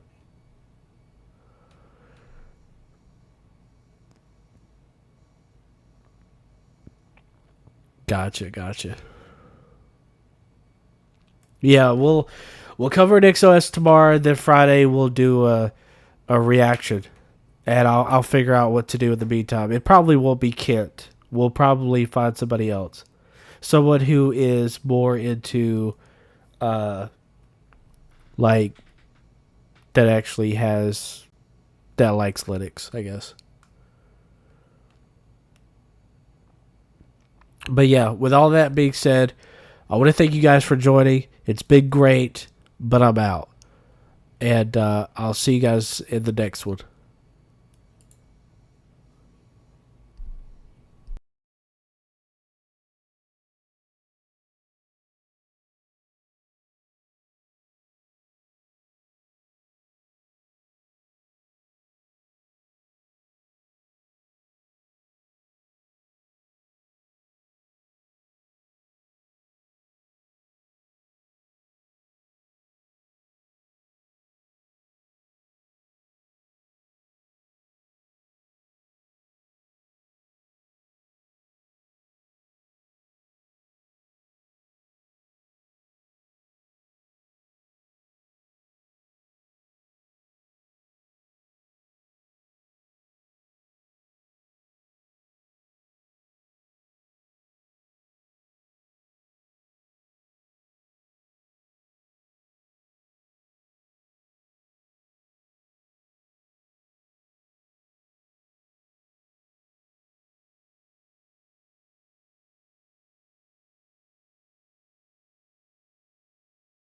Gotcha. Yeah, we'll cover Nick's OS tomorrow. Then Friday we'll do a reaction, and I'll figure out what to do in the meantime. It probably won't be Kent. We'll probably find somebody else, someone who is more into, like that actually that likes Linux, I guess. But yeah, with all that being said, I want to thank you guys for joining. It's been great, but I'm out. And I'll see you guys in the next one.